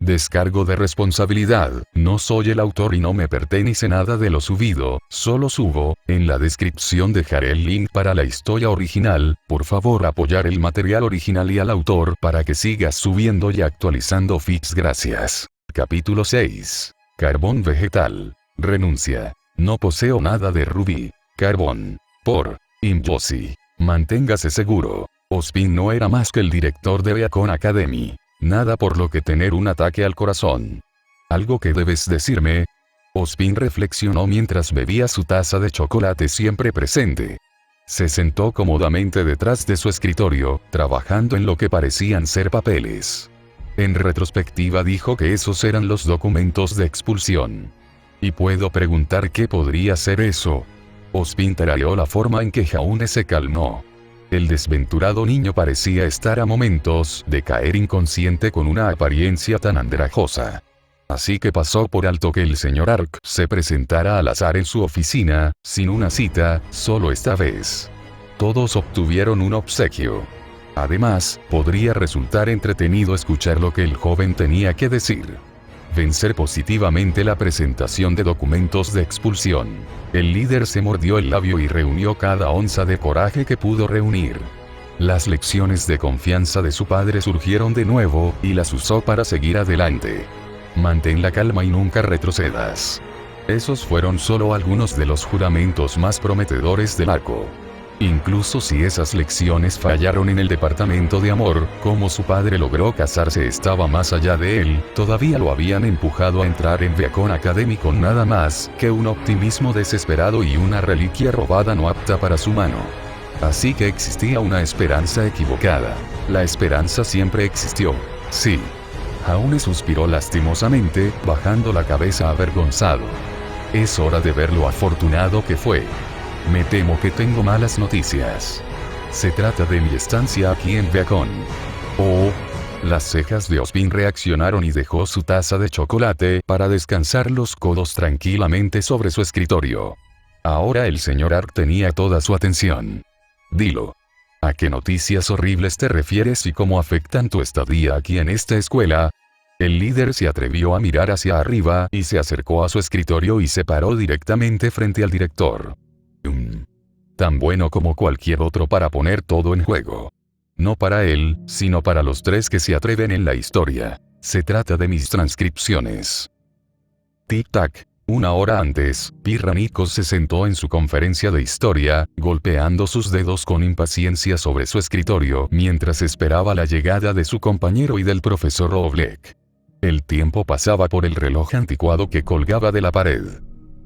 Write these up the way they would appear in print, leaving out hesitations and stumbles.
Descargo de responsabilidad, no soy el autor y no me pertenece nada de lo subido, solo subo, en la descripción dejaré el link para la historia original, por favor apoyar el material original y al autor para que sigas subiendo y actualizando feeds gracias. Capítulo 6. Carbón vegetal. Renuncia. No poseo nada de rubí. Carbón. Por. Imposi. Manténgase seguro. Ozpin no era más que el director de Beacon Academy. Nada por lo que tener un ataque al corazón. ¿Algo que debes decirme? Ozpin reflexionó mientras bebía su taza de chocolate siempre presente. Se sentó cómodamente detrás de su escritorio, trabajando en lo que parecían ser papeles. En retrospectiva dijo que esos eran los documentos de expulsión. ¿Y puedo preguntar qué podría ser eso? Ozpin tarareó la forma en que Jaune se calmó. El desventurado niño parecía estar a momentos de caer inconsciente con una apariencia tan andrajosa. Así que pasó por alto que el señor Ark se presentara al azar en su oficina, sin una cita, solo esta vez. Todos obtuvieron un obsequio. Además, podría resultar entretenido escuchar lo que el joven tenía que decir. Vencer positivamente la presentación de documentos de expulsión. El líder se mordió el labio y reunió cada onza de coraje que pudo reunir. Las lecciones de confianza de su padre surgieron de nuevo, y las usó para seguir adelante. Mantén la calma y nunca retrocedas. Esos fueron solo algunos de los juramentos más prometedores del arco. Incluso si esas lecciones fallaron en el departamento de amor, como su padre logró casarse estaba más allá de él, todavía lo habían empujado a entrar en Beacon Academy con nada más que un optimismo desesperado y una reliquia robada no apta para su mano. Así que existía una esperanza equivocada. La esperanza siempre existió. Sí. Jaune suspiró lastimosamente, bajando la cabeza avergonzado. Es hora de ver lo afortunado que fue. Me temo que tengo malas noticias. Se trata de mi estancia aquí en Beacon. Oh. Las cejas de Ozpin reaccionaron y dejó su taza de chocolate para descansar los codos tranquilamente sobre su escritorio. Ahora el señor Ark tenía toda su atención. Dilo. ¿A qué noticias horribles te refieres y cómo afectan tu estadía aquí en esta escuela? El líder se atrevió a mirar hacia arriba y se acercó a su escritorio y se paró directamente frente al director. Tan bueno como cualquier otro para poner todo en juego. No para él, sino para los tres que se atreven en la historia. Se trata de mis transcripciones. Tic-tac. Una hora antes, Pirra Nikos se sentó en su conferencia de historia, golpeando sus dedos con impaciencia sobre su escritorio mientras esperaba la llegada de su compañero y del profesor Oblek. El tiempo pasaba por el reloj anticuado que colgaba de la pared.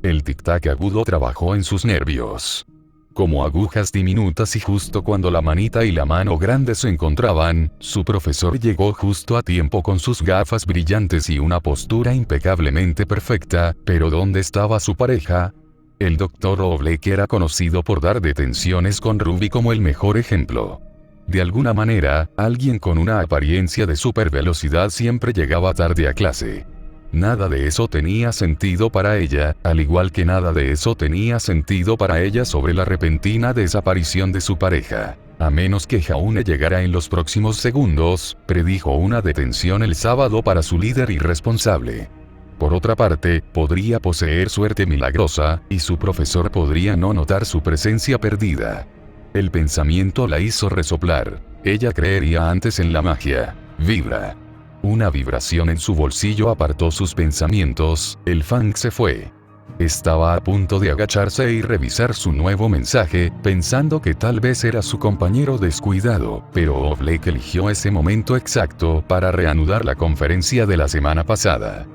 El tic-tac agudo trabajó en sus nervios. Como agujas diminutas y justo cuando la manita y la mano grande se encontraban, su profesor llegó justo a tiempo con sus gafas brillantes y una postura impecablemente perfecta, pero ¿dónde estaba su pareja? El Dr. Oblek era conocido por dar detenciones con Ruby como el mejor ejemplo. De alguna manera, alguien con una apariencia de supervelocidad siempre llegaba tarde a clase. Nada de eso tenía sentido para ella, al igual que nada de eso tenía sentido para ella sobre la repentina desaparición de su pareja. A menos que Jaune llegara en los próximos segundos, predijo una detención el sábado para su líder irresponsable. Por otra parte, podría poseer suerte milagrosa, y su profesor podría no notar su presencia perdida. El pensamiento la hizo resoplar. Ella creería antes en la magia. Vibra. Una vibración en su bolsillo apartó sus pensamientos, el fang se fue. Estaba a punto de agacharse y revisar su nuevo mensaje, pensando que tal vez era su compañero descuidado, pero Oblek eligió ese momento exacto para reanudar la conferencia de la semana pasada.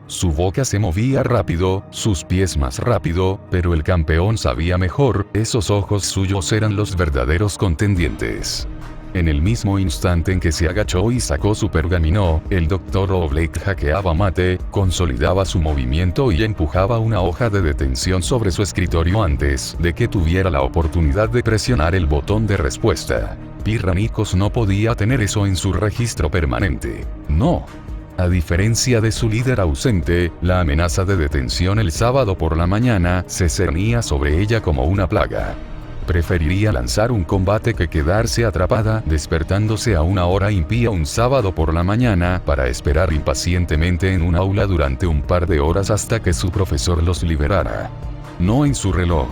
Su boca se movía rápido, sus pies más rápido, pero el campeón sabía mejor, esos ojos suyos eran los verdaderos contendientes. En el mismo instante en que se agachó y sacó su pergamino, el Dr. Oblek hackeaba mate, consolidaba su movimiento y empujaba una hoja de detención sobre su escritorio antes de que tuviera la oportunidad de presionar el botón de respuesta. Pirra Nikos no podía tener eso en su registro permanente. No. A diferencia de su líder ausente, la amenaza de detención el sábado por la mañana se cernía sobre ella como una plaga. Preferiría lanzar un combate que quedarse atrapada despertándose a una hora impía un sábado por la mañana para esperar impacientemente en un aula durante un par de horas hasta que su profesor los liberara. No en su reloj.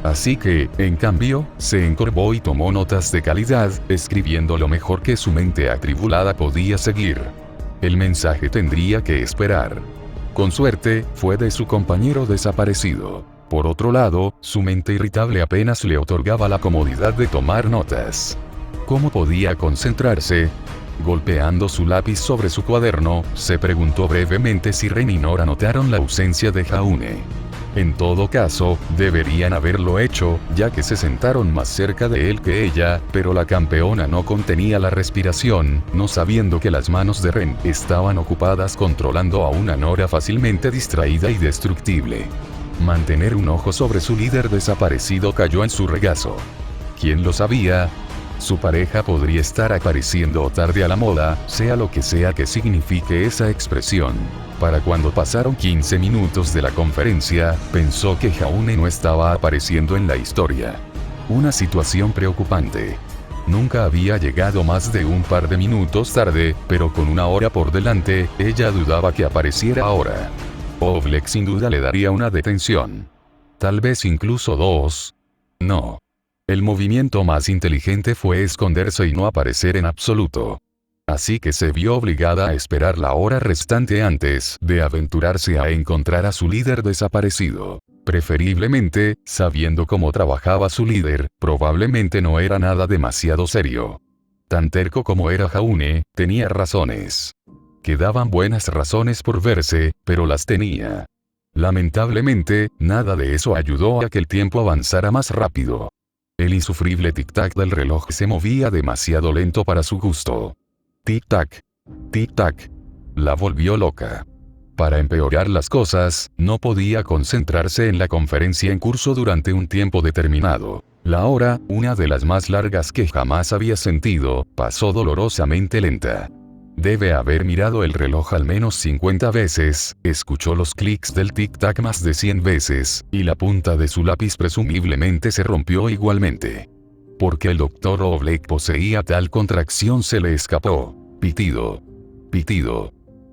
Así que, en cambio, se encorvó y tomó notas de calidad, escribiendo lo mejor que su mente atribulada podía seguir. El mensaje tendría que esperar. Con suerte, fue de su compañero desaparecido. Por otro lado, su mente irritable apenas le otorgaba la comodidad de tomar notas. ¿Cómo podía concentrarse? Golpeando su lápiz sobre su cuaderno, se preguntó brevemente si Ren y Nora notaron la ausencia de Jaune. En todo caso, deberían haberlo hecho, ya que se sentaron más cerca de él que ella, pero la campeona no contenía la respiración, no sabiendo que las manos de Ren estaban ocupadas controlando a una Nora fácilmente distraída y destructible. Mantener un ojo sobre su líder desaparecido cayó en su regazo. ¿Quién lo sabía? Su pareja podría estar apareciendo tarde a la moda, sea lo que sea que signifique esa expresión. Para cuando pasaron 15 minutos de la conferencia, pensó que Jaune no estaba apareciendo en la historia. Una situación preocupante. Nunca había llegado más de un par de minutos tarde, pero con una hora por delante, ella dudaba que apareciera ahora. Oblek sin duda le daría una detención. Tal vez incluso dos. No. El movimiento más inteligente fue esconderse y no aparecer en absoluto. Así que se vio obligada a esperar la hora restante antes de aventurarse a encontrar a su líder desaparecido. Preferiblemente, sabiendo cómo trabajaba su líder, probablemente no era nada demasiado serio. Tan terco como era Jaune, tenía razones. Quedaban buenas razones por verse, pero las tenía. Lamentablemente, nada de eso ayudó a que el tiempo avanzara más rápido. El insufrible tic-tac del reloj se movía demasiado lento para su gusto. Tic-tac. Tic-tac. La volvió loca. Para empeorar las cosas, no podía concentrarse en la conferencia en curso durante un tiempo determinado. La hora, una de las más largas que jamás había sentido, pasó dolorosamente lenta. Debe haber mirado el reloj al menos 50 veces, escuchó los clics del tic-tac más de 100 veces, y la punta de su lápiz presumiblemente se rompió igualmente. Porque el Dr. Oblek poseía tal contracción se le escapó. Pitido. Pitido.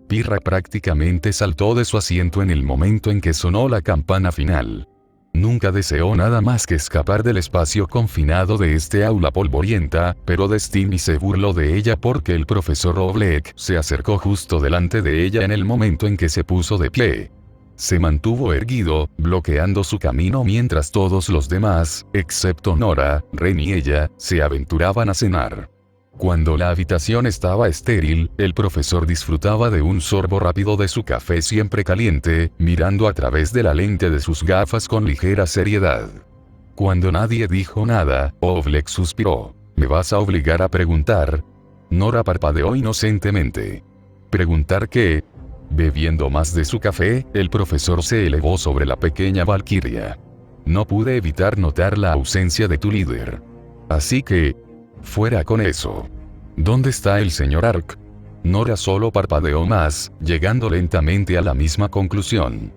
Pirra prácticamente saltó de su asiento en el momento en que sonó la campana final. Nunca deseó nada más que escapar del espacio confinado de este aula polvorienta, pero Destiny se burló de ella porque el profesor Oblek se acercó justo delante de ella en el momento en que se puso de pie. Se mantuvo erguido, bloqueando su camino mientras todos los demás, excepto Nora, Ren y ella, se aventuraban a cenar. Cuando la habitación estaba estéril, el profesor disfrutaba de un sorbo rápido de su café siempre caliente, mirando a través de la lente de sus gafas con ligera seriedad. Cuando nadie dijo nada, Oblek suspiró. ¿Me vas a obligar a preguntar? Nora parpadeó inocentemente. ¿Preguntar qué? Bebiendo más de su café, el profesor se elevó sobre la pequeña valquiria. No pude evitar notar la ausencia de tu líder. Así que... fuera con eso. ¿Dónde está el señor Ark? Nora solo parpadeó más, llegando lentamente a la misma conclusión.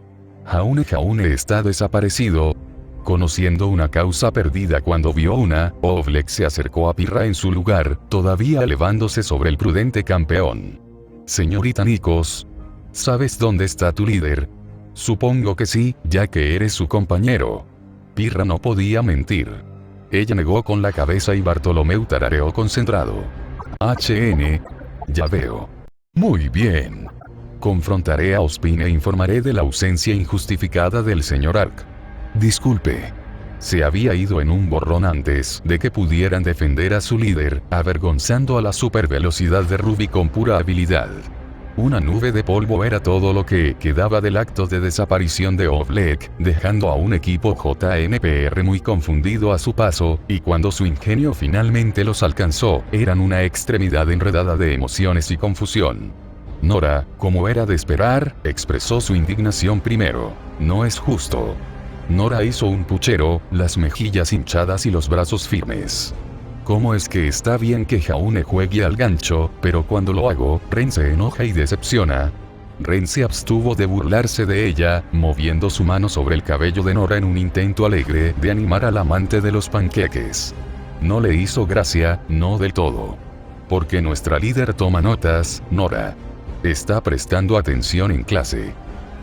Jaune está desaparecido. Conociendo una causa perdida cuando vio una, Oblek se acercó a Pirra en su lugar, todavía elevándose sobre el prudente campeón. Señorita Nikos, ¿sabes dónde está tu líder? Supongo que sí, ya que eres su compañero. Pirra no podía mentir. Ella negó con la cabeza y Bartolomeu tarareó concentrado. Ya veo. Muy bien. Confrontaré a Ospin e informaré de la ausencia injustificada del señor Ark. Disculpe. Se había ido en un borrón antes de que pudieran defender a su líder, avergonzando a la supervelocidad de Ruby con pura habilidad. Una nube de polvo era todo lo que quedaba del acto de desaparición de Oblek, dejando a un equipo JNPR muy confundido a su paso, y cuando su ingenio finalmente los alcanzó, eran una extremidad enredada de emociones y confusión. Nora, como era de esperar, expresó su indignación primero. No es justo. Nora hizo un puchero, las mejillas hinchadas y los brazos firmes. ¿Cómo es que está bien que Jaune juegue al gancho, pero cuando lo hago, Ren se enoja y decepciona? Ren se abstuvo de burlarse de ella, moviendo su mano sobre el cabello de Nora en un intento alegre de animar al amante de los panqueques. No le hizo gracia, no del todo. Porque nuestra líder toma notas, Nora. Está prestando atención en clase.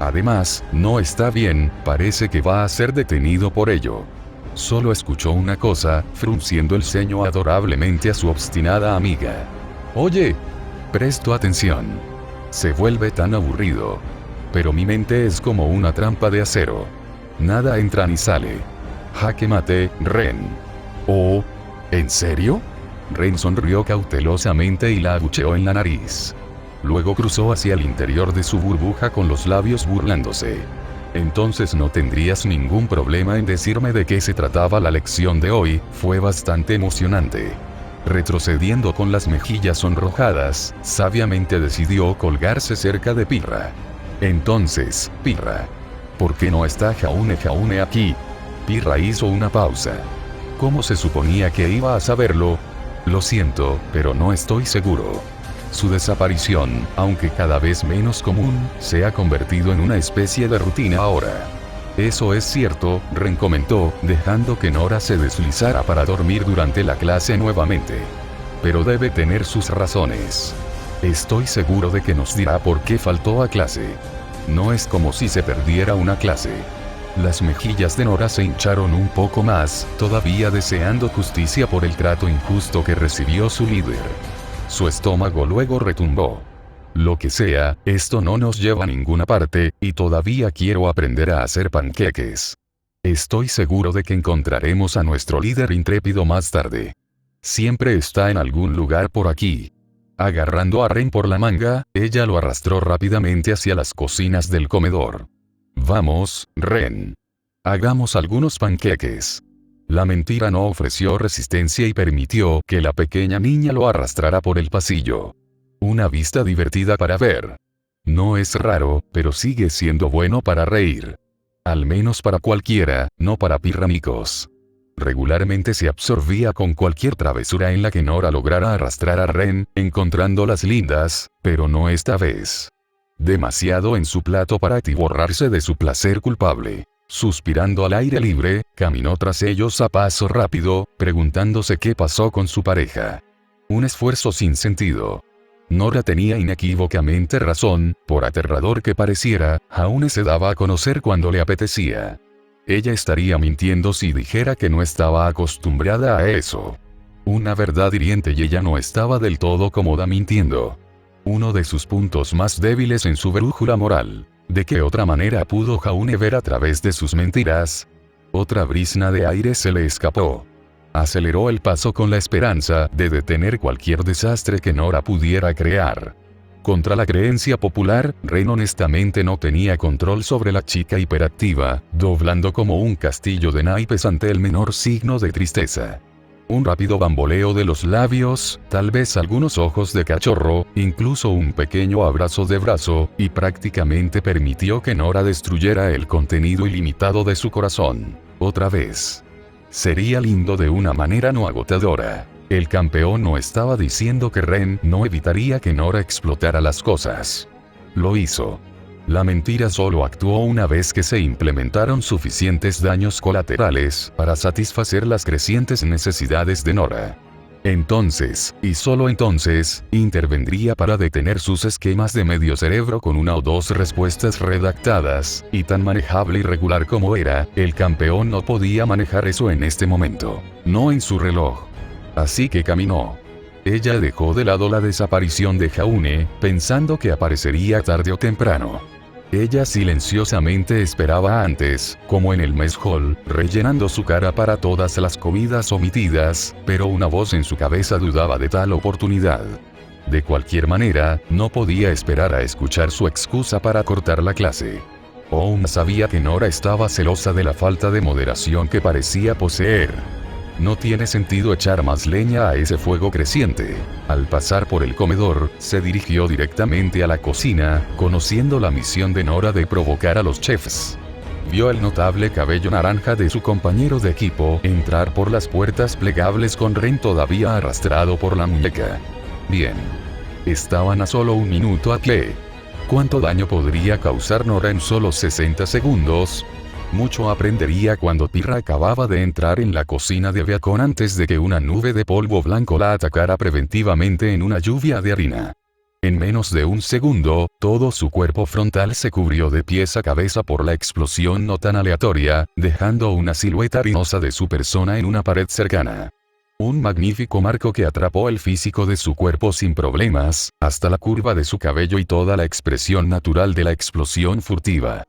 Además, no está bien, parece que va a ser detenido por ello. Solo escuchó una cosa, frunciendo el ceño adorablemente a su obstinada amiga. Oye, presto atención. Se vuelve tan aburrido. Pero mi mente es como una trampa de acero. Nada entra ni sale. Jaque mate, Ren. Oh, ¿en serio? Ren sonrió cautelosamente y la abucheó en la nariz. Luego cruzó hacia el interior de su burbuja con los labios burlándose. Entonces no tendrías ningún problema en decirme de qué se trataba la lección de hoy, fue bastante emocionante. Retrocediendo con las mejillas sonrojadas, sabiamente decidió colgarse cerca de Pirra. Entonces, Pirra, ¿por qué no está Jaune aquí? Pirra hizo una pausa. ¿Cómo se suponía que iba a saberlo? Lo siento, pero no estoy seguro. Su desaparición, aunque cada vez menos común, se ha convertido en una especie de rutina ahora. Eso es cierto, Ren comentó, dejando que Nora se deslizara para dormir durante la clase nuevamente. Pero debe tener sus razones. Estoy seguro de que nos dirá por qué faltó a clase. No es como si se perdiera una clase. Las mejillas de Nora se hincharon un poco más, todavía deseando justicia por el trato injusto que recibió su líder. Su estómago luego retumbó. Lo que sea, esto no nos lleva a ninguna parte, y todavía quiero aprender a hacer panqueques. Estoy seguro de que encontraremos a nuestro líder intrépido más tarde. Siempre está en algún lugar por aquí. Agarrando a Ren por la manga, ella lo arrastró rápidamente hacia las cocinas del comedor. Vamos, Ren. Hagamos algunos panqueques. La mentira no ofreció resistencia y permitió que la pequeña niña lo arrastrara por el pasillo. Una vista divertida para ver. No es raro, pero sigue siendo bueno para reír. Al menos para cualquiera, no para pirramicos. Regularmente se absorbía con cualquier travesura en la que Nora lograra arrastrar a Ren, encontrándolas lindas, pero no esta vez. Demasiado en su plato para atiborrarse de su placer culpable. Suspirando al aire libre, caminó tras ellos a paso rápido, preguntándose qué pasó con su pareja. Un esfuerzo sin sentido. Nora tenía inequívocamente razón, por aterrador que pareciera, Jaune se daba a conocer cuando le apetecía. Ella estaría mintiendo si dijera que no estaba acostumbrada a eso. Una verdad hiriente y ella no estaba del todo cómoda mintiendo. Uno de sus puntos más débiles en su brújula moral. ¿De qué otra manera pudo Jaune ver a través de sus mentiras? Otra brizna de aire se le escapó. Aceleró el paso con la esperanza de detener cualquier desastre que Nora pudiera crear. Contra la creencia popular, Ren honestamente no tenía control sobre la chica hiperactiva, doblando como un castillo de naipes ante el menor signo de tristeza. Un rápido bamboleo de los labios, tal vez algunos ojos de cachorro, incluso un pequeño abrazo de brazo, y prácticamente permitió que Nora destruyera el contenido ilimitado de su corazón. Otra vez. Sería lindo de una manera no agotadora. El campeón no estaba diciendo que Ren no evitaría que Nora explotara las cosas. Lo hizo. La mentira solo actuó una vez que se implementaron suficientes daños colaterales para satisfacer las crecientes necesidades de Nora. Entonces, y solo entonces, intervendría para detener sus esquemas de medio cerebro con una o dos respuestas redactadas, y tan manejable y regular como era, el campeón no podía manejar eso en este momento. No en su reloj. Así que caminó. Ella dejó de lado la desaparición de Jaune, pensando que aparecería tarde o temprano. Ella silenciosamente esperaba antes, como en el mess hall, rellenando su cara para todas las comidas omitidas, pero una voz en su cabeza dudaba de tal oportunidad. De cualquier manera, no podía esperar a escuchar su excusa para cortar la clase. Aún sabía que Nora estaba celosa de la falta de moderación que parecía poseer. No tiene sentido echar más leña a ese fuego creciente. Al pasar por el comedor, se dirigió directamente a la cocina, conociendo la misión de Nora de provocar a los chefs. Vio el notable cabello naranja de su compañero de equipo entrar por las puertas plegables con Ren todavía arrastrado por la muñeca. Bien. Estaban a solo un minuto a que cuánto daño podría causar Nora en solo 60 segundos. Mucho aprendería cuando Pirra acababa de entrar en la cocina de Beacon antes de que una nube de polvo blanco la atacara preventivamente en una lluvia de harina. En menos de un segundo, todo su cuerpo frontal se cubrió de pies a cabeza por la explosión no tan aleatoria, dejando una silueta harinosa de su persona en una pared cercana. Un magnífico marco que atrapó el físico de su cuerpo sin problemas, hasta la curva de su cabello y toda la expresión natural de la explosión furtiva.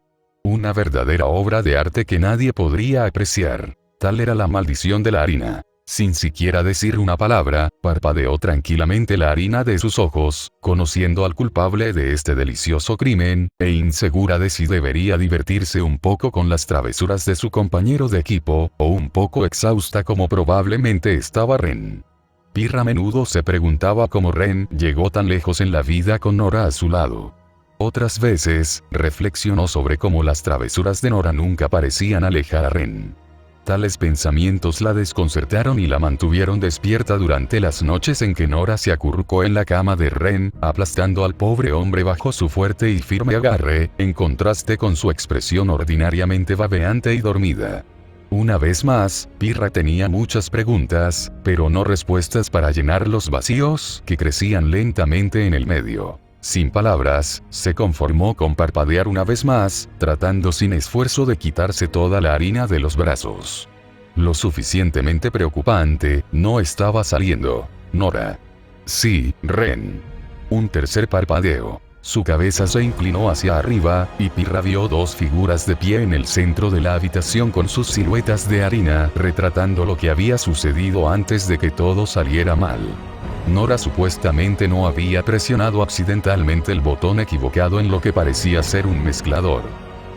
Una verdadera obra de arte que nadie podría apreciar. Tal era la maldición de la harina. Sin siquiera decir una palabra, parpadeó tranquilamente la harina de sus ojos, conociendo al culpable de este delicioso crimen, e insegura de si debería divertirse un poco con las travesuras de su compañero de equipo, o un poco exhausta como probablemente estaba Ren. Pirra a menudo se preguntaba cómo Ren llegó tan lejos en la vida con Nora a su lado. Otras veces, reflexionó sobre cómo las travesuras de Nora nunca parecían alejar a Ren. Tales pensamientos la desconcertaron y la mantuvieron despierta durante las noches en que Nora se acurrucó en la cama de Ren, aplastando al pobre hombre bajo su fuerte y firme agarre, en contraste con su expresión ordinariamente babeante y dormida. Una vez más, Pirra tenía muchas preguntas, pero no respuestas para llenar los vacíos que crecían lentamente en el medio. Sin palabras, se conformó con parpadear una vez más, tratando sin esfuerzo de quitarse toda la harina de los brazos. Lo suficientemente preocupante, no estaba saliendo. Nora. Sí, Ren. Un tercer parpadeo. Su cabeza se inclinó hacia arriba, y Pirra vio dos figuras de pie en el centro de la habitación con sus siluetas de harina, retratando lo que había sucedido antes de que todo saliera mal. Nora supuestamente no había presionado accidentalmente el botón equivocado en lo que parecía ser un mezclador.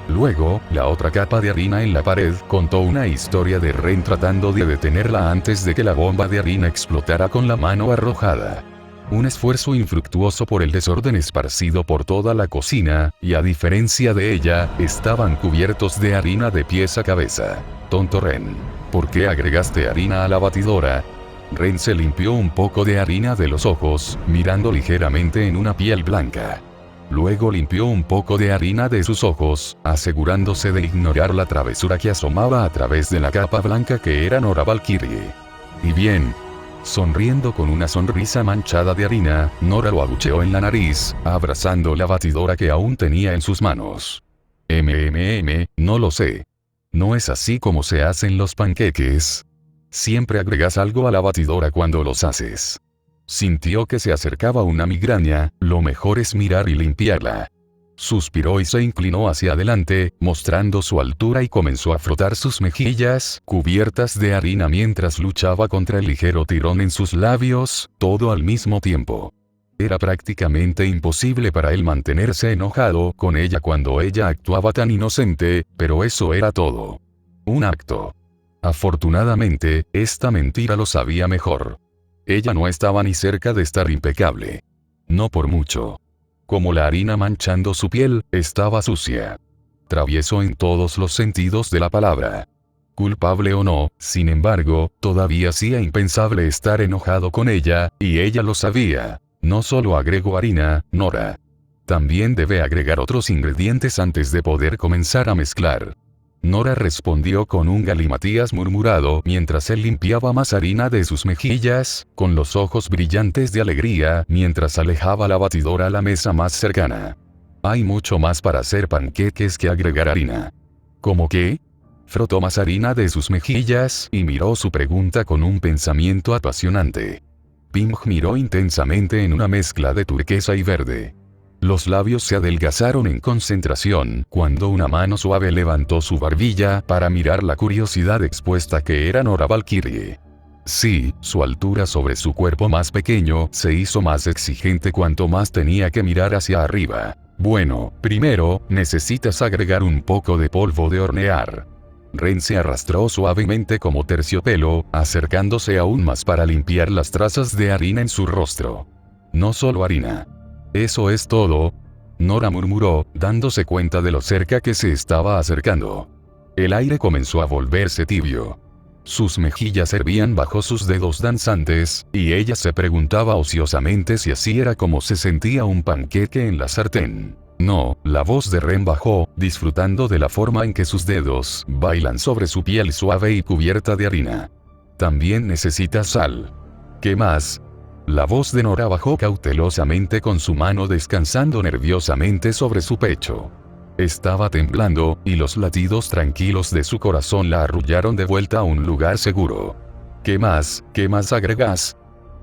Luego, la otra capa de harina en la pared contó una historia de Ren tratando de detenerla antes de que la bomba de harina explotara con la mano arrojada. Un esfuerzo infructuoso por el desorden esparcido por toda la cocina, y a diferencia de ella, estaban cubiertos de harina de pies a cabeza. Tonto Ren. ¿Por qué agregaste harina a la batidora? Ren se limpió un poco de harina de los ojos, mirando ligeramente en una piel blanca. Luego limpió un poco de harina de sus ojos, asegurándose de ignorar la travesura que asomaba a través de la capa blanca que era Nora Valkyrie. Y bien. Sonriendo con una sonrisa manchada de harina, Nora lo abucheó en la nariz, abrazando la batidora que aún tenía en sus manos. No lo sé. ¿No es así como se hacen los panqueques? Siempre agregas algo a la batidora cuando los haces. Sintió que se acercaba una migraña, lo mejor es mirar y limpiarla. Suspiró y se inclinó hacia adelante, mostrando su altura y comenzó a frotar sus mejillas, cubiertas de harina mientras luchaba contra el ligero tirón en sus labios, todo al mismo tiempo. Era prácticamente imposible para él mantenerse enojado con ella cuando ella actuaba tan inocente, pero eso era todo. Un acto. Afortunadamente, esta mentira lo sabía mejor. Ella no estaba ni cerca de estar impecable. No por mucho. Como la harina manchando su piel, estaba sucia. Travieso en todos los sentidos de la palabra. Culpable o no, sin embargo, todavía hacía impensable estar enojado con ella, y ella lo sabía. No solo agregó harina, Nora. También debe agregar otros ingredientes antes de poder comenzar a mezclar. Nora respondió con un galimatías murmurado mientras él limpiaba más harina de sus mejillas, con los ojos brillantes de alegría mientras alejaba la batidora a la mesa más cercana. Hay mucho más para hacer panqueques que agregar harina. ¿Cómo qué? Frotó más harina de sus mejillas y miró su pregunta con un pensamiento apasionante. Ping miró intensamente en una mezcla de turquesa y verde. Los labios se adelgazaron en concentración cuando una mano suave levantó su barbilla para mirar la curiosidad expuesta que era Nora Valkyrie. Sí, su altura sobre su cuerpo más pequeño se hizo más exigente cuanto más tenía que mirar hacia arriba. Bueno, primero, necesitas agregar un poco de polvo de hornear. Ren se arrastró suavemente como terciopelo, acercándose aún más para limpiar las trazas de harina en su rostro. No solo harina. ¿Eso es todo? Nora murmuró, dándose cuenta de lo cerca que se estaba acercando. El aire comenzó a volverse tibio. Sus mejillas hervían bajo sus dedos danzantes, y ella se preguntaba ociosamente si así era como se sentía un panqueque en la sartén. No, la voz de Ren bajó, disfrutando de la forma en que sus dedos bailan sobre su piel suave y cubierta de harina. También necesitas sal. ¿Qué más? La voz de Nora bajó cautelosamente con su mano descansando nerviosamente sobre su pecho. Estaba temblando, y los latidos tranquilos de su corazón la arrullaron de vuelta a un lugar seguro. ¿Qué más agregas?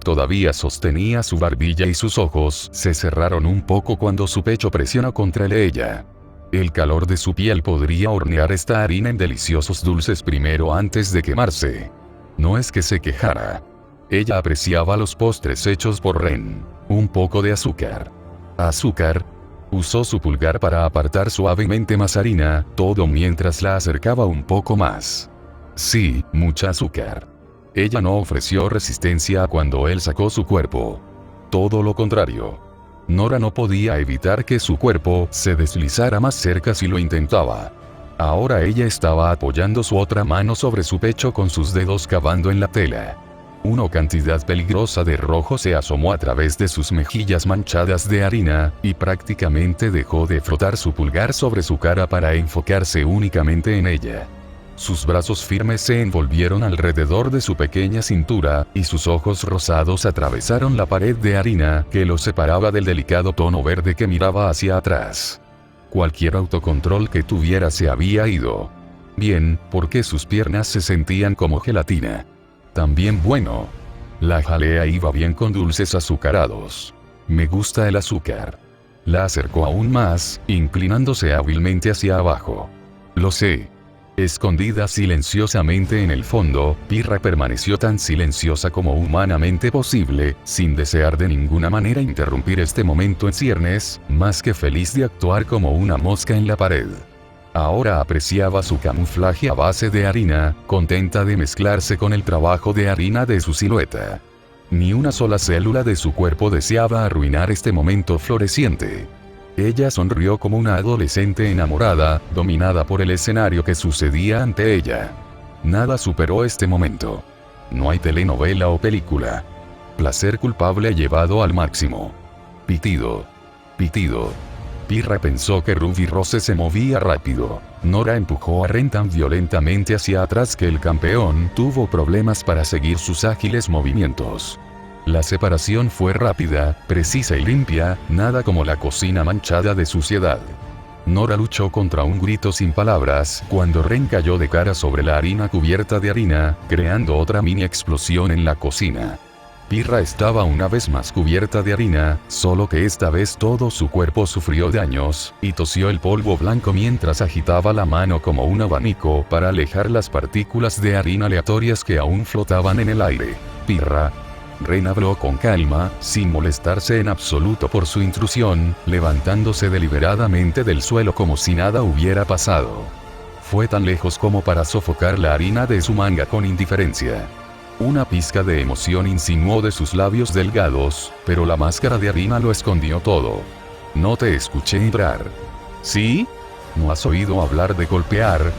Todavía sostenía su barbilla y sus ojos se cerraron un poco cuando su pecho presionó contra el de ella. El calor de su piel podría hornear esta harina en deliciosos dulces primero antes de quemarse. No es que se quejara. Ella apreciaba los postres hechos por Ren. Un poco de azúcar. ¿Azúcar? Usó su pulgar para apartar suavemente más harina, todo mientras la acercaba un poco más. Sí, mucha azúcar. Ella no ofreció resistencia cuando él sacó su cuerpo. Todo lo contrario. Nora no podía evitar que su cuerpo se deslizara más cerca si lo intentaba. Ahora ella estaba apoyando su otra mano sobre su pecho con sus dedos cavando en la tela. Una cantidad peligrosa de rojo se asomó a través de sus mejillas manchadas de harina, y prácticamente dejó de frotar su pulgar sobre su cara para enfocarse únicamente en ella. Sus brazos firmes se envolvieron alrededor de su pequeña cintura, y sus ojos rosados atravesaron la pared de harina que los separaba del delicado tono verde que miraba hacia atrás. Cualquier autocontrol que tuviera se había ido. Bien, porque sus piernas se sentían como gelatina. También bueno. La jalea iba bien con dulces azucarados. Me gusta el azúcar. La acercó aún más, inclinándose hábilmente hacia abajo. Lo sé. Escondida silenciosamente en el fondo, Pirra permaneció tan silenciosa como humanamente posible, sin desear de ninguna manera interrumpir este momento en ciernes, más que feliz de actuar como una mosca en la pared. Ahora apreciaba su camuflaje a base de harina, contenta de mezclarse con el trabajo de harina de su silueta. Ni una sola célula de su cuerpo deseaba arruinar este momento floreciente. Ella sonrió como una adolescente enamorada, dominada por el escenario que sucedía ante ella. Nada superó este momento. No hay telenovela o película. Placer culpable llevado al máximo. Pitido. Pitido. Pirra pensó que Ruby Rose se movía rápido. Nora empujó a Ren tan violentamente hacia atrás que el campeón tuvo problemas para seguir sus ágiles movimientos. La separación fue rápida, precisa y limpia, nada como la cocina manchada de suciedad. Nora luchó contra un grito sin palabras cuando Ren cayó de cara sobre la harina cubierta de harina, creando otra mini explosión en la cocina. Pirra estaba una vez más cubierta de harina, solo que esta vez todo su cuerpo sufrió daños, y tosió el polvo blanco mientras agitaba la mano como un abanico para alejar las partículas de harina aleatorias que aún flotaban en el aire. Pirra. Ren habló con calma, sin molestarse en absoluto por su intrusión, levantándose deliberadamente del suelo como si nada hubiera pasado. Fue tan lejos como para sofocar la harina de su manga con indiferencia. Una pizca de emoción insinuó de sus labios delgados, pero la máscara de harina lo escondió todo. No te escuché entrar. ¿Sí? ¿No has oído hablar de golpear?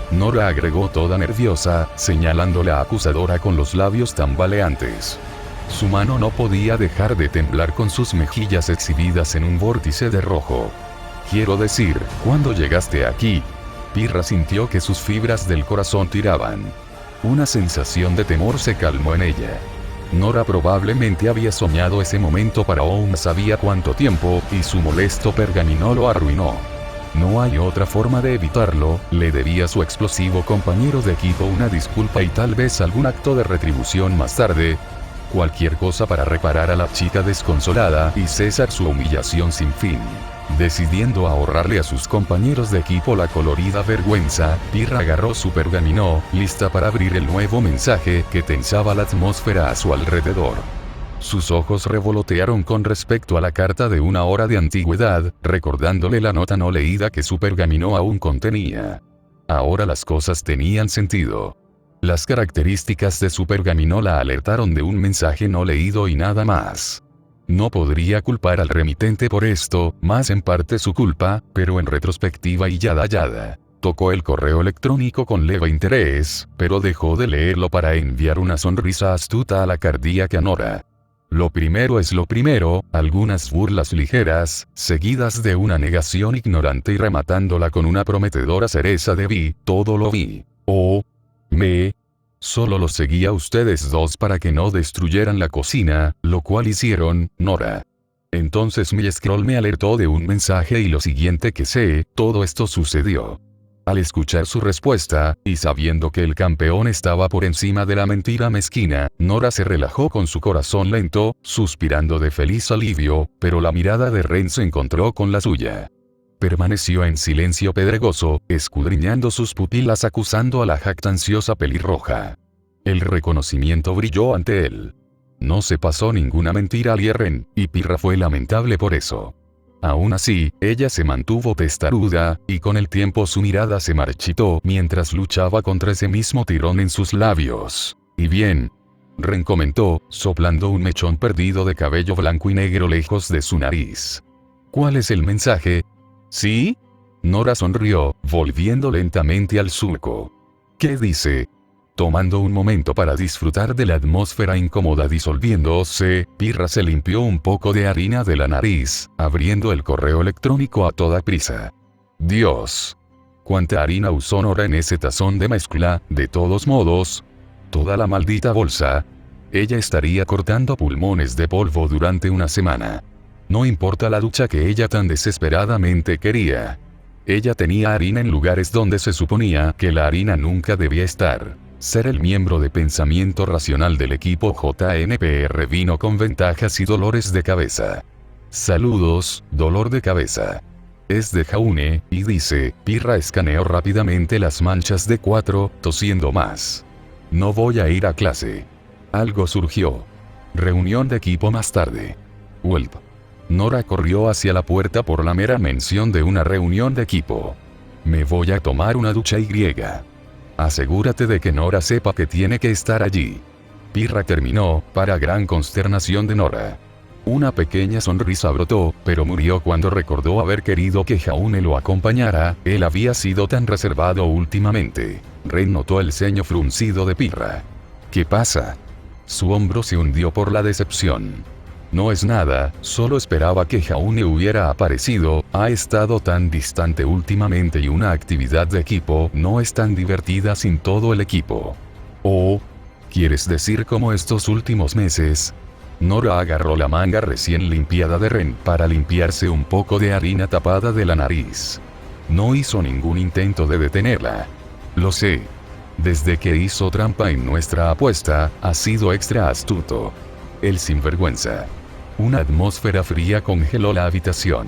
Nora agregó toda nerviosa, señalando la acusadora con los labios tambaleantes. Su mano no podía dejar de temblar con sus mejillas exhibidas en un vórtice de rojo. Quiero decir, ¿cuándo llegaste aquí? Pirra sintió que sus fibras del corazón tiraban. Una sensación de temor se calmó en ella. Nora probablemente había soñado ese momento para aún sabía cuánto tiempo, y su molesto pergamino lo arruinó. No hay otra forma de evitarlo, le debía a su explosivo compañero de equipo una disculpa y tal vez algún acto de retribución más tarde. Cualquier cosa para reparar a la chica desconsolada y cesar su humillación sin fin. Decidiendo ahorrarle a sus compañeros de equipo la colorida vergüenza, Pirra agarró su pergamino, lista para abrir el nuevo mensaje que tensaba la atmósfera a su alrededor. Sus ojos revolotearon con respecto a la carta de una hora de antigüedad, recordándole la nota no leída que su pergamino aún contenía. Ahora las cosas tenían sentido. Las características de su pergamino la alertaron de un mensaje no leído y nada más. No podría culpar al remitente por esto, más en parte su culpa, pero en retrospectiva y yada. Tocó el correo electrónico con leve interés, pero dejó de leerlo para enviar una sonrisa astuta a la cardíaca Nora. Lo primero es lo primero, algunas burlas ligeras, seguidas de una negación ignorante y rematándola con una prometedora cereza de vi, todo lo vi. Solo los seguí a ustedes dos para que no destruyeran la cocina, lo cual hicieron, Nora. Entonces mi scroll me alertó de un mensaje y lo siguiente que sé, todo esto sucedió. Al escuchar su respuesta, y sabiendo que el campeón estaba por encima de la mentira mezquina, Nora se relajó con su corazón lento, suspirando de feliz alivio, pero la mirada de Ren se encontró con la suya. Permaneció en silencio pedregoso, escudriñando sus pupilas acusando a la jactanciosa pelirroja. El reconocimiento brilló ante él. No se pasó ninguna mentira al Ren, y Pirra fue lamentable por eso. Aún así, ella se mantuvo testaruda, y con el tiempo su mirada se marchitó mientras luchaba contra ese mismo tirón en sus labios. Y bien, Ren comentó, soplando un mechón perdido de cabello blanco y negro lejos de su nariz. ¿Cuál es el mensaje? ¿Sí? Nora sonrió, volviendo lentamente al surco. ¿Qué dice? Tomando un momento para disfrutar de la atmósfera incómoda disolviéndose, Pirra se limpió un poco de harina de la nariz, abriendo el correo electrónico a toda prisa. Dios. ¿Cuánta harina usó Nora en ese tazón de mezcla? De todos modos, toda la maldita bolsa. Ella estaría cortando pulmones de polvo durante una semana. No importa la ducha que ella tan desesperadamente quería. Ella tenía harina en lugares donde se suponía que la harina nunca debía estar. Ser el miembro de pensamiento racional del equipo JNPR vino con ventajas y dolores de cabeza. Saludos, dolor de cabeza. Es de Jaune, y dice, Pirra escaneó rápidamente las manchas de 4, tosiendo más. No voy a ir a clase. Algo surgió. Reunión de equipo más tarde. Welp. Nora corrió hacia la puerta por la mera mención de una reunión de equipo. Me voy a tomar una ducha y griega. Asegúrate de que Nora sepa que tiene que estar allí. Pirra terminó, para gran consternación de Nora. Una pequeña sonrisa brotó, pero murió cuando recordó haber querido que Jaune lo acompañara, él había sido tan reservado últimamente. Ren notó el ceño fruncido de Pirra. ¿Qué pasa? Su hombro se hundió por la decepción. No es nada, solo esperaba que Jaune hubiera aparecido, ha estado tan distante últimamente y una actividad de equipo no es tan divertida sin todo el equipo. ¿Oh? ¿Quieres decir como estos últimos meses? Nora agarró la manga recién limpiada de Ren para limpiarse un poco de harina tapada de la nariz. No hizo ningún intento de detenerla. Lo sé. Desde que hizo trampa en nuestra apuesta, ha sido extra astuto. El sinvergüenza. Una atmósfera fría congeló la habitación.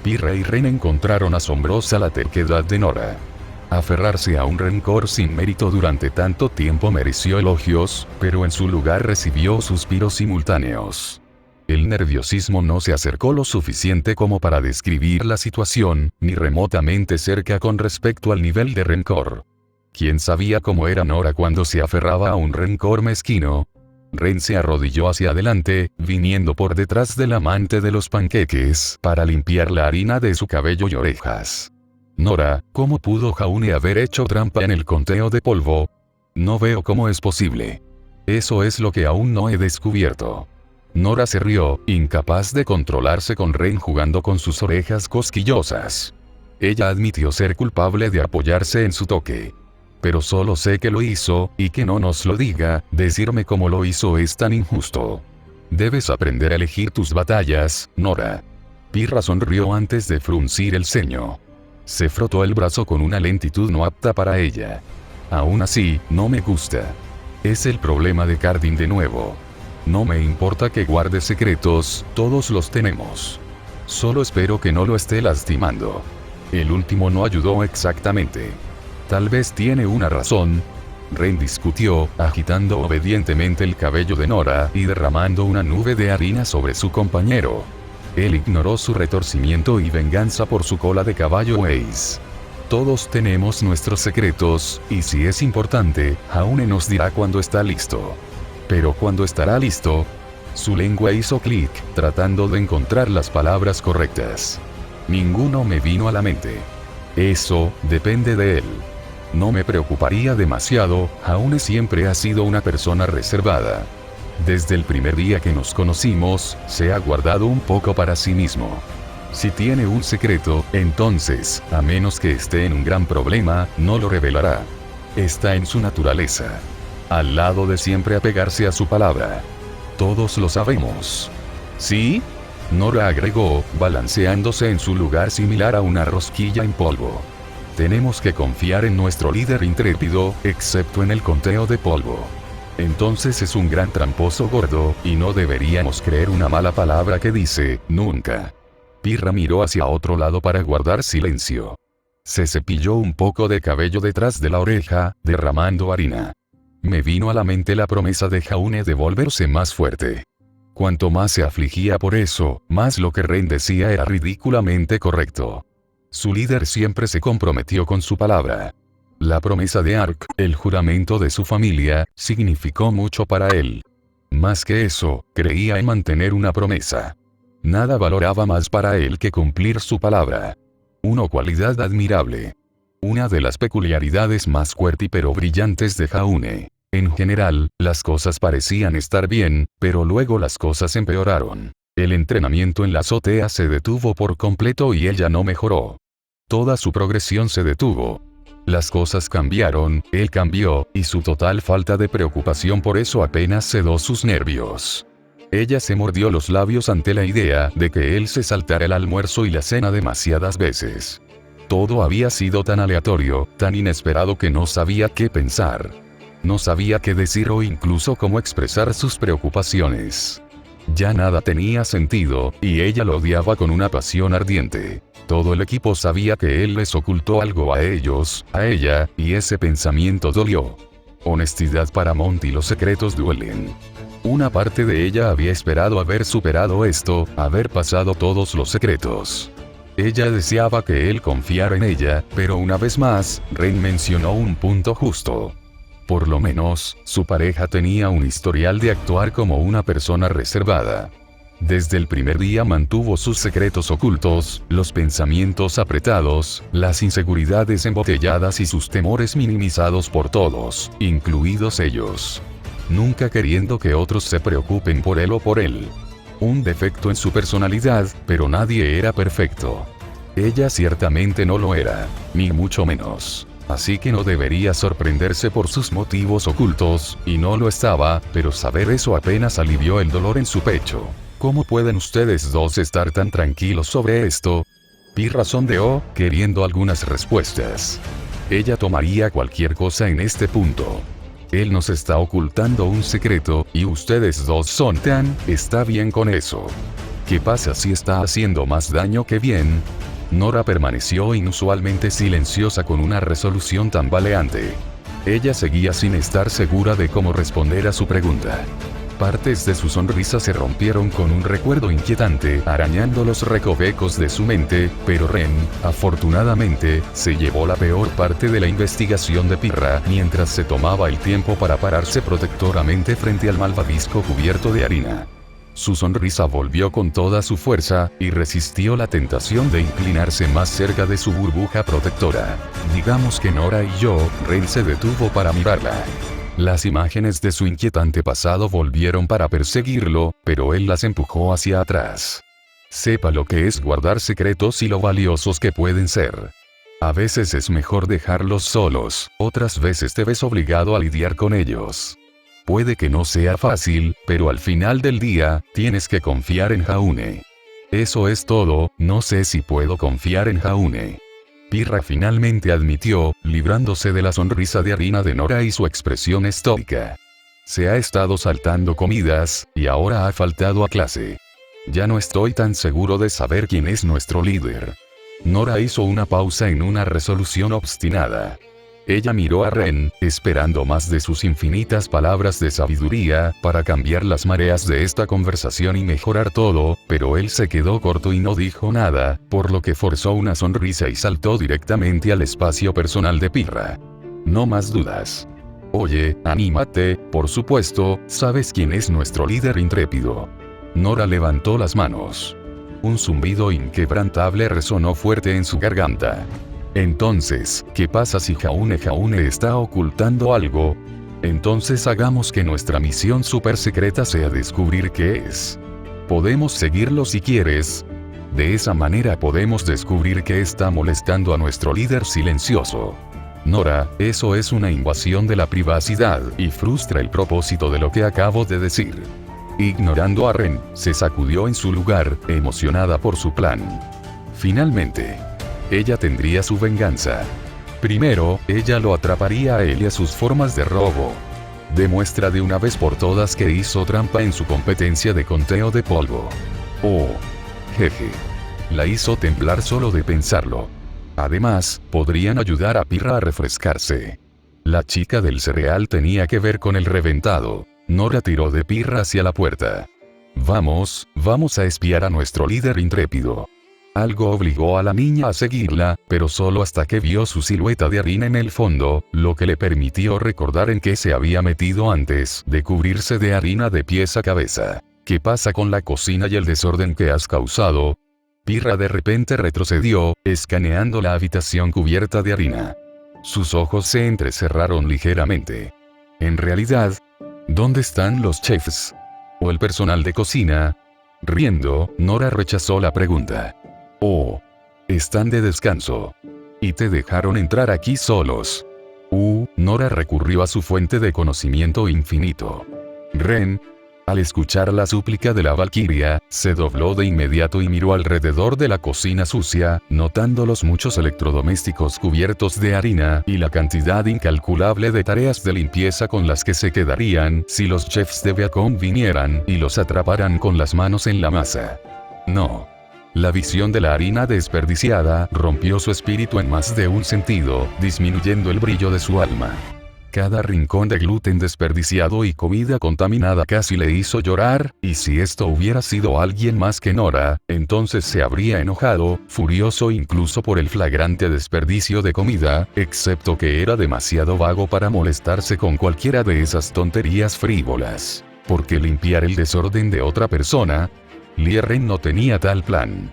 Pirra y Ren encontraron asombrosa la terquedad de Nora. Aferrarse a un rencor sin mérito durante tanto tiempo mereció elogios, pero en su lugar recibió suspiros simultáneos. El nerviosismo no se acercó lo suficiente como para describir la situación, ni remotamente cerca con respecto al nivel de rencor. ¿Quién sabía cómo era Nora cuando se aferraba a un rencor mezquino? Ren se arrodilló hacia adelante, viniendo por detrás del amante de los panqueques, para limpiar la harina de su cabello y orejas. Nora, ¿cómo pudo Jaune haber hecho trampa en el conteo de polvo? No veo cómo es posible. Eso es lo que aún no he descubierto. Nora se rió, incapaz de controlarse con Ren jugando con sus orejas cosquillosas. Ella admitió ser culpable de apoyarse en su toque. Pero solo sé que lo hizo, y que no nos lo diga, decirme cómo lo hizo es tan injusto. Debes aprender a elegir tus batallas, Nora. Pirra sonrió antes de fruncir el ceño. Se frotó el brazo con una lentitud no apta para ella. Aún así, no me gusta. Es el problema de Cardin de nuevo. No me importa que guarde secretos, todos los tenemos. Solo espero que no lo esté lastimando. El último no ayudó exactamente. Tal vez tiene una razón. Ren discutió, agitando obedientemente el cabello de Nora y derramando una nube de harina sobre su compañero. Él ignoró su retorcimiento y venganza por su cola de caballo Ace. Todos tenemos nuestros secretos, y si es importante, Jaune nos dirá cuando está listo. Pero cuando estará listo, su lengua hizo clic, tratando de encontrar las palabras correctas. Ninguno me vino a la mente. Eso, depende de él. No me preocuparía demasiado, Jaune siempre ha sido una persona reservada. Desde el primer día que nos conocimos, se ha guardado un poco para sí mismo. Si tiene un secreto, entonces, a menos que esté en un gran problema, no lo revelará. Está en su naturaleza. Al lado de siempre apegarse a su palabra. Todos lo sabemos. ¿Sí? Nora agregó, balanceándose en su lugar similar a una rosquilla en polvo. Tenemos que confiar en nuestro líder intrépido, excepto en el conteo de polvo. Entonces es un gran tramposo gordo, y no deberíamos creer una mala palabra que dice, nunca. Pirra miró hacia otro lado para guardar silencio. Se cepilló un poco de cabello detrás de la oreja, derramando harina. Me vino a la mente la promesa de Jaune de volverse más fuerte. Cuanto más se afligía por eso, más lo que Ren decía era ridículamente correcto. Su líder siempre se comprometió con su palabra. La promesa de Ark, el juramento de su familia, significó mucho para él. Más que eso, creía en mantener una promesa. Nada valoraba más para él que cumplir su palabra. Una cualidad admirable. Una de las peculiaridades más fuertes pero brillantes de Jaune. En general, las cosas parecían estar bien, pero luego las cosas empeoraron. El entrenamiento en la azotea se detuvo por completo y ella no mejoró. Toda su progresión se detuvo. Las cosas cambiaron, él cambió, y su total falta de preocupación por eso apenas cedó sus nervios. Ella se mordió los labios ante la idea de que él se saltara el almuerzo y la cena demasiadas veces. Todo había sido tan aleatorio, tan inesperado que no sabía qué pensar. No sabía qué decir o incluso cómo expresar sus preocupaciones. Ya nada tenía sentido, y ella lo odiaba con una pasión ardiente. Todo el equipo sabía que él les ocultó algo a ellos, a ella, y ese pensamiento dolió. Honestidad para Monty, los secretos duelen. Una parte de ella había esperado haber superado esto, haber pasado todos los secretos. Ella deseaba que él confiara en ella, pero una vez más, Ren mencionó un punto justo. Por lo menos, su pareja tenía un historial de actuar como una persona reservada. Desde el primer día mantuvo sus secretos ocultos, los pensamientos apretados, las inseguridades embotelladas y sus temores minimizados por todos, incluidos ellos. Nunca queriendo que otros se preocupen por él o por él. Un defecto en su personalidad, pero nadie era perfecto. Ella ciertamente no lo era, ni mucho menos. Así que no debería sorprenderse por sus motivos ocultos, y no lo estaba, pero saber eso apenas alivió el dolor en su pecho. ¿Cómo pueden ustedes dos estar tan tranquilos sobre esto? Pirra sondeó, queriendo algunas respuestas. Ella tomaría cualquier cosa en este punto. Él nos está ocultando un secreto, y ustedes dos son tan, está bien con eso. ¿Qué pasa si está haciendo más daño que bien? Nora permaneció inusualmente silenciosa con una resolución tambaleante. Ella seguía sin estar segura de cómo responder a su pregunta. Partes de su sonrisa se rompieron con un recuerdo inquietante, arañando los recovecos de su mente, pero Ren, afortunadamente, se llevó la peor parte de la investigación de Pirra mientras se tomaba el tiempo para pararse protectoramente frente al malvavisco cubierto de harina. Su sonrisa volvió con toda su fuerza, y resistió la tentación de inclinarse más cerca de su burbuja protectora. Digamos que Nora y yo, Ren se detuvo para mirarla. Las imágenes de su inquietante pasado volvieron para perseguirlo, pero él las empujó hacia atrás. Sepa lo que es guardar secretos y lo valiosos que pueden ser. A veces es mejor dejarlos solos, otras veces te ves obligado a lidiar con ellos. Puede que no sea fácil, pero al final del día, tienes que confiar en Jaune. Eso es todo, no sé si puedo confiar en Jaune. Pirra finalmente admitió, librándose de la sonrisa de harina de Nora y su expresión estoica. Se ha estado saltando comidas, y ahora ha faltado a clase. Ya no estoy tan seguro de saber quién es nuestro líder. Nora hizo una pausa en una resolución obstinada. Ella miró a Ren, esperando más de sus infinitas palabras de sabiduría, para cambiar las mareas de esta conversación y mejorar todo, pero él se quedó corto y no dijo nada, por lo que forzó una sonrisa y saltó directamente al espacio personal de Pirra. No más dudas. Oye, anímate, por supuesto, sabes quién es nuestro líder intrépido. Nora levantó las manos. Un zumbido inquebrantable resonó fuerte en su garganta. Entonces, ¿qué pasa si Jaune está ocultando algo? Entonces hagamos que nuestra misión super secreta sea descubrir qué es. Podemos seguirlo si quieres. De esa manera podemos descubrir qué está molestando a nuestro líder silencioso. Nora, eso es una invasión de la privacidad y frustra el propósito de lo que acabo de decir. Ignorando a Ren, se sacudió en su lugar, emocionada por su plan. Finalmente, ella tendría su venganza. Primero, ella lo atraparía a él y a sus formas de robo. Demuestra de una vez por todas que hizo trampa en su competencia de conteo de polvo. Oh. Jeje. La hizo temblar solo de pensarlo. Además, podrían ayudar a Pirra a refrescarse. La chica del cereal tenía que ver con el reventado. Nora tiró de Pirra hacia la puerta. Vamos a espiar a nuestro líder intrépido. Algo obligó a la niña a seguirla, pero solo hasta que vio su silueta de harina en el fondo, lo que le permitió recordar en qué se había metido antes de cubrirse de harina de pies a cabeza. ¿Qué pasa con la cocina y el desorden que has causado? Pirra de repente retrocedió, escaneando la habitación cubierta de harina. Sus ojos se entrecerraron ligeramente. En realidad, ¿dónde están los chefs? ¿O el personal de cocina? Riendo, Nora rechazó la pregunta. Oh. Están de descanso. Y te dejaron entrar aquí solos. Nora recurrió a su fuente de conocimiento infinito. Ren, al escuchar la súplica de la valquiria, se dobló de inmediato y miró alrededor de la cocina sucia, notando los muchos electrodomésticos cubiertos de harina y la cantidad incalculable de tareas de limpieza con las que se quedarían si los chefs de Beacon vinieran y los atraparan con las manos en la masa. No. La visión de la harina desperdiciada rompió su espíritu en más de un sentido, disminuyendo el brillo de su alma. Cada rincón de gluten desperdiciado y comida contaminada casi le hizo llorar, y si esto hubiera sido alguien más que Nora, entonces se habría enojado, furioso incluso por el flagrante desperdicio de comida, excepto que era demasiado vago para molestarse con cualquiera de esas tonterías frívolas. Porque limpiar el desorden de otra persona, Ren no tenía tal plan.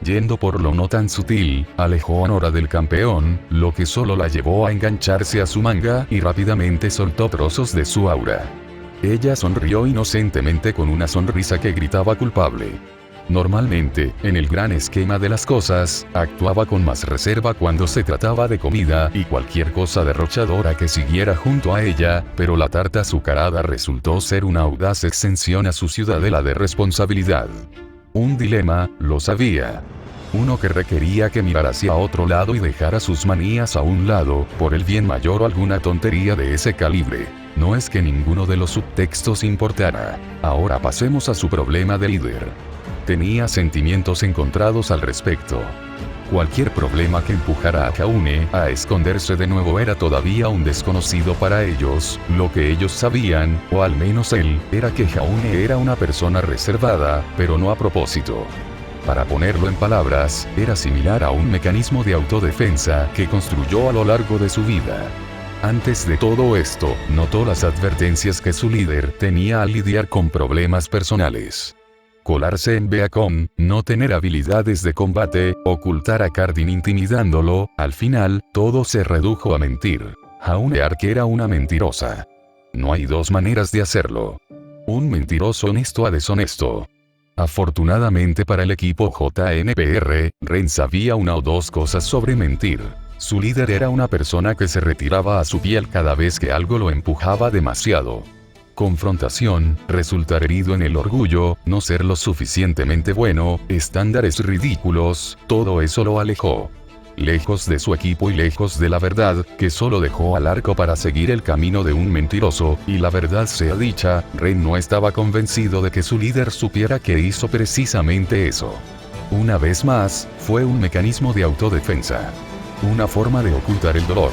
Yendo por lo no tan sutil, alejó a Nora del campeón, lo que solo la llevó a engancharse a su manga y rápidamente soltó trozos de su aura. Ella sonrió inocentemente con una sonrisa que gritaba culpable. Normalmente, en el gran esquema de las cosas, actuaba con más reserva cuando se trataba de comida y cualquier cosa derrochadora que siguiera junto a ella, pero la tarta azucarada resultó ser una audaz extensión a su ciudadela de responsabilidad. Un dilema, lo sabía. Uno que requería que mirara hacia otro lado y dejara sus manías a un lado, por el bien mayor o alguna tontería de ese calibre. No es que ninguno de los subtextos importara. Ahora pasemos a su problema de líder. Tenía sentimientos encontrados al respecto. Cualquier problema que empujara a Jaune a esconderse de nuevo era todavía un desconocido para ellos. Lo que ellos sabían, o al menos él, era que Jaune era una persona reservada, pero no a propósito. Para ponerlo en palabras, era similar a un mecanismo de autodefensa que construyó a lo largo de su vida. Antes de todo esto, notó las advertencias que su líder tenía al lidiar con problemas personales. Colarse en Beacon, no tener habilidades de combate, ocultar a Cardin intimidándolo, al final, todo se redujo a mentir. Jaune Ark era una mentirosa. No hay dos maneras de hacerlo. Un mentiroso honesto a deshonesto. Afortunadamente para el equipo JNPR, Ren sabía una o dos cosas sobre mentir. Su líder era una persona que se retiraba a su piel cada vez que algo lo empujaba demasiado. Confrontación, resultar herido en el orgullo, no ser lo suficientemente bueno, estándares ridículos, todo eso lo alejó. Lejos de su equipo y lejos de la verdad, que solo dejó al arco para seguir el camino de un mentiroso, y la verdad sea dicha, Ren no estaba convencido de que su líder supiera que hizo precisamente eso. Una vez más, fue un mecanismo de autodefensa. Una forma de ocultar el dolor.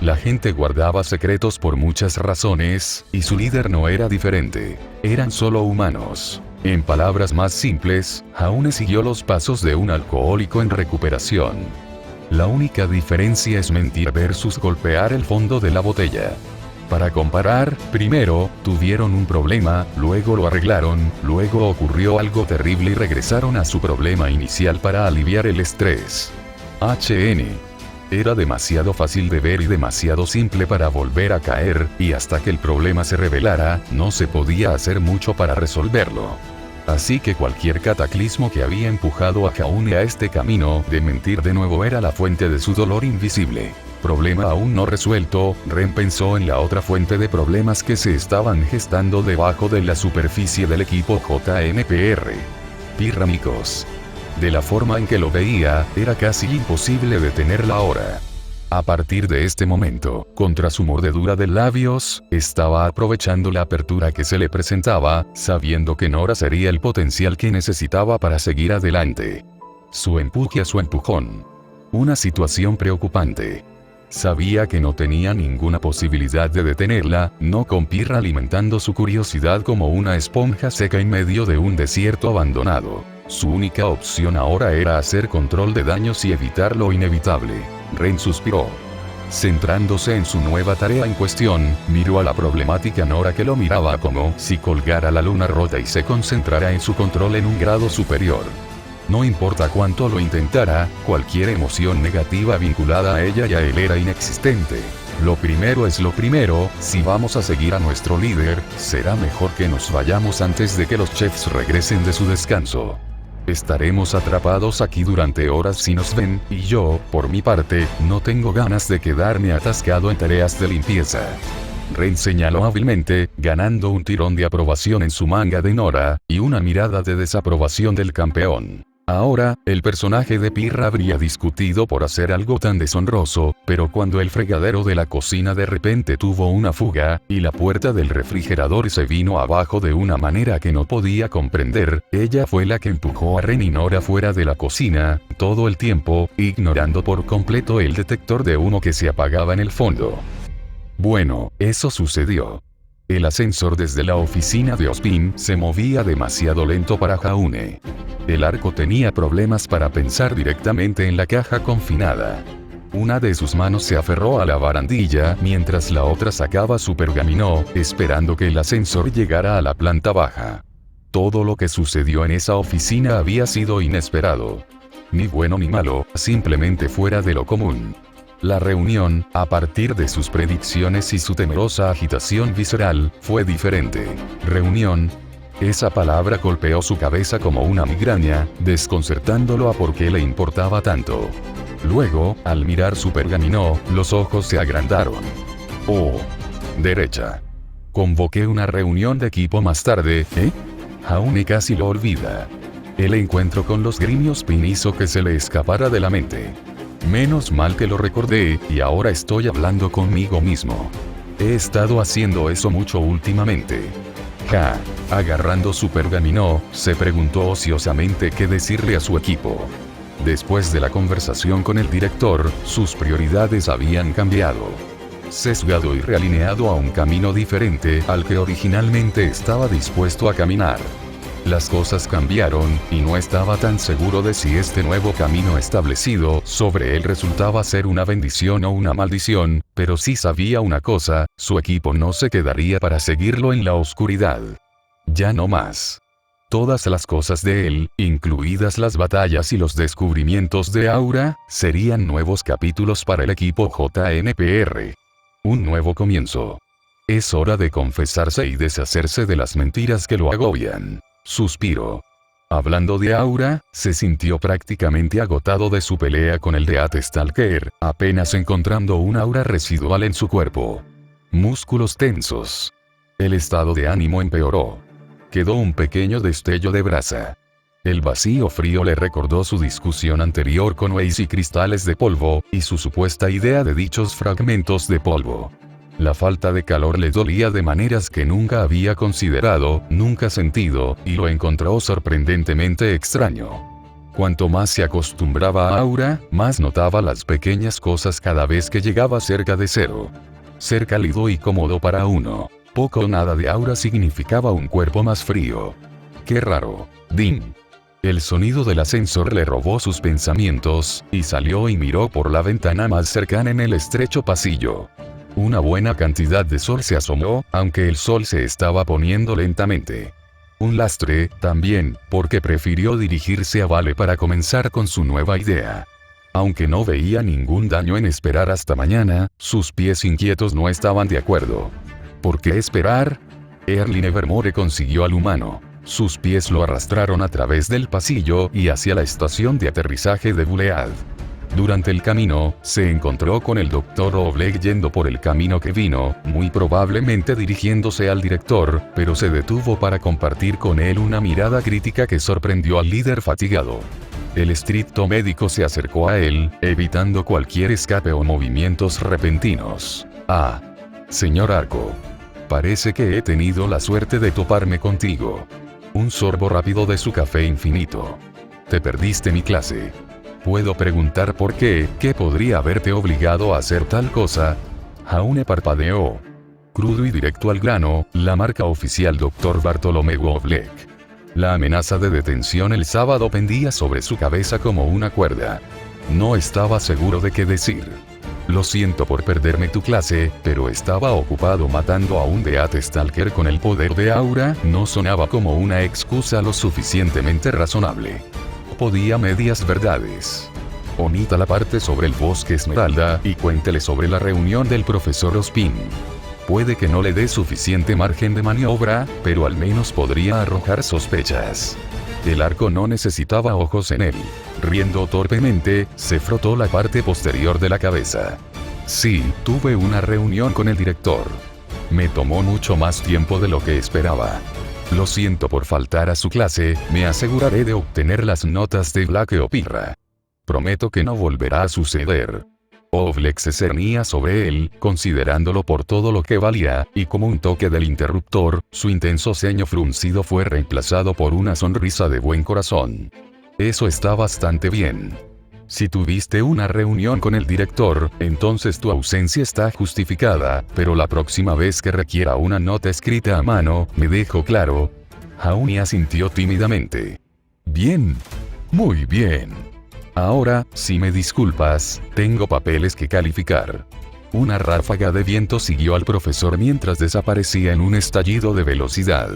La gente guardaba secretos por muchas razones, y su líder no era diferente. Eran solo humanos. En palabras más simples, Jaune siguió los pasos de un alcohólico en recuperación. La única diferencia es mentir versus golpear el fondo de la botella. Para comparar, primero, tuvieron un problema, luego lo arreglaron, luego ocurrió algo terrible y regresaron a su problema inicial para aliviar el estrés. HN. Era demasiado fácil de ver y demasiado simple para volver a caer, y hasta que el problema se revelara, no se podía hacer mucho para resolverlo. Así que cualquier cataclismo que había empujado a Jaune a este camino de mentir de nuevo era la fuente de su dolor invisible. Problema aún no resuelto, Ren pensó en la otra fuente de problemas que se estaban gestando debajo de la superficie del equipo JNPR. Pirra Nikos. De la forma en que lo veía, era casi imposible detenerla ahora. A partir de este momento, contra su mordedura de labios, estaba aprovechando la apertura que se le presentaba, sabiendo que Nora sería el potencial que necesitaba para seguir adelante. Su empuje a su empujón. Una situación preocupante. Sabía que no tenía ninguna posibilidad de detenerla, no con Pirra alimentando su curiosidad como una esponja seca en medio de un desierto abandonado. Su única opción ahora era hacer control de daños y evitar lo inevitable. Ren suspiró. Centrándose en su nueva tarea en cuestión, miró a la problemática Nora que lo miraba como si colgara la luna rota y se concentrara en su control en un grado superior. No importa cuánto lo intentara, cualquier emoción negativa vinculada a ella y a él era inexistente. Lo primero es lo primero, si vamos a seguir a nuestro líder, será mejor que nos vayamos antes de que los chefs regresen de su descanso. Estaremos atrapados aquí durante horas si nos ven, y yo, por mi parte, no tengo ganas de quedarme atascado en tareas de limpieza. Ren señaló hábilmente, ganando un tirón de aprobación en su manga de Nora, y una mirada de desaprobación del campeón. Ahora, el personaje de Pirra habría discutido por hacer algo tan deshonroso, pero cuando el fregadero de la cocina de repente tuvo una fuga, y la puerta del refrigerador se vino abajo de una manera que no podía comprender, ella fue la que empujó a Ren y Nora fuera de la cocina, todo el tiempo, ignorando por completo el detector de humo que se apagaba en el fondo. Bueno, eso sucedió. El ascensor desde la oficina de Ozpin se movía demasiado lento para Jaune. El arco tenía problemas para pensar directamente en la caja confinada. Una de sus manos se aferró a la barandilla mientras la otra sacaba su pergamino, esperando que el ascensor llegara a la planta baja. Todo lo que sucedió en esa oficina había sido inesperado. Ni bueno ni malo, simplemente fuera de lo común. La reunión, a partir de sus predicciones y su temerosa agitación visceral, fue diferente. Reunión. Esa palabra golpeó su cabeza como una migraña, desconcertándolo a por qué le importaba tanto. Luego, al mirar su pergamino, los ojos se agrandaron. Oh. Derecha. Convoqué una reunión de equipo más tarde, ¿eh? Jaune casi lo olvida. El encuentro con los Grimios Pin hizo que se le escapara de la mente. Menos mal que lo recordé, y ahora estoy hablando conmigo mismo. He estado haciendo eso mucho últimamente. Agarrando su pergamino, se preguntó ociosamente qué decirle a su equipo. Después de la conversación con el director, sus prioridades habían cambiado. Sesgado y realineado a un camino diferente al que originalmente estaba dispuesto a caminar. Las cosas cambiaron, y no estaba tan seguro de si este nuevo camino establecido sobre él resultaba ser una bendición o una maldición, pero sí sabía una cosa, su equipo no se quedaría para seguirlo en la oscuridad. Ya no más. Todas las cosas de él, incluidas las batallas y los descubrimientos de Aura, serían nuevos capítulos para el equipo JNPR. Un nuevo comienzo. Es hora de confesarse y deshacerse de las mentiras que lo agobian. Suspiro. Hablando de Aura, se sintió prácticamente agotado de su pelea con el Death Stalker, apenas encontrando un aura residual en su cuerpo. Músculos tensos. El estado de ánimo empeoró. Quedó un pequeño destello de brasa. El vacío frío le recordó su discusión anterior con Weiss y cristales de polvo, y su supuesta idea de dichos fragmentos de polvo. La falta de calor le dolía de maneras que nunca había considerado, nunca sentido, y lo encontró sorprendentemente extraño. Cuanto más se acostumbraba a Aura, más notaba las pequeñas cosas cada vez que llegaba cerca de cero. Ser cálido y cómodo para uno. Poco o nada de Aura significaba un cuerpo más frío. Qué raro. Ding. El sonido del ascensor le robó sus pensamientos, y salió y miró por la ventana más cercana en el estrecho pasillo. Una buena cantidad de sol se asomó, aunque el sol se estaba poniendo lentamente. Un lastre, también, porque prefirió dirigirse a Vale para comenzar con su nueva idea. Aunque no veía ningún daño en esperar hasta mañana, sus pies inquietos no estaban de acuerdo. ¿Por qué esperar? Erling Evermore consiguió al humano. Sus pies lo arrastraron a través del pasillo y hacia la estación de aterrizaje de Bulead. Durante el camino, se encontró con el Dr. Oleg yendo por el camino que vino, muy probablemente dirigiéndose al director, pero se detuvo para compartir con él una mirada crítica que sorprendió al líder fatigado. El estricto médico se acercó a él, evitando cualquier escape o movimientos repentinos. Ah. Señor Arco. Parece que he tenido la suerte de toparme contigo. Un sorbo rápido de su café infinito. Te perdiste mi clase. ¿Puedo preguntar por qué? ¿Qué podría haberte obligado a hacer tal cosa? Jaune parpadeó. Crudo y directo al grano, la marca oficial Dr. Bartolomeu Oleg. La amenaza de detención el sábado pendía sobre su cabeza como una cuerda. No estaba seguro de qué decir. Lo siento por perderme tu clase, pero estaba ocupado matando a un Death Stalker con el poder de aura, no sonaba como una excusa lo suficientemente razonable. Podía medias verdades. Omita la parte sobre el bosque Esmeralda y cuéntele sobre la reunión del profesor Ospin. Puede que no le dé suficiente margen de maniobra, pero al menos podría arrojar sospechas. El arco no necesitaba ojos en él. Riendo torpemente, se frotó la parte posterior de la cabeza. Sí, tuve una reunión con el director. Me tomó mucho más tiempo de lo que esperaba. Lo siento por faltar a su clase, me aseguraré de obtener las notas de Black Opirra. Prometo que no volverá a suceder. Oleg se cernía sobre él, considerándolo por todo lo que valía, y como un toque del interruptor, su intenso ceño fruncido fue reemplazado por una sonrisa de buen corazón. Eso está bastante bien. Si tuviste una reunión con el director, entonces tu ausencia está justificada, pero la próxima vez que requiera una nota escrita a mano, me dejo claro. Jaune asintió tímidamente. Bien. Muy bien. Ahora, si me disculpas, tengo papeles que calificar. Una ráfaga de viento siguió al profesor mientras desaparecía en un estallido de velocidad.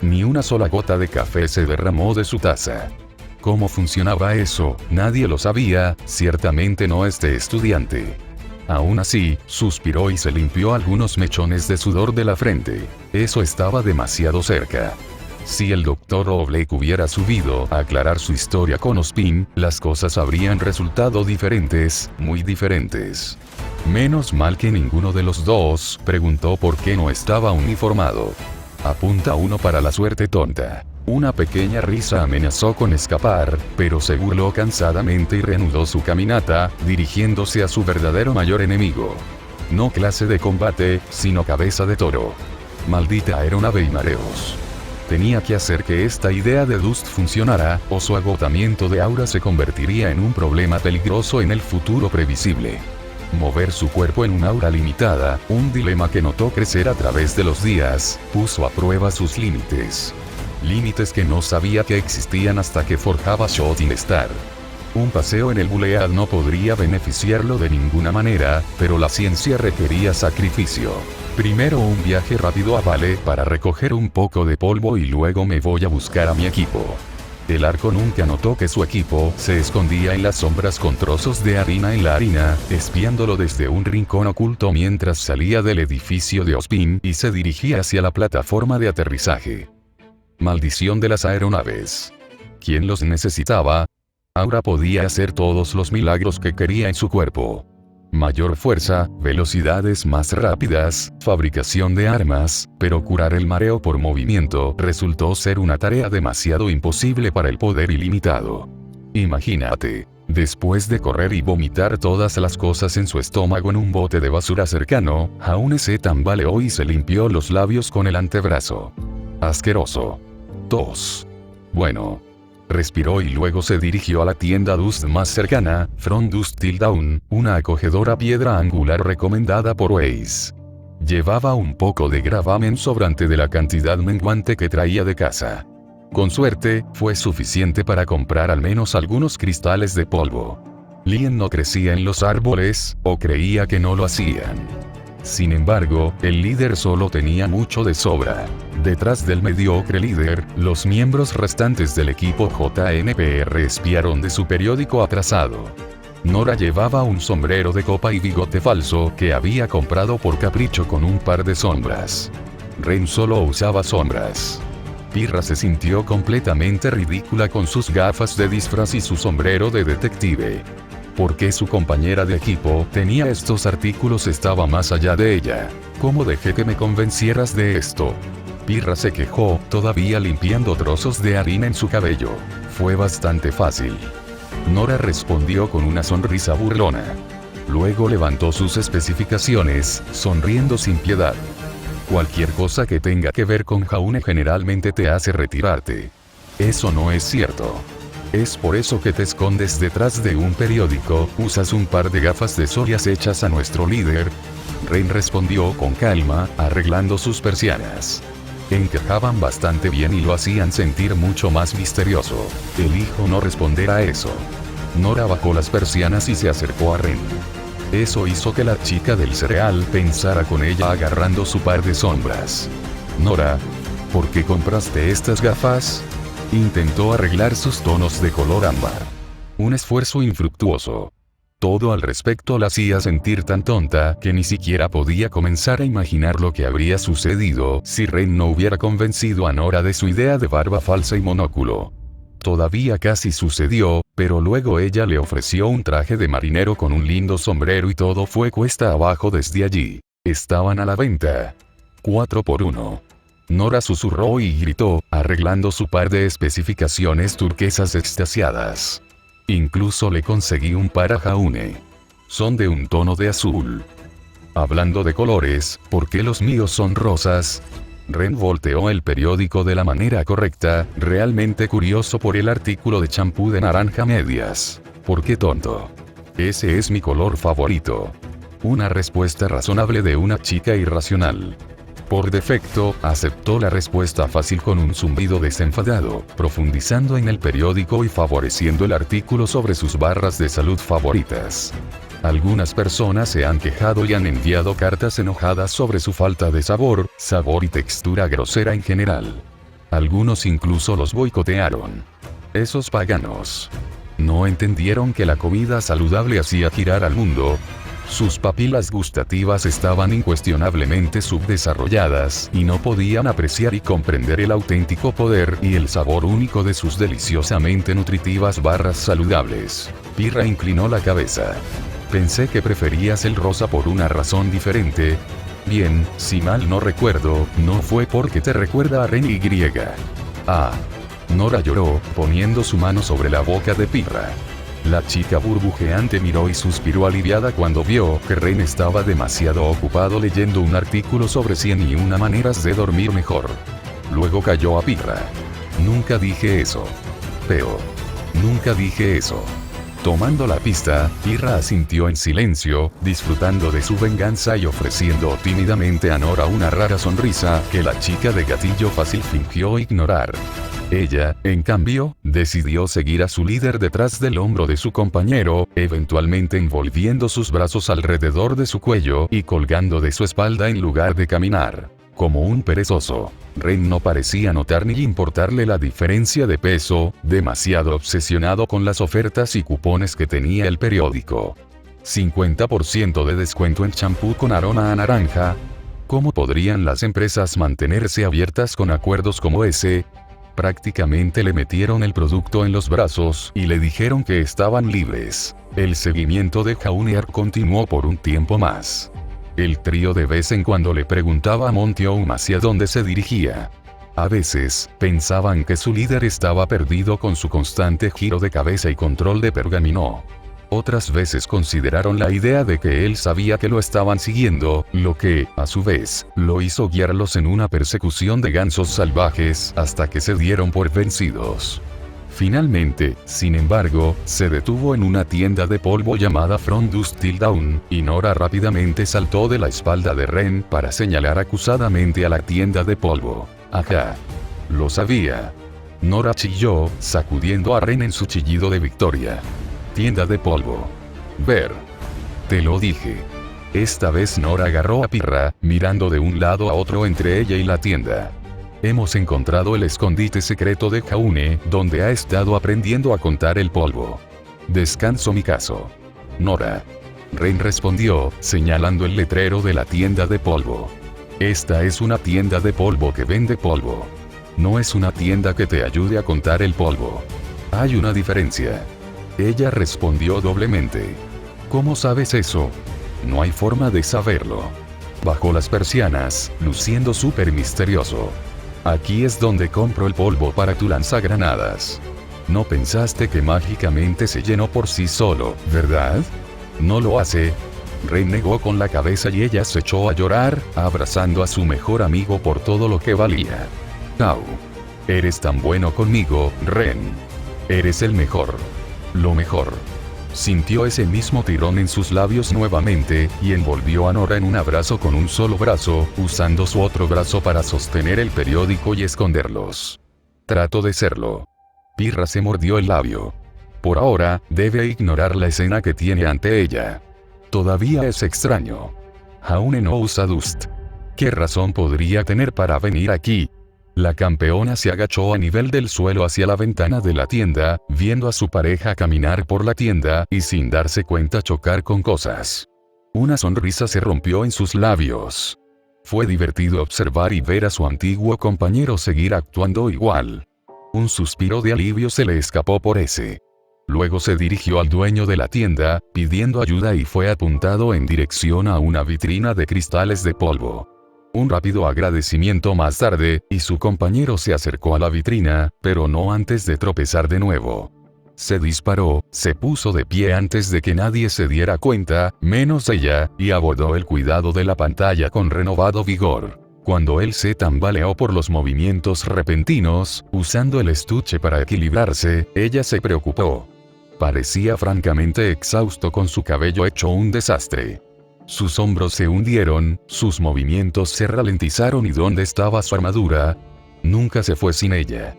Ni una sola gota de café se derramó de su taza. ¿Cómo funcionaba eso? Nadie lo sabía, ciertamente no este estudiante. Aún así, suspiró y se limpió algunos mechones de sudor de la frente. Eso estaba demasiado cerca. Si el Dr. Oleg hubiera subido a aclarar su historia con Ospin, las cosas habrían resultado diferentes, muy diferentes. Menos mal que ninguno de los dos preguntó por qué no estaba uniformado. Apunta uno para la suerte tonta. Una pequeña risa amenazó con escapar, pero se burló cansadamente y reanudó su caminata, dirigiéndose a su verdadero mayor enemigo. No clase de combate, sino cabeza de toro. Maldita aeronave y mareos. Tenía que hacer que esta idea de Dust funcionara, o su agotamiento de aura se convertiría en un problema peligroso en el futuro previsible. Mover su cuerpo en un aura limitada, un dilema que notó crecer a través de los días, puso a prueba sus límites. Límites que no sabía que existían hasta que forjaba Shooting Star. Un paseo en el Bulead no podría beneficiarlo de ninguna manera, pero la ciencia requería sacrificio. Primero un viaje rápido a Vale para recoger un poco de polvo y luego me voy a buscar a mi equipo. El arco nunca notó que su equipo se escondía en las sombras con trozos de harina en la harina, espiándolo desde un rincón oculto mientras salía del edificio de Ospin y se dirigía hacia la plataforma de aterrizaje. Maldición de las aeronaves. ¿Quién los necesitaba? Aura podía hacer todos los milagros que quería en su cuerpo. Mayor fuerza, velocidades más rápidas, fabricación de armas, pero curar el mareo por movimiento resultó ser una tarea demasiado imposible para el poder ilimitado. Imagínate, después de correr y vomitar todas las cosas en su estómago en un bote de basura cercano, Jaune se tambaleó y se limpió los labios con el antebrazo. Asqueroso. Tos. Bueno. Respiró y luego se dirigió a la tienda Dust más cercana, From Dust Till Dawn, una acogedora piedra angular recomendada por Waze. Llevaba un poco de gravamen sobrante de la cantidad menguante que traía de casa. Con suerte, fue suficiente para comprar al menos algunos cristales de polvo. Lien no crecía en los árboles, o creía que no lo hacían. Sin embargo, el líder solo tenía mucho de sobra. Detrás del mediocre líder, los miembros restantes del equipo JNPR espiaron de su periódico atrasado. Nora llevaba un sombrero de copa y bigote falso que había comprado por capricho con un par de sombras. Ren solo usaba sombras. Pirra se sintió completamente ridícula con sus gafas de disfraz y su sombrero de detective. Porque su compañera de equipo tenía estos artículos estaba más allá de ella. ¿Cómo dejé que me convencieras de esto? Pirra se quejó, todavía limpiando trozos de harina en su cabello. Fue bastante fácil. Nora respondió con una sonrisa burlona. Luego levantó sus especificaciones, sonriendo sin piedad. Cualquier cosa que tenga que ver con Jaune generalmente te hace retirarte. Eso no es cierto. Es por eso que te escondes detrás de un periódico, usas un par de gafas de sol y acechas a nuestro líder. Ren respondió con calma, arreglando sus persianas. Encajaban bastante bien y lo hacían sentir mucho más misterioso. Elijo no responder a eso. Nora bajó las persianas y se acercó a Ren. Eso hizo que la chica del cereal pensara con ella agarrando su par de sombras. Nora, ¿por qué compraste estas gafas? Intentó arreglar sus tonos de color ámbar. Un esfuerzo infructuoso. Todo al respecto la hacía sentir tan tonta que ni siquiera podía comenzar a imaginar lo que habría sucedido si Ren no hubiera convencido a Nora de su idea de barba falsa y monóculo. Todavía casi sucedió, pero luego ella le ofreció un traje de marinero con un lindo sombrero y todo fue cuesta abajo desde allí. Estaban a la venta. 4 por 1. Nora susurró y gritó, arreglando su par de especificaciones turquesas extasiadas. Incluso le conseguí un par a Jaune. Son de un tono de azul. Hablando de colores, ¿por qué los míos son rosas? Ren volteó el periódico de la manera correcta, realmente curioso por el artículo de champú de naranja medias. ¿Por qué tonto? Ese es mi color favorito. Una respuesta razonable de una chica irracional. Por defecto, aceptó la respuesta fácil con un zumbido desenfadado, profundizando en el periódico y favoreciendo el artículo sobre sus barras de salud favoritas. Algunas personas se han quejado y han enviado cartas enojadas sobre su falta de sabor y textura grosera en general. Algunos incluso los boicotearon. Esos paganos. No entendieron que la comida saludable hacía girar al mundo. Sus papilas gustativas estaban incuestionablemente subdesarrolladas y no podían apreciar y comprender el auténtico poder y el sabor único de sus deliciosamente nutritivas barras saludables. Pirra inclinó la cabeza. Pensé que preferías el rosa por una razón diferente. Bien, si mal no recuerdo, no fue porque te recuerda a Ren y. Ah. Nora lloró, poniendo su mano sobre la boca de Pirra. La chica burbujeante miró y suspiró aliviada cuando vio que Ren estaba demasiado ocupado leyendo un artículo sobre 101 maneras de dormir mejor. Luego cayó a Pirra. Nunca dije eso. Pero. Nunca dije eso. Tomando la pista, Pirra asintió en silencio, disfrutando de su venganza y ofreciendo tímidamente a Nora una rara sonrisa que la chica de gatillo fácil fingió ignorar. Ella, en cambio, decidió seguir a su líder detrás del hombro de su compañero, eventualmente envolviendo sus brazos alrededor de su cuello y colgando de su espalda en lugar de caminar. Como un perezoso. Ren no parecía notar ni importarle la diferencia de peso, demasiado obsesionado con las ofertas y cupones que tenía el periódico. 50% de descuento en champú con aroma a naranja. ¿Cómo podrían las empresas mantenerse abiertas con acuerdos como ese? Prácticamente le metieron el producto en los brazos y le dijeron que estaban libres. El seguimiento de Jaunear continuó por un tiempo más. El trío de vez en cuando le preguntaba a Montiaum hacia dónde se dirigía. A veces, pensaban que su líder estaba perdido con su constante giro de cabeza y control de pergamino. Otras veces consideraron la idea de que él sabía que lo estaban siguiendo, lo que, a su vez, lo hizo guiarlos en una persecución de gansos salvajes hasta que se dieron por vencidos. Finalmente, sin embargo, se detuvo en una tienda de polvo llamada From Dusk Till Dawn, y Nora rápidamente saltó de la espalda de Ren para señalar acusadamente a la tienda de polvo. Ajá. Lo sabía. Nora chilló, sacudiendo a Ren en su chillido de victoria. Tienda de polvo. Ver. Te lo dije. Esta vez Nora agarró a Pirra, mirando de un lado a otro entre ella y la tienda. Hemos encontrado el escondite secreto de Jaune, donde ha estado aprendiendo a contar el polvo. Descanso mi caso. Nora. Ren respondió, señalando el letrero de la tienda de polvo. Esta es una tienda de polvo que vende polvo. No es una tienda que te ayude a contar el polvo. Hay una diferencia. Ella respondió doblemente. ¿Cómo sabes eso? No hay forma de saberlo. Bajó las persianas, luciendo súper misterioso. Aquí es donde compro el polvo para tu lanzagranadas. No pensaste que mágicamente se llenó por sí solo, ¿verdad? No lo hace. Ren negó con la cabeza y ella se echó a llorar, abrazando a su mejor amigo por todo lo que valía. Au. Eres tan bueno conmigo, Ren. Eres el mejor. Lo mejor. Sintió ese mismo tirón en sus labios nuevamente, y envolvió a Nora en un abrazo con un solo brazo, usando su otro brazo para sostener el periódico y esconderlos. Trató de serlo. Pirra se mordió el labio. Por ahora, debe ignorar la escena que tiene ante ella. Todavía es extraño. Jaune no usa Dust. ¿Qué razón podría tener para venir aquí? La campeona se agachó a nivel del suelo hacia la ventana de la tienda, viendo a su pareja caminar por la tienda y sin darse cuenta chocar con cosas. Una sonrisa se rompió en sus labios. Fue divertido observar y ver a su antiguo compañero seguir actuando igual. Un suspiro de alivio se le escapó por ese. Luego se dirigió al dueño de la tienda, pidiendo ayuda y fue apuntado en dirección a una vitrina de cristales de polvo. Un rápido agradecimiento más tarde, y su compañero se acercó a la vitrina, pero no antes de tropezar de nuevo. Se disparó, se puso de pie antes de que nadie se diera cuenta, menos ella, y abordó el cuidado de la pantalla con renovado vigor. Cuando él se tambaleó por los movimientos repentinos, usando el estuche para equilibrarse, ella se preocupó. Parecía francamente exhausto con su cabello hecho un desastre. Sus hombros se hundieron, sus movimientos se ralentizaron y ¿dónde estaba su armadura? Nunca se fue sin ella.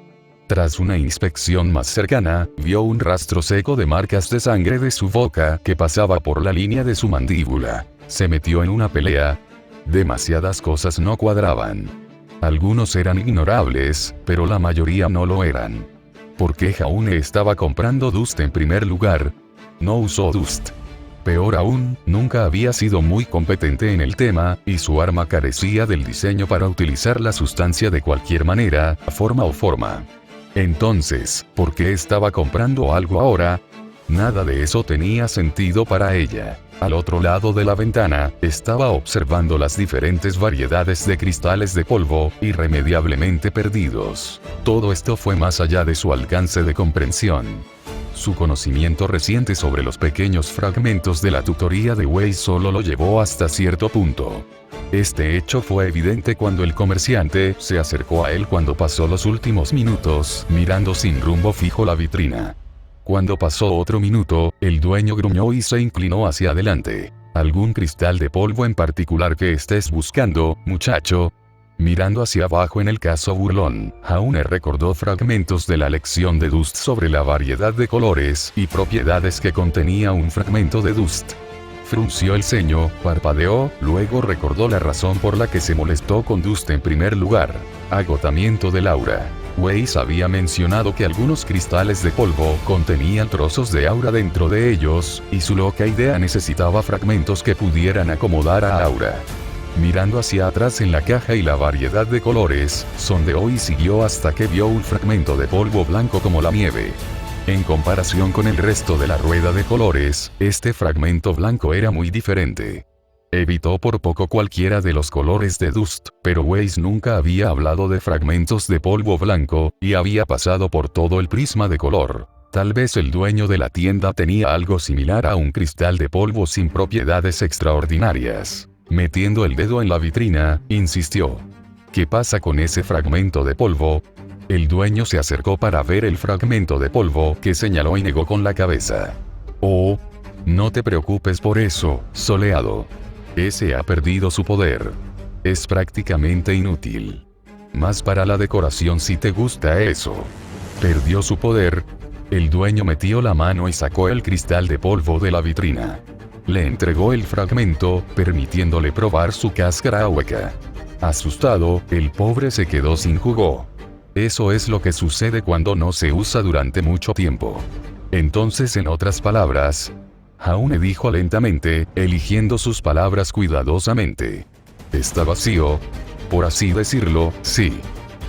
Tras una inspección más cercana, vio un rastro seco de marcas de sangre de su boca que pasaba por la línea de su mandíbula. Se metió en una pelea. Demasiadas cosas no cuadraban. Algunos eran ignorables, pero la mayoría no lo eran. ¿Por qué Jaune estaba comprando Dust en primer lugar? No usó Dust. Peor aún, nunca había sido muy competente en el tema, y su arma carecía del diseño para utilizar la sustancia de cualquier manera, forma. Entonces, ¿por qué estaba comprando algo ahora? Nada de eso tenía sentido para ella. Al otro lado de la ventana, estaba observando las diferentes variedades de cristales de polvo, irremediablemente perdidos. Todo esto fue más allá de su alcance de comprensión. Su conocimiento reciente sobre los pequeños fragmentos de la tutoría de Wei solo lo llevó hasta cierto punto. Este hecho fue evidente cuando el comerciante se acercó a él cuando pasó los últimos minutos, mirando sin rumbo fijo la vitrina. Cuando pasó otro minuto, el dueño gruñó y se inclinó hacia adelante. ¿Algún cristal de polvo en particular que estés buscando, muchacho? Mirando hacia abajo en el caso burlón, Jaune recordó fragmentos de la lección de Dust sobre la variedad de colores y propiedades que contenía un fragmento de Dust. Frunció el ceño, parpadeó, luego recordó la razón por la que se molestó con Dust en primer lugar. Agotamiento del aura. Weiss había mencionado que algunos cristales de polvo contenían trozos de aura dentro de ellos, y su loca idea necesitaba fragmentos que pudieran acomodar a aura. Mirando hacia atrás en la caja y la variedad de colores, sondeó y siguió hasta que vio un fragmento de polvo blanco como la nieve. En comparación con el resto de la rueda de colores, este fragmento blanco era muy diferente. Evitó por poco cualquiera de los colores de Dust, pero Weiss nunca había hablado de fragmentos de polvo blanco, y había pasado por todo el prisma de color. Tal vez el dueño de la tienda tenía algo similar a un cristal de polvo sin propiedades extraordinarias. Metiendo el dedo en la vitrina, insistió. ¿Qué pasa con ese fragmento de polvo? El dueño se acercó para ver el fragmento de polvo que señaló y negó con la cabeza. Oh, no te preocupes por eso, soleado. Ese ha perdido su poder. Es prácticamente inútil. Más para la decoración si te gusta eso. Perdió su poder. El dueño metió la mano y sacó el cristal de polvo de la vitrina. Le entregó el fragmento, permitiéndole probar su cáscara hueca. Asustado, el pobre se quedó sin jugo. Eso es lo que sucede cuando no se usa durante mucho tiempo. Entonces, en otras palabras, Jaune dijo lentamente, eligiendo sus palabras cuidadosamente. Está vacío. Por así decirlo, sí.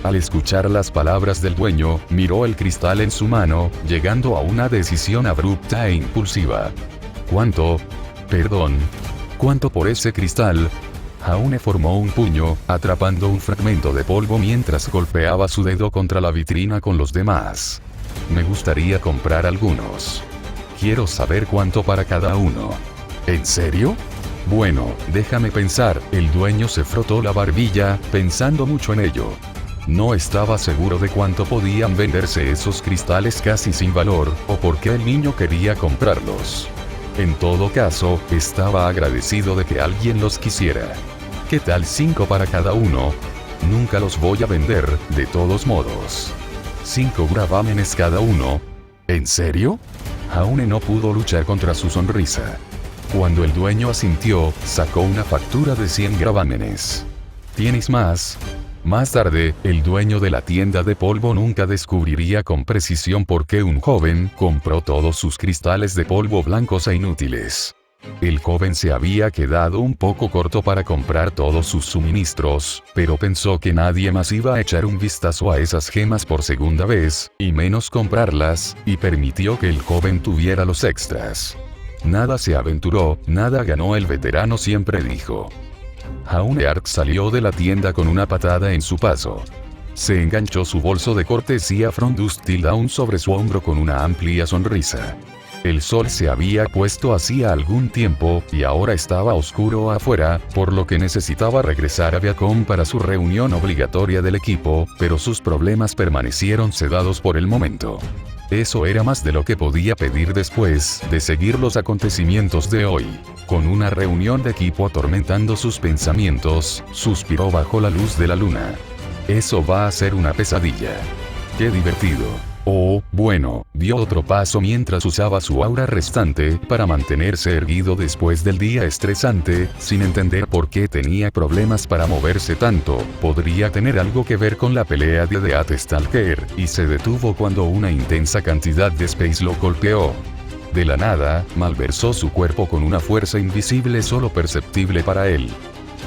Al escuchar las palabras del dueño, miró el cristal en su mano, llegando a una decisión abrupta e impulsiva. ¿Cuánto? Perdón. ¿Cuánto por ese cristal? Jaune formó un puño, atrapando un fragmento de polvo mientras golpeaba su dedo contra la vitrina con los demás. Me gustaría comprar algunos. Quiero saber cuánto para cada uno. ¿En serio? Bueno, déjame pensar. El dueño se frotó la barbilla, pensando mucho en ello. No estaba seguro de cuánto podían venderse esos cristales casi sin valor, o por qué el niño quería comprarlos. En todo caso, estaba agradecido de que alguien los quisiera. ¿Qué tal 5 para cada uno? Nunca los voy a vender, de todos modos. 5 gravámenes cada uno. ¿En serio? Jaune no pudo luchar contra su sonrisa. Cuando el dueño asintió, sacó una factura de 100 gravámenes. ¿Tienes más? Más tarde, el dueño de la tienda de polvo nunca descubriría con precisión por qué un joven compró todos sus cristales de polvo blancos e inútiles. El joven se había quedado un poco corto para comprar todos sus suministros, pero pensó que nadie más iba a echar un vistazo a esas gemas por segunda vez, y menos comprarlas, y permitió que el joven tuviera los extras. Nada se aventuró, nada ganó, el veterano siempre dijo. Jaune Ark salió de la tienda con una patada en su paso. Se enganchó su bolso de cortesía from Dusty Down sobre su hombro con una amplia sonrisa. El sol se había puesto hacía algún tiempo, y ahora estaba oscuro afuera, por lo que necesitaba regresar a Viacom para su reunión obligatoria del equipo, pero sus problemas permanecieron sedados por el momento. Eso era más de lo que podía pedir después de seguir los acontecimientos de hoy. Con una reunión de equipo atormentando sus pensamientos, suspiró bajo la luz de la luna. Eso va a ser una pesadilla. ¡Qué divertido! Oh, bueno, dio otro paso mientras usaba su aura restante para mantenerse erguido después del día estresante, sin entender por qué tenía problemas para moverse tanto. Podría tener algo que ver con la pelea de Death Stalker, y se detuvo cuando una intensa cantidad de space lo golpeó. De la nada, malversó su cuerpo con una fuerza invisible solo perceptible para él.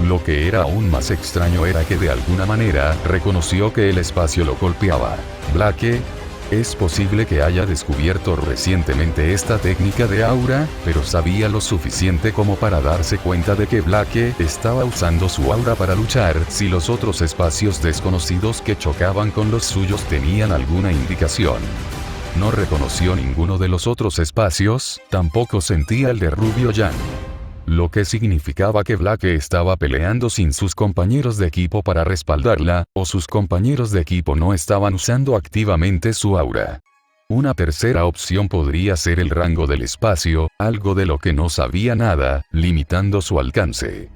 Lo que era aún más extraño era que de alguna manera reconoció que el espacio lo golpeaba. Blake. Es posible que haya descubierto recientemente esta técnica de aura, pero sabía lo suficiente como para darse cuenta de que Blake estaba usando su aura para luchar si los otros espacios desconocidos que chocaban con los suyos tenían alguna indicación. No reconoció ninguno de los otros espacios, tampoco sentía el de Rubio Yang. Lo que significaba que Blake estaba peleando sin sus compañeros de equipo para respaldarla, o sus compañeros de equipo no estaban usando activamente su aura. Una tercera opción podría ser el rango del espacio, algo de lo que no sabía nada, limitando su alcance.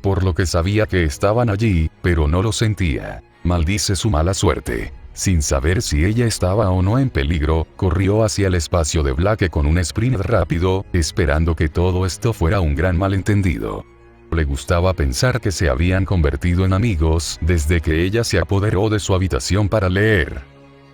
Por lo que sabía que estaban allí, pero no lo sentía. Maldice su mala suerte. Sin saber si ella estaba o no en peligro, corrió hacia el espacio de Blake con un sprint rápido, esperando que todo esto fuera un gran malentendido. Le gustaba pensar que se habían convertido en amigos desde que ella se apoderó de su habitación para leer.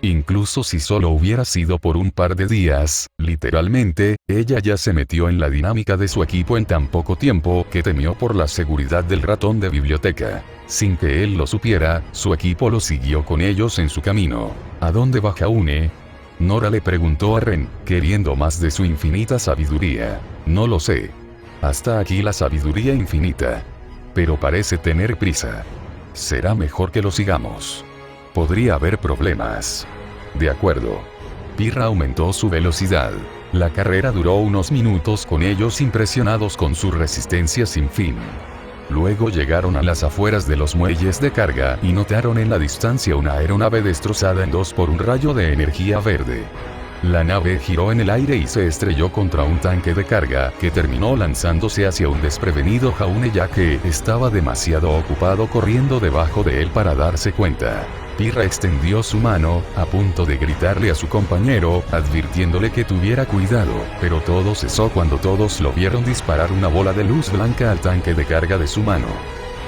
Incluso si solo hubiera sido por un par de días, literalmente, ella ya se metió en la dinámica de su equipo en tan poco tiempo que temió por la seguridad del ratón de biblioteca. Sin que él lo supiera, su equipo lo siguió con ellos en su camino. ¿A dónde va Jaune? Nora le preguntó a Ren, queriendo más de su infinita sabiduría. No lo sé. Hasta aquí la sabiduría infinita. Pero parece tener prisa. Será mejor que lo sigamos. Podría haber problemas. De acuerdo. Pirra aumentó su velocidad. La carrera duró unos minutos con ellos impresionados con su resistencia sin fin. Luego llegaron a las afueras de los muelles de carga y notaron en la distancia una aeronave destrozada en dos por un rayo de energía verde. La nave giró en el aire y se estrelló contra un tanque de carga que terminó lanzándose hacia un desprevenido Jaune ya que estaba demasiado ocupado corriendo debajo de él para darse cuenta. Pirra extendió su mano, a punto de gritarle a su compañero, advirtiéndole que tuviera cuidado, pero todo cesó cuando todos lo vieron disparar una bola de luz blanca al tanque de carga de su mano.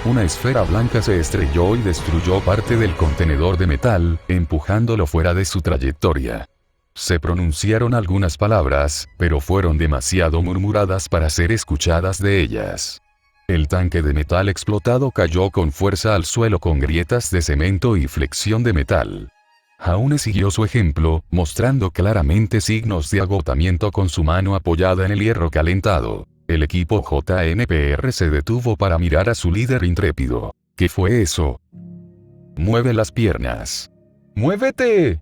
Una esfera blanca se estrelló y destruyó parte del contenedor de metal, empujándolo fuera de su trayectoria. Se pronunciaron algunas palabras, pero fueron demasiado murmuradas para ser escuchadas de ellas. El tanque de metal explotado cayó con fuerza al suelo con grietas de cemento y flexión de metal. Jaune siguió su ejemplo, mostrando claramente signos de agotamiento con su mano apoyada en el hierro calentado. El equipo JNPR se detuvo para mirar a su líder intrépido. ¿Qué fue eso? Mueve las piernas. ¡Muévete!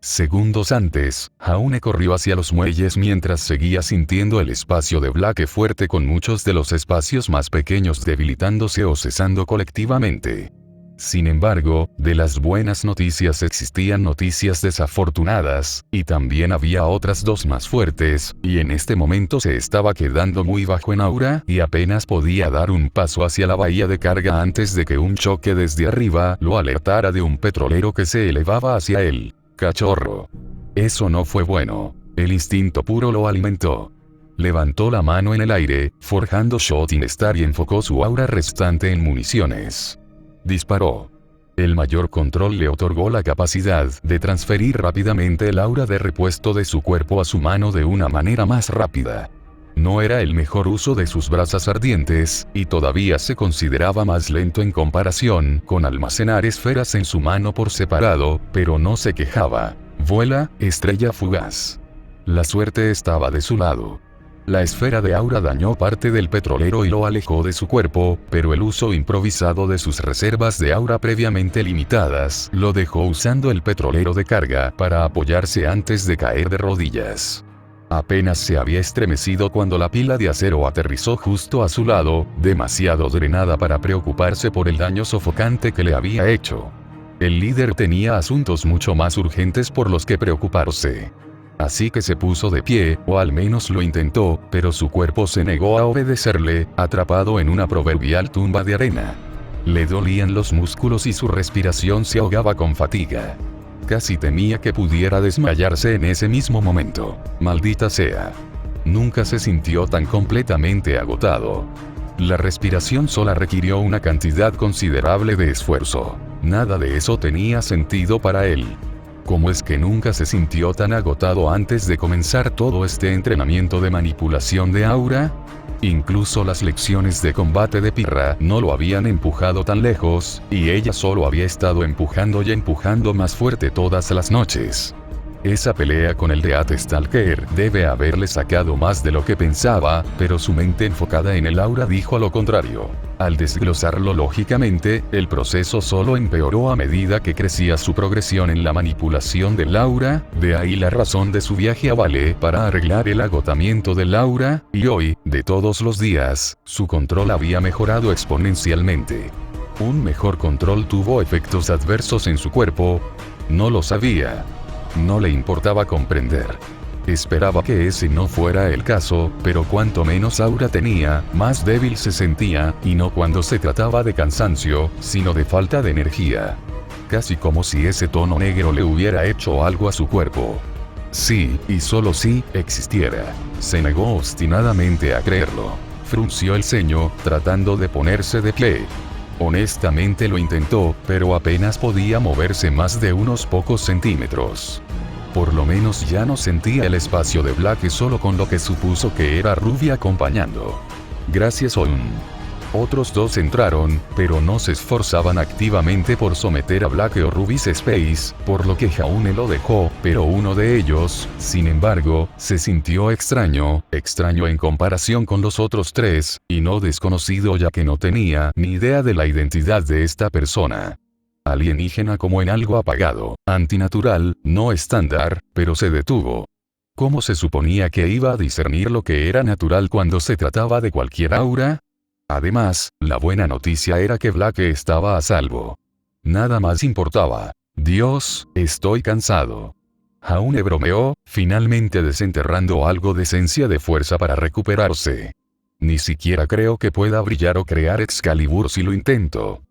Segundos antes, Jaune corrió hacia los muelles mientras seguía sintiendo el espacio de Blake fuerte con muchos de los espacios más pequeños debilitándose o cesando colectivamente. Sin embargo, de las buenas noticias existían noticias desafortunadas, y también había otras dos más fuertes, y en este momento se estaba quedando muy bajo en aura y apenas podía dar un paso hacia la bahía de carga antes de que un choque desde arriba lo alertara de un petrolero que se elevaba hacia él. Cachorro. Eso no fue bueno. El instinto puro lo alimentó. Levantó la mano en el aire, forjando Shooting Star y enfocó su aura restante en municiones. Disparó. El mayor control le otorgó la capacidad de transferir rápidamente el aura de repuesto de su cuerpo a su mano de una manera más rápida. No era el mejor uso de sus brasas ardientes, y todavía se consideraba más lento en comparación con almacenar esferas en su mano por separado, pero no se quejaba. Vuela, estrella fugaz. La suerte estaba de su lado. La esfera de aura dañó parte del petrolero y lo alejó de su cuerpo, pero el uso improvisado de sus reservas de aura previamente limitadas lo dejó usando el petrolero de carga para apoyarse antes de caer de rodillas. Apenas se había estremecido cuando la pila de acero aterrizó justo a su lado, demasiado drenada para preocuparse por el daño sofocante que le había hecho. El líder tenía asuntos mucho más urgentes por los que preocuparse. Así que se puso de pie, o al menos lo intentó, pero su cuerpo se negó a obedecerle, atrapado en una proverbial tumba de arena. Le dolían los músculos y su respiración se ahogaba con fatiga. Casi temía que pudiera desmayarse en ese mismo momento. Maldita sea. Nunca se sintió tan completamente agotado. La respiración sola requirió una cantidad considerable de esfuerzo. Nada de eso tenía sentido para él. ¿Cómo es que nunca se sintió tan agotado antes de comenzar todo este entrenamiento de manipulación de aura? Incluso las lecciones de combate de Pirra no lo habían empujado tan lejos, y ella solo había estado empujando y empujando más fuerte todas las noches. Esa pelea con el Death Stalker debe haberle sacado más de lo que pensaba, pero su mente enfocada en el aura dijo lo contrario. Al desglosarlo lógicamente, el proceso solo empeoró a medida que crecía su progresión en la manipulación del aura, de ahí la razón de su viaje a Vale para arreglar el agotamiento del aura, y hoy, de todos los días, su control había mejorado exponencialmente. ¿Un mejor control tuvo efectos adversos en su cuerpo? No lo sabía. No le importaba comprender. Esperaba que ese no fuera el caso, pero cuanto menos aura tenía, más débil se sentía, y no cuando se trataba de cansancio, sino de falta de energía. Casi como si ese tono negro le hubiera hecho algo a su cuerpo. Sí, y solo si existiera. Se negó obstinadamente a creerlo. Frunció el ceño, tratando de ponerse de pie. Honestamente lo intentó, pero apenas podía moverse más de unos pocos centímetros. Por lo menos ya no sentía el espacio de Blake solo con lo que supuso que era Ruby acompañando. Gracias Oun. Otros dos entraron, pero no se esforzaban activamente por someter a Blake o Ruby's Space, por lo que Jaune lo dejó, pero uno de ellos, sin embargo, se sintió extraño en comparación con los otros tres, y no desconocido ya que no tenía ni idea de la identidad de esta persona. Alienígena como en algo apagado, antinatural, no estándar, pero se detuvo. ¿Cómo se suponía que iba a discernir lo que era natural cuando se trataba de cualquier aura? Además, la buena noticia era que Blake estaba a salvo. Nada más importaba. Dios, estoy cansado. Jaune bromeó, finalmente desenterrando algo de esencia de fuerza para recuperarse. Ni siquiera creo que pueda brillar o crear Excalibur si lo intento.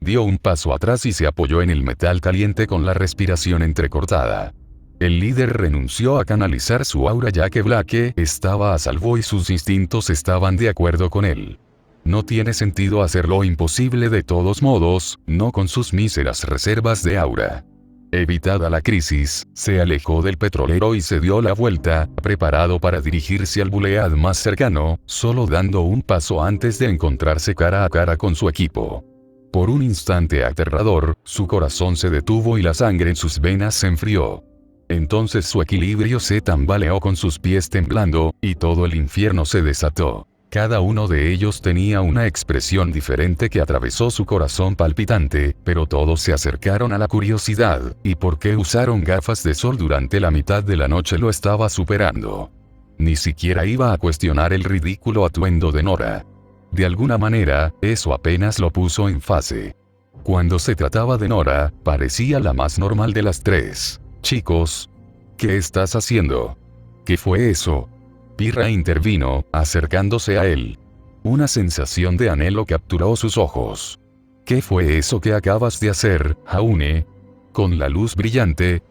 Dio un paso atrás y se apoyó en el metal caliente con la respiración entrecortada. El líder renunció a canalizar su aura ya que Blake estaba a salvo y sus instintos estaban de acuerdo con él. No tiene sentido hacer lo imposible de todos modos, no con sus míseras reservas de aura. Evitada la crisis, se alejó del petrolero y se dio la vuelta, preparado para dirigirse al bulead más cercano, solo dando un paso antes de encontrarse cara a cara con su equipo. Por un instante aterrador, su corazón se detuvo y la sangre en sus venas se enfrió. Entonces su equilibrio se tambaleó con sus pies temblando, y todo el infierno se desató. Cada uno de ellos tenía una expresión diferente que atravesó su corazón palpitante, pero todos se acercaron a la curiosidad, y por qué usaron gafas de sol durante la mitad de la noche lo estaba superando. Ni siquiera iba a cuestionar el ridículo atuendo de Nora. De alguna manera, eso apenas lo puso en fase. Cuando se trataba de Nora, parecía la más normal de las tres. «Chicos, ¿qué estás haciendo? ¿Qué fue eso?». Pirra intervino, acercándose a él. Una sensación de anhelo capturó sus ojos. «¿Qué fue eso que acabas de hacer, Jaune? Con la luz brillante».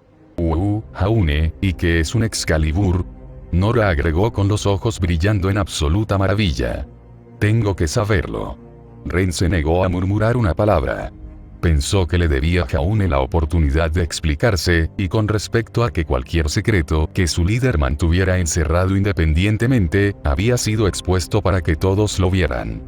Jaune, ¿y qué es un Excalibur?», Nora agregó con los ojos brillando en absoluta maravilla. «Tengo que saberlo». Ren se negó a murmurar una palabra. Pensó que le debía a Jaune la oportunidad de explicarse, y con respecto a que cualquier secreto que su líder mantuviera encerrado independientemente, había sido expuesto para que todos lo vieran.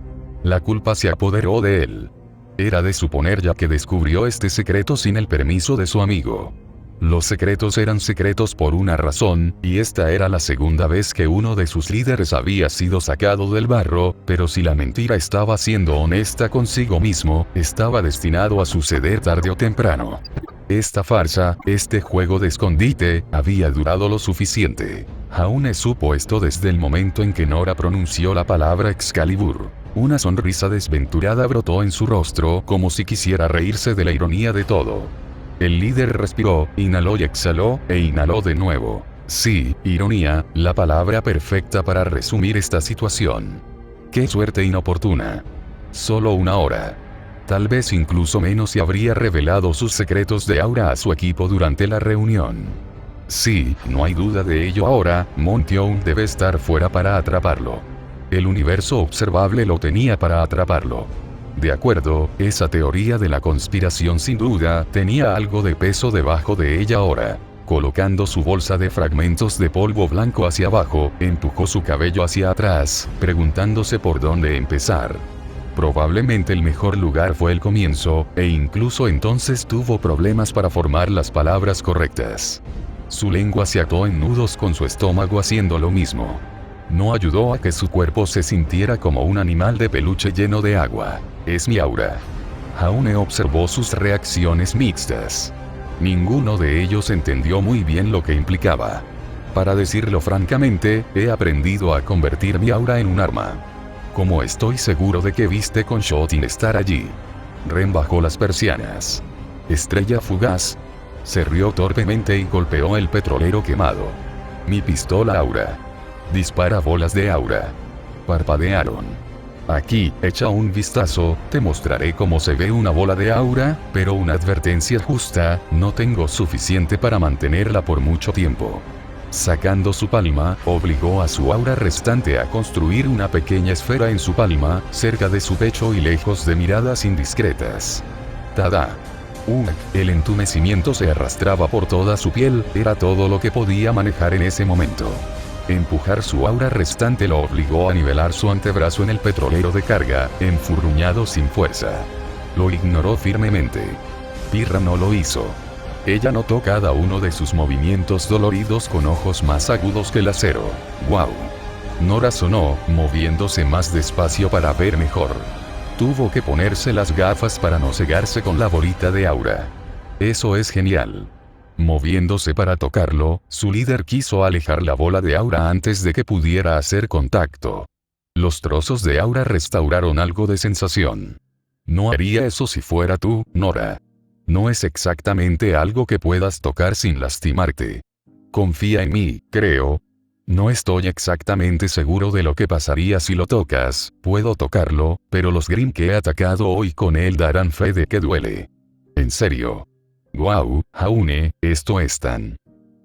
La culpa se apoderó de él. Era de suponer ya que descubrió este secreto sin el permiso de su amigo. Los secretos eran secretos por una razón, y esta era la segunda vez que uno de sus líderes había sido sacado del barro, pero si la mentira estaba siendo honesta consigo mismo, estaba destinado a suceder tarde o temprano. Esta farsa, este juego de escondite, había durado lo suficiente. Jaune supo esto desde el momento en que Nora pronunció la palabra Excalibur. Una sonrisa desventurada brotó en su rostro, como si quisiera reírse de la ironía de todo. El líder respiró, inhaló y exhaló, e inhaló de nuevo. Sí, ironía, la palabra perfecta para resumir esta situación. Qué suerte inoportuna. Solo una hora. Tal vez incluso menos, y habría revelado sus secretos de aura a su equipo durante la reunión. Sí, no hay duda de ello ahora, Montione debe estar fuera para atraparlo. El universo observable lo tenía para atraparlo. De acuerdo, esa teoría de la conspiración sin duda tenía algo de peso debajo de ella ahora. Colocando su bolsa de fragmentos de polvo blanco hacia abajo, empujó su cabello hacia atrás, preguntándose por dónde empezar. Probablemente el mejor lugar fue el comienzo, e incluso entonces tuvo problemas para formar las palabras correctas. Su lengua se ató en nudos con su estómago haciendo lo mismo. No ayudó a que su cuerpo se sintiera como un animal de peluche lleno de agua. Es mi aura. Jaune observó sus reacciones mixtas. Ninguno de ellos entendió muy bien lo que implicaba. Para decirlo francamente, he aprendido a convertir mi aura en un arma. Como estoy seguro de que viste con Shotin estar allí. Ren bajó las persianas. Estrella fugaz. Se rió torpemente y golpeó el petrolero quemado. Mi pistola aura. Dispara bolas de aura. Parpadearon. Aquí, echa un vistazo, te mostraré cómo se ve una bola de aura, pero una advertencia justa, no tengo suficiente para mantenerla por mucho tiempo. Sacando su palma, obligó a su aura restante a construir una pequeña esfera en su palma, cerca de su pecho y lejos de miradas indiscretas. ¡Tada! El entumecimiento se arrastraba por toda su piel, era todo lo que podía manejar en ese momento. Empujar su aura restante lo obligó a nivelar su antebrazo en el petrolero de carga, enfurruñado sin fuerza. Lo ignoró firmemente. Pirra no lo hizo. Ella notó cada uno de sus movimientos doloridos con ojos más agudos que el acero. ¡Guau! Nora sonó, moviéndose más despacio para ver mejor. Tuvo que ponerse las gafas para no cegarse con la bolita de aura. Eso es genial. Moviéndose para tocarlo, su líder quiso alejar la bola de aura antes de que pudiera hacer contacto. Los trozos de aura restauraron algo de sensación. No haría eso si fuera tú, Nora. No es exactamente algo que puedas tocar sin lastimarte. Confía en mí, creo. No estoy exactamente seguro de lo que pasaría si lo tocas, puedo tocarlo, pero los Grimm que he atacado hoy con él darán fe de que duele. En serio. Guau, Jaune, esto es tan.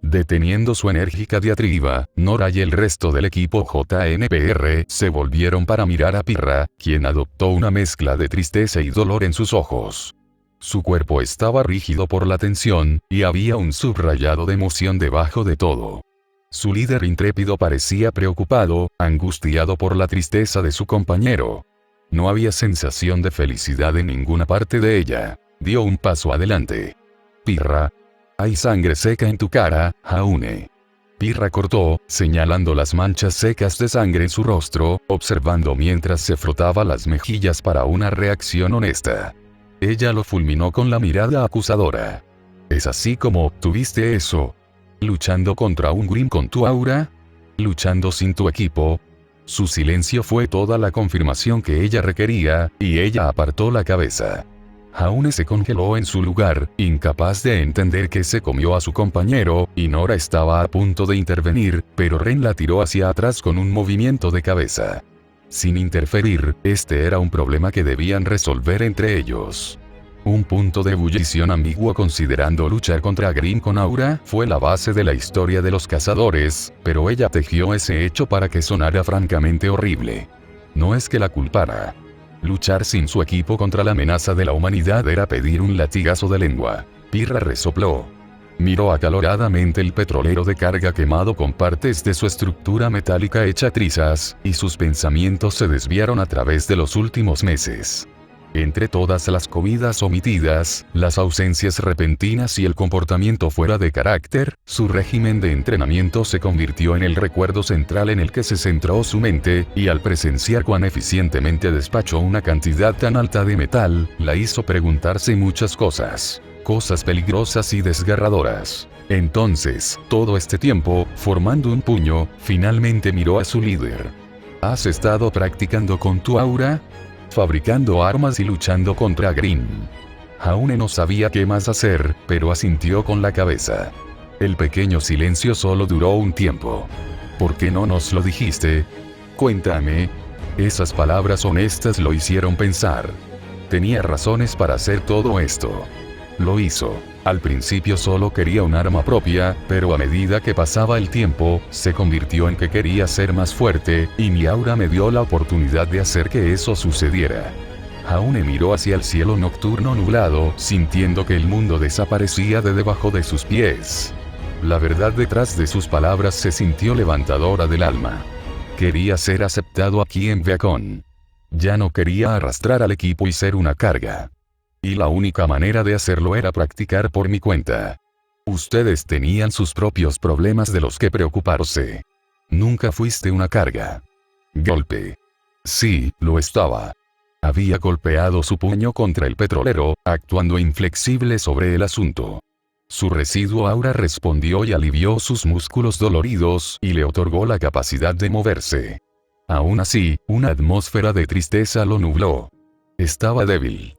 Deteniendo su enérgica diatriba, Nora y el resto del equipo JNPR se volvieron para mirar a Pirra, quien adoptó una mezcla de tristeza y dolor en sus ojos. Su cuerpo estaba rígido por la tensión, y había un subrayado de emoción debajo de todo. Su líder intrépido parecía preocupado, angustiado por la tristeza de su compañero. No había sensación de felicidad en ninguna parte de ella. Dio un paso adelante. Pirra. Hay sangre seca en tu cara, Jaune. Pirra cortó, señalando las manchas secas de sangre en su rostro, observando mientras se frotaba las mejillas para una reacción honesta. Ella lo fulminó con la mirada acusadora. ¿Es así como obtuviste eso? ¿Luchando contra un Grimm con tu aura? ¿Luchando sin tu equipo? Su silencio fue toda la confirmación que ella requería, y ella apartó la cabeza. Jaune se congeló en su lugar, incapaz de entender que se comió a su compañero, y Nora estaba a punto de intervenir, pero Ren la tiró hacia atrás con un movimiento de cabeza. Sin interferir, este era un problema que debían resolver entre ellos. Un punto de ebullición ambiguo considerando luchar contra Grimm con aura fue la base de la historia de los cazadores, pero ella tejió ese hecho para que sonara francamente horrible. No es que la culpara. Luchar sin su equipo contra la amenaza de la humanidad era pedir un latigazo de lengua. Pirra resopló. Miró acaloradamente el petrolero de carga quemado con partes de su estructura metálica hecha trizas, y sus pensamientos se desviaron a través de los últimos meses. Entre todas las comidas omitidas, las ausencias repentinas y el comportamiento fuera de carácter, su régimen de entrenamiento se convirtió en el recuerdo central en el que se centró su mente, y al presenciar cuán eficientemente despachó una cantidad tan alta de metal, la hizo preguntarse muchas cosas. Cosas peligrosas y desgarradoras. Entonces, todo este tiempo, formando un puño, finalmente miró a su líder. ¿Has estado practicando con tu aura? Fabricando armas y luchando contra Grimm. Jaune no sabía qué más hacer, pero asintió con la cabeza. El pequeño silencio solo duró un tiempo. ¿Por qué no nos lo dijiste? Cuéntame. Esas palabras honestas lo hicieron pensar. Tenía razones para hacer todo esto. Lo hizo. Al principio solo quería un arma propia, pero a medida que pasaba el tiempo, se convirtió en que quería ser más fuerte, y mi aura me dio la oportunidad de hacer que eso sucediera. Jaune miró hacia el cielo nocturno nublado, sintiendo que el mundo desaparecía de debajo de sus pies. La verdad detrás de sus palabras se sintió levantadora del alma. Quería ser aceptado aquí en Beacon. Ya no quería arrastrar al equipo y ser una carga. Y la única manera de hacerlo era practicar por mi cuenta. Ustedes tenían sus propios problemas de los que preocuparse. Nunca fuiste una carga. Golpe. Sí, lo estaba. Había golpeado su puño contra el petrolero, actuando inflexible sobre el asunto. Su residuo aura respondió y alivió sus músculos doloridos y le otorgó la capacidad de moverse. Aún así, una atmósfera de tristeza lo nubló. Estaba débil.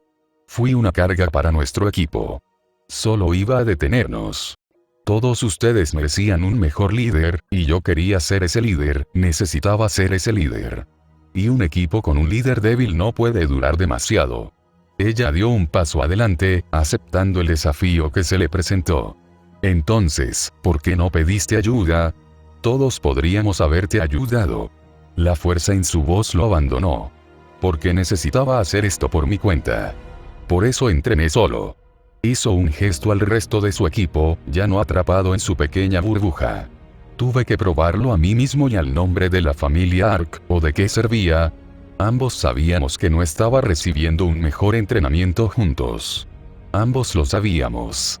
Fui una carga para nuestro equipo. Solo iba a detenernos. Todos ustedes merecían un mejor líder, y yo quería ser ese líder, necesitaba ser ese líder. Y un equipo con un líder débil no puede durar demasiado. Ella dio un paso adelante, aceptando el desafío que se le presentó. Entonces, ¿por qué no pediste ayuda? Todos podríamos haberte ayudado. La fuerza en su voz lo abandonó. Porque necesitaba hacer esto por mi cuenta. Por eso entrené solo. Hizo un gesto al resto de su equipo, ya no atrapado en su pequeña burbuja. Tuve que probarlo a mí mismo y al nombre de la familia Ark, ¿o de qué servía? Ambos sabíamos que no estaba recibiendo un mejor entrenamiento juntos. Ambos lo sabíamos.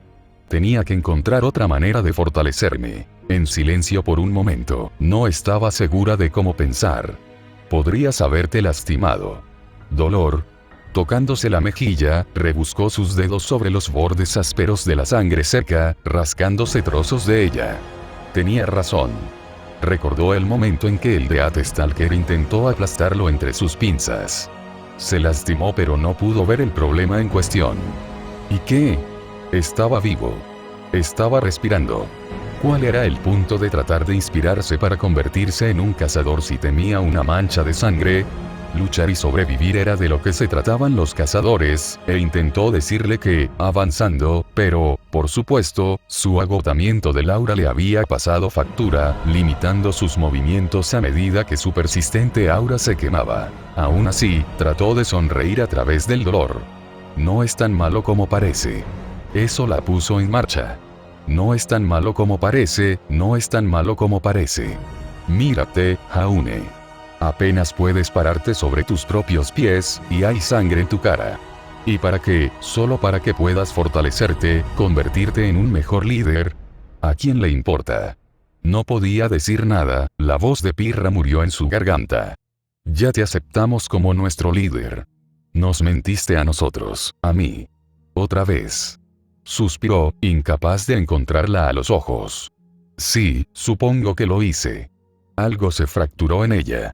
Tenía que encontrar otra manera de fortalecerme. En silencio por un momento, no estaba segura de cómo pensar. Podrías haberte lastimado. Dolor. Tocándose la mejilla, rebuscó sus dedos sobre los bordes ásperos de la sangre seca, rascándose trozos de ella. Tenía razón. Recordó el momento en que el Death Stalker intentó aplastarlo entre sus pinzas. Se lastimó pero no pudo ver el problema en cuestión. ¿Y qué? Estaba vivo. Estaba respirando. ¿Cuál era el punto de tratar de inspirarse para convertirse en un cazador si temía una mancha de sangre? Luchar y sobrevivir era de lo que se trataban los cazadores, e intentó decirle que, avanzando, pero, por supuesto, su agotamiento del aura le había pasado factura, limitando sus movimientos a medida que su persistente aura se quemaba. Aún así, trató de sonreír a través del dolor. No es tan malo como parece. Eso la puso en marcha. No es tan malo como parece, no es tan malo como parece. Mírate, Jaune. Apenas puedes pararte sobre tus propios pies, y hay sangre en tu cara. ¿Y para qué? Solo para que puedas fortalecerte, convertirte en un mejor líder. ¿A quién le importa? No podía decir nada, la voz de Pirra murió en su garganta. Ya te aceptamos como nuestro líder. Nos mentiste a nosotros, a mí. Otra vez. Suspiró, incapaz de encontrarla a los ojos. Sí, supongo que lo hice. Algo se fracturó en ella.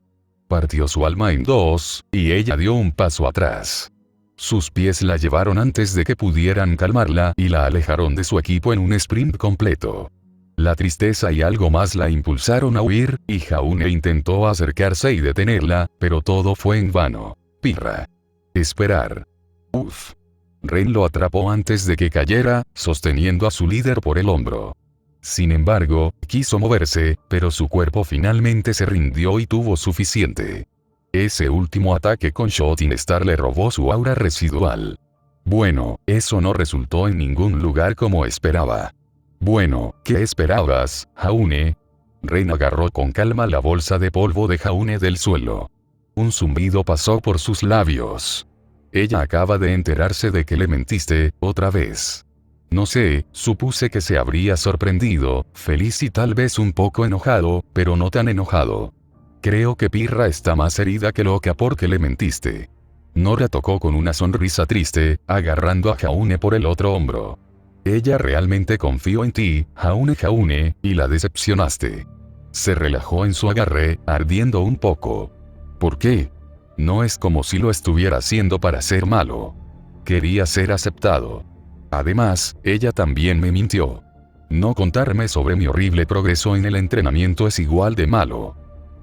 Partió su alma en dos, y ella dio un paso atrás. Sus pies la llevaron antes de que pudieran calmarla y la alejaron de su equipo en un sprint completo. La tristeza y algo más la impulsaron a huir, y Jaune intentó acercarse y detenerla, pero todo fue en vano. Pirra. Esperar. Uf. Ren lo atrapó antes de que cayera, sosteniendo a su líder por el hombro. Sin embargo, quiso moverse, pero su cuerpo finalmente se rindió y tuvo suficiente. Ese último ataque con Shooting Star le robó su aura residual. Bueno, eso no resultó en ningún lugar como esperaba. Bueno, ¿qué esperabas, Jaune? Ren agarró con calma la bolsa de polvo de Jaune del suelo. Un zumbido pasó por sus labios. Ella acaba de enterarse de que le mentiste, otra vez. No sé, supuse que se habría sorprendido, feliz y tal vez un poco enojado, pero no tan enojado. Creo que Pirra está más herida que loca porque le mentiste. Nora tocó con una sonrisa triste, agarrando a Jaune por el otro hombro. Ella realmente confió en ti, Jaune, y la decepcionaste. Se relajó en su agarre, ardiendo un poco. ¿Por qué? No es como si lo estuviera haciendo para ser malo. Quería ser aceptado. Además, ella también me mintió. No contarme sobre mi horrible progreso en el entrenamiento es igual de malo.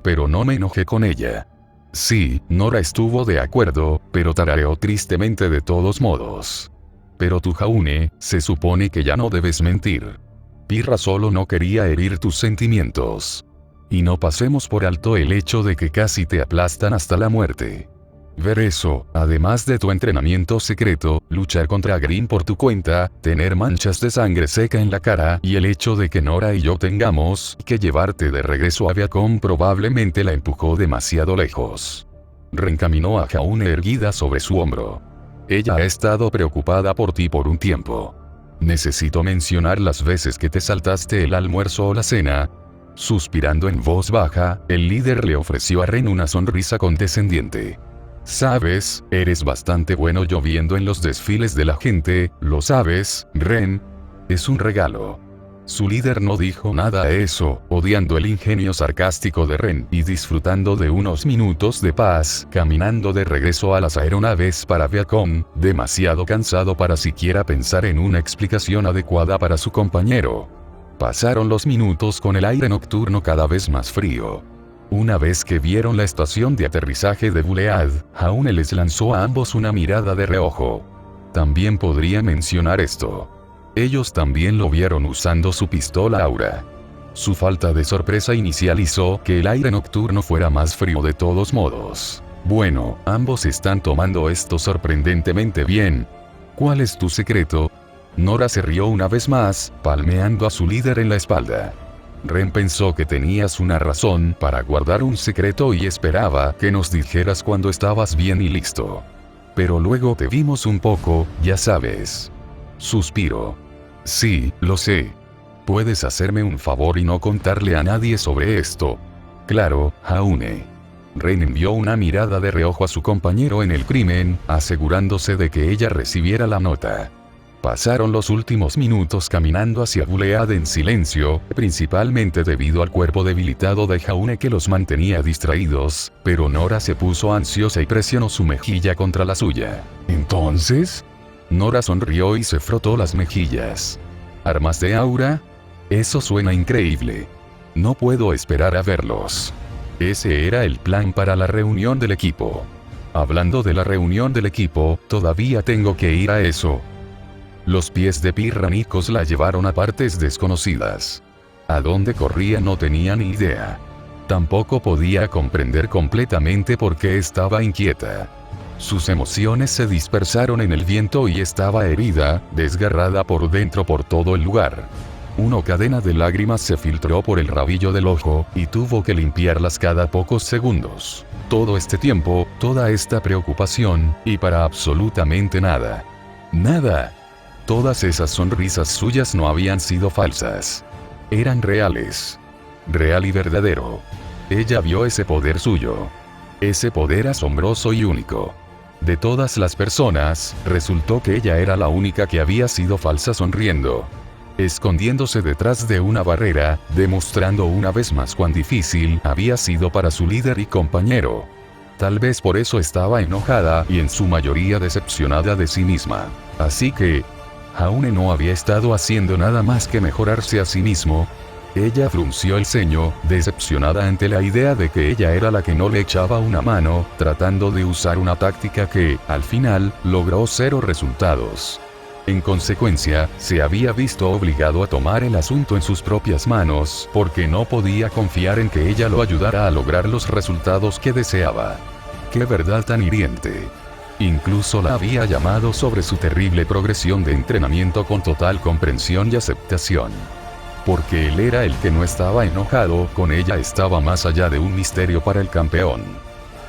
Pero no me enojé con ella. Sí, Nora estuvo de acuerdo, pero tarareó tristemente de todos modos. Pero tú, Jaune, se supone que ya no debes mentir. Pirra solo no quería herir tus sentimientos. Y no pasemos por alto el hecho de que casi te aplastan hasta la muerte. Ver eso, además de tu entrenamiento secreto, luchar contra Green por tu cuenta, tener manchas de sangre seca en la cara y el hecho de que Nora y yo tengamos que llevarte de regreso a Viacom probablemente la empujó demasiado lejos. Reencaminó a Jaune erguida sobre su hombro. Ella ha estado preocupada por ti por un tiempo. Necesito mencionar las veces que te saltaste el almuerzo o la cena. Suspirando en voz baja, el líder le ofreció a Ren una sonrisa condescendiente. Sabes, eres bastante bueno lloviendo en los desfiles de la gente, ¿lo sabes, Ren? Es un regalo. Su líder no dijo nada a eso, odiando el ingenio sarcástico de Ren y disfrutando de unos minutos de paz, caminando de regreso a las aeronaves para Viacom, demasiado cansado para siquiera pensar en una explicación adecuada para su compañero. Pasaron los minutos con el aire nocturno cada vez más frío. Una vez que vieron la estación de aterrizaje de Bulead, Jaune les lanzó a ambos una mirada de reojo. También podría mencionar esto. Ellos también lo vieron usando su pistola Aura. Su falta de sorpresa inicial hizo que el aire nocturno fuera más frío de todos modos. Bueno, ambos están tomando esto sorprendentemente bien. ¿Cuál es tu secreto? Nora se rió una vez más, palmeando a su líder en la espalda. Ren pensó que tenías una razón para guardar un secreto y esperaba que nos dijeras cuando estabas bien y listo. Pero luego te vimos un poco, ya sabes. Suspiro. Sí, lo sé. ¿Puedes hacerme un favor y no contarle a nadie sobre esto? Claro, Jaune. Ren envió una mirada de reojo a su compañero en el crimen, asegurándose de que ella recibiera la nota. Pasaron los últimos minutos caminando hacia Bulead en silencio, principalmente debido al cuerpo debilitado de Jaune que los mantenía distraídos, pero Nora se puso ansiosa y presionó su mejilla contra la suya. ¿Entonces? Nora sonrió y se frotó las mejillas. ¿Armas de aura? Eso suena increíble. No puedo esperar a verlos. Ese era el plan para la reunión del equipo. Hablando de la reunión del equipo, todavía tengo que ir a eso. Los pies de Pirranicos la llevaron a partes desconocidas. A dónde corría no tenía ni idea. Tampoco podía comprender completamente por qué estaba inquieta. Sus emociones se dispersaron en el viento y estaba herida, desgarrada por dentro por todo el lugar. Una cadena de lágrimas se filtró por el rabillo del ojo, y tuvo que limpiarlas cada pocos segundos. Todo este tiempo, toda esta preocupación, y para absolutamente nada. Nada. Todas esas sonrisas suyas no habían sido falsas. Eran reales. Real y verdadero. Ella vio ese poder suyo. Ese poder asombroso y único. De todas las personas, resultó que ella era la única que había sido falsa sonriendo. Escondiéndose detrás de una barrera, demostrando una vez más cuán difícil había sido para su líder y compañero. Tal vez por eso estaba enojada y en su mayoría decepcionada de sí misma. Así que, Jaune no había estado haciendo nada más que mejorarse a sí mismo. Ella frunció el ceño, decepcionada ante la idea de que ella era la que no le echaba una mano, tratando de usar una táctica que, al final, logró 0 resultados. En consecuencia, se había visto obligado a tomar el asunto en sus propias manos, porque no podía confiar en que ella lo ayudara a lograr los resultados que deseaba. ¡Qué verdad tan hiriente! Incluso la había llamado sobre su terrible progresión de entrenamiento con total comprensión y aceptación. Porque él era el que no estaba enojado, con ella estaba más allá de un misterio para el campeón.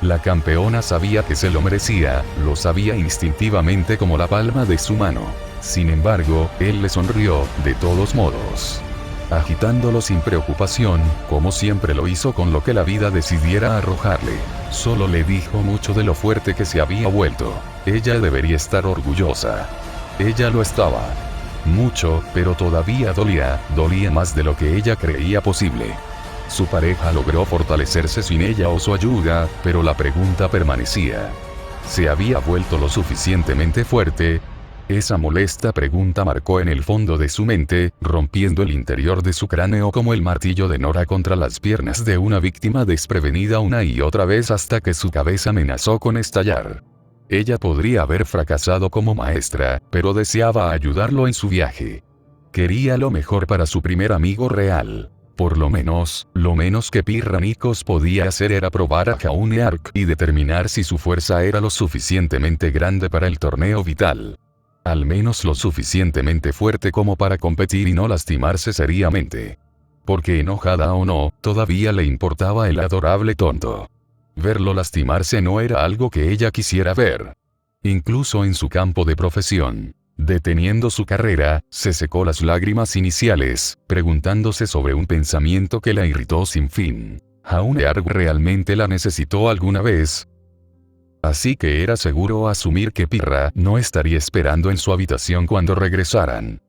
La campeona sabía que se lo merecía, lo sabía instintivamente como la palma de su mano. Sin embargo, él le sonrió, de todos modos. Agitándolo sin preocupación, como siempre lo hizo con lo que la vida decidiera arrojarle. Solo le dijo mucho de lo fuerte que se había vuelto. Ella debería estar orgullosa. Ella lo estaba. Mucho, pero todavía dolía más de lo que ella creía posible. Su pareja logró fortalecerse sin ella o su ayuda, pero la pregunta permanecía. ¿Se había vuelto lo suficientemente fuerte? Esa molesta pregunta marcó en el fondo de su mente, rompiendo el interior de su cráneo como el martillo de Nora contra las piernas de una víctima desprevenida una y otra vez hasta que su cabeza amenazó con estallar. Ella podría haber fracasado como maestra, pero deseaba ayudarlo en su viaje. Quería lo mejor para su primer amigo real. Por lo menos que Pirra Nikos podía hacer era probar a Jaune Arc y determinar si su fuerza era lo suficientemente grande para el torneo vital. Al menos lo suficientemente fuerte como para competir y no lastimarse seriamente. Porque enojada o no, todavía le importaba el adorable tonto. Verlo lastimarse no era algo que ella quisiera ver. Incluso en su campo de profesión. Deteniendo su carrera, se secó las lágrimas iniciales, preguntándose sobre un pensamiento que la irritó sin fin. ¿Jaune Arc realmente la necesitó alguna vez? Así que era seguro asumir que Pirra no estaría esperando en su habitación cuando regresaran.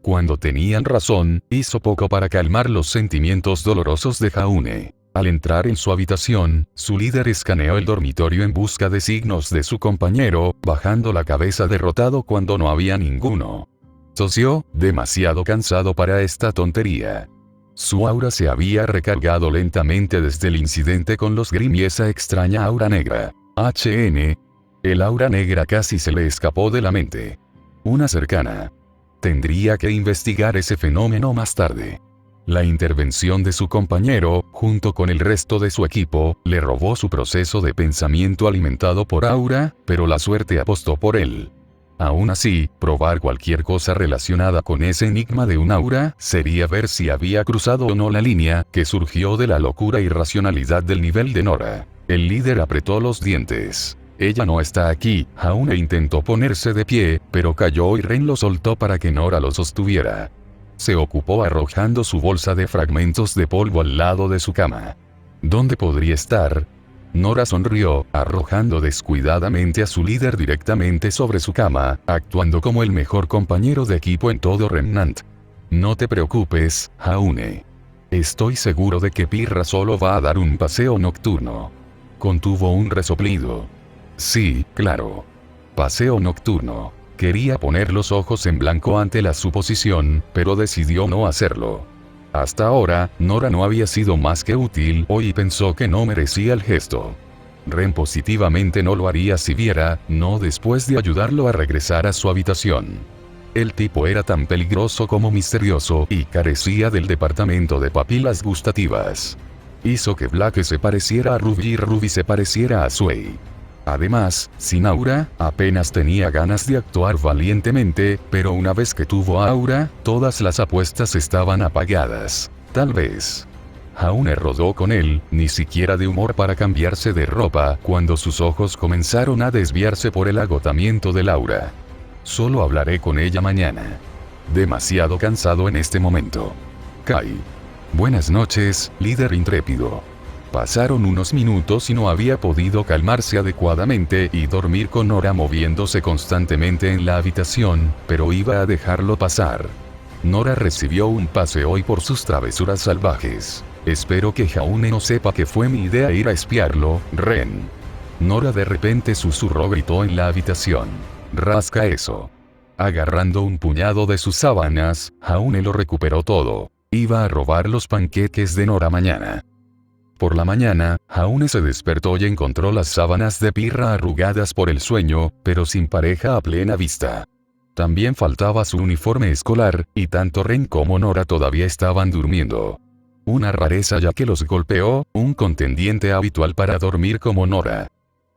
Cuando tenían razón, hizo poco para calmar los sentimientos dolorosos de Jaune. Al entrar en su habitación, su líder escaneó el dormitorio en busca de signos de su compañero, bajando la cabeza derrotado cuando no había ninguno. Tosió, demasiado cansado para esta tontería. Su aura se había recargado lentamente desde el incidente con los Grimm y esa extraña aura negra. El aura negra casi se le escapó de la mente. Una cercana. Tendría que investigar ese fenómeno más tarde. La intervención de su compañero, junto con el resto de su equipo, le robó su proceso de pensamiento alimentado por aura, pero la suerte apostó por él. Aún así, probar cualquier cosa relacionada con ese enigma de un aura, sería ver si había cruzado o no la línea, que surgió de la locura y racionalidad del nivel de Nora. El líder apretó los dientes. Ella no está aquí. Jaune intentó ponerse de pie, pero cayó y Ren lo soltó para que Nora lo sostuviera. Se ocupó arrojando su bolsa de fragmentos de polvo al lado de su cama. ¿Dónde podría estar? Nora sonrió, arrojando descuidadamente a su líder directamente sobre su cama, actuando como el mejor compañero de equipo en todo Remnant. No te preocupes, Jaune. Estoy seguro de que Pirra solo va a dar un paseo nocturno. Contuvo un resoplido. Sí, claro. Paseo nocturno. Quería poner los ojos en blanco ante la suposición, pero decidió no hacerlo. Hasta ahora, Nora no había sido más que útil hoy y pensó que no merecía el gesto. Ren positivamente no lo haría si viera, no después de ayudarlo a regresar a su habitación. El tipo era tan peligroso como misterioso y carecía del departamento de papilas gustativas. Hizo que Black se pareciera a Ruby y Ruby se pareciera a Sway. Además, sin Aura, apenas tenía ganas de actuar valientemente, pero una vez que tuvo a Aura, todas las apuestas estaban apagadas. Tal vez. Jaune rodó con él, ni siquiera de humor para cambiarse de ropa, cuando sus ojos comenzaron a desviarse por el agotamiento del Aura. Solo hablaré con ella mañana. Demasiado cansado en este momento. Kai. Buenas noches, líder intrépido. Pasaron unos minutos y no había podido calmarse adecuadamente y dormir con Nora moviéndose constantemente en la habitación, pero iba a dejarlo pasar. Nora recibió un pase hoy por sus travesuras salvajes. Espero que Jaune no sepa que fue mi idea ir a espiarlo, Ren. Nora de repente susurró, gritó en la habitación. Rasca eso. Agarrando un puñado de sus sábanas, Jaune lo recuperó todo. Iba a robar los panqueques de Nora mañana. Por la mañana, Jaune se despertó y encontró las sábanas de Pirra arrugadas por el sueño, pero sin pareja a plena vista. También faltaba su uniforme escolar, y tanto Ren como Nora todavía estaban durmiendo. Una rareza ya que los golpeó, un contendiente habitual para dormir como Nora.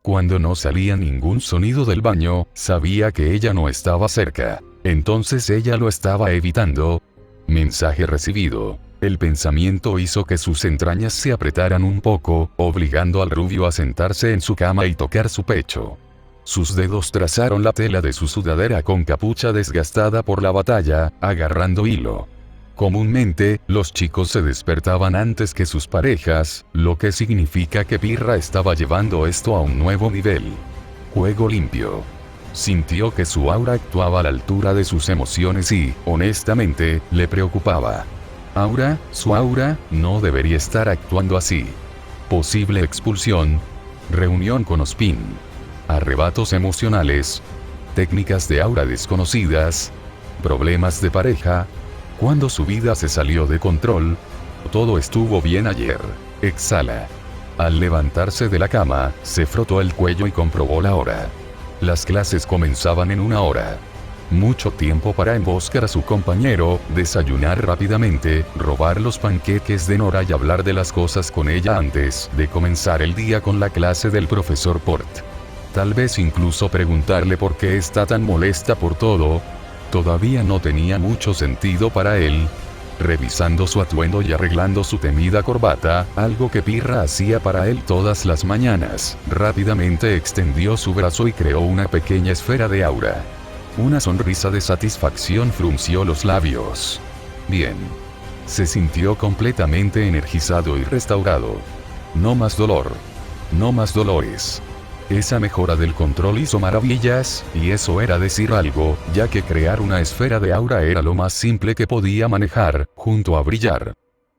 Cuando no salía ningún sonido del baño, sabía que ella no estaba cerca. Entonces ella lo estaba evitando. Mensaje recibido. El pensamiento hizo que sus entrañas se apretaran un poco, obligando al rubio a sentarse en su cama y tocar su pecho. Sus dedos trazaron la tela de su sudadera con capucha desgastada por la batalla, agarrando hilo. Comúnmente, los chicos se despertaban antes que sus parejas, lo que significa que Pirra estaba llevando esto a un nuevo nivel. Juego limpio. Sintió que su aura actuaba a la altura de sus emociones y, honestamente, le preocupaba. Su aura, no debería estar actuando así. Posible expulsión. Reunión con Ospin. Arrebatos emocionales. Técnicas de aura desconocidas. Problemas de pareja. Cuando su vida se salió de control. Todo estuvo bien ayer. Exhala. Al levantarse de la cama, se frotó el cuello y comprobó la hora. Las clases comenzaban en 1 hora. Mucho tiempo para emboscar a su compañero, desayunar rápidamente, robar los panqueques de Nora y hablar de las cosas con ella antes de comenzar el día con la clase del profesor Port. Tal vez incluso preguntarle por qué está tan molesta por todo. Todavía no tenía mucho sentido para él. Revisando su atuendo y arreglando su temida corbata, algo que Pirra hacía para él todas las mañanas, rápidamente extendió su brazo y creó una pequeña esfera de aura. Una sonrisa de satisfacción frunció los labios. Bien. Se sintió completamente energizado y restaurado. No más dolor. No más dolores. Esa mejora del control hizo maravillas, y eso era decir algo, ya que crear una esfera de aura era lo más simple que podía manejar, junto a brillar.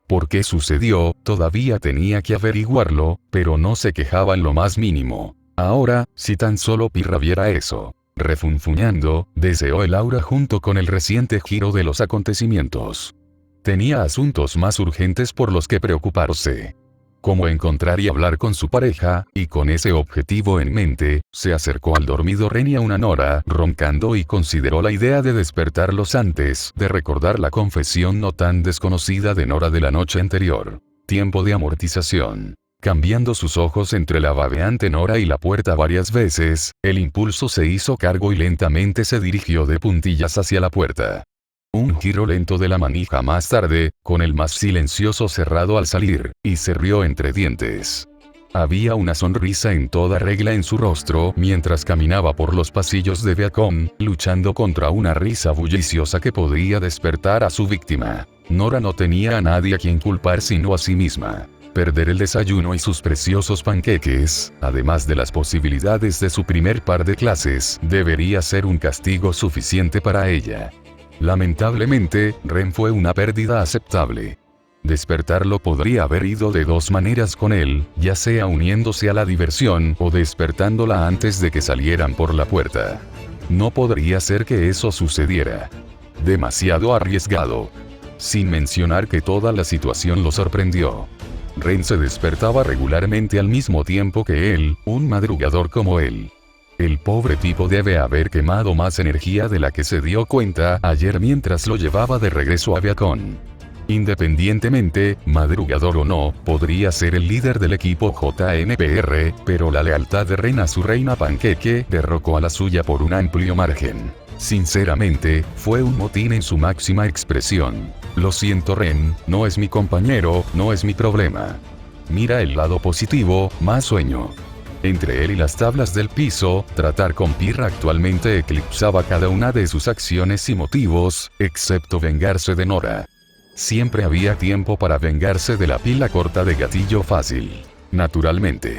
¿Por qué sucedió? Todavía tenía que averiguarlo, pero no se quejaba en lo más mínimo. Ahora, si tan solo Pirra viera eso. Refunfuñando, deseó el aura junto con el reciente giro de los acontecimientos. Tenía asuntos más urgentes por los que preocuparse. Como encontrar y hablar con su pareja, y con ese objetivo en mente, se acercó al dormido Ren y a una Nora, roncando y consideró la idea de despertarlos antes de recordar la confesión no tan desconocida de Nora de la noche anterior. Tiempo de amortización. Cambiando sus ojos entre la babeante Nora y la puerta varias veces, el impulso se hizo cargo y lentamente se dirigió de puntillas hacia la puerta. Un giro lento de la manija más tarde, con el más silencioso cerrado al salir, y se rió entre dientes. Había una sonrisa en toda regla en su rostro mientras caminaba por los pasillos de Viacom, luchando contra una risa bulliciosa que podía despertar a su víctima. Nora no tenía a nadie a quien culpar sino a sí misma. Perder el desayuno y sus preciosos panqueques, además de las posibilidades de su primer par de clases, debería ser un castigo suficiente para ella. Lamentablemente, Ren fue una pérdida aceptable. Despertarlo podría haber ido de 2 maneras con él, ya sea uniéndose a la diversión o despertándola antes de que salieran por la puerta. No podría ser que eso sucediera. Demasiado arriesgado. Sin mencionar que toda la situación lo sorprendió. Ren se despertaba regularmente al mismo tiempo que él, un madrugador como él. El pobre tipo debe haber quemado más energía de la que se dio cuenta ayer mientras lo llevaba de regreso a Viacom. Independientemente, madrugador o no, podría ser el líder del equipo JNPR, pero la lealtad de Ren a su reina Panqueque derrocó a la suya por un amplio margen. Sinceramente, fue un motín en su máxima expresión. Lo siento Ren, no es mi compañero, no es mi problema. Mira el lado positivo, más sueño. Entre él y las tablas del piso, tratar con Pirra actualmente eclipsaba cada una de sus acciones y motivos, excepto vengarse de Nora. Siempre había tiempo para vengarse de la pila corta de gatillo fácil. Naturalmente.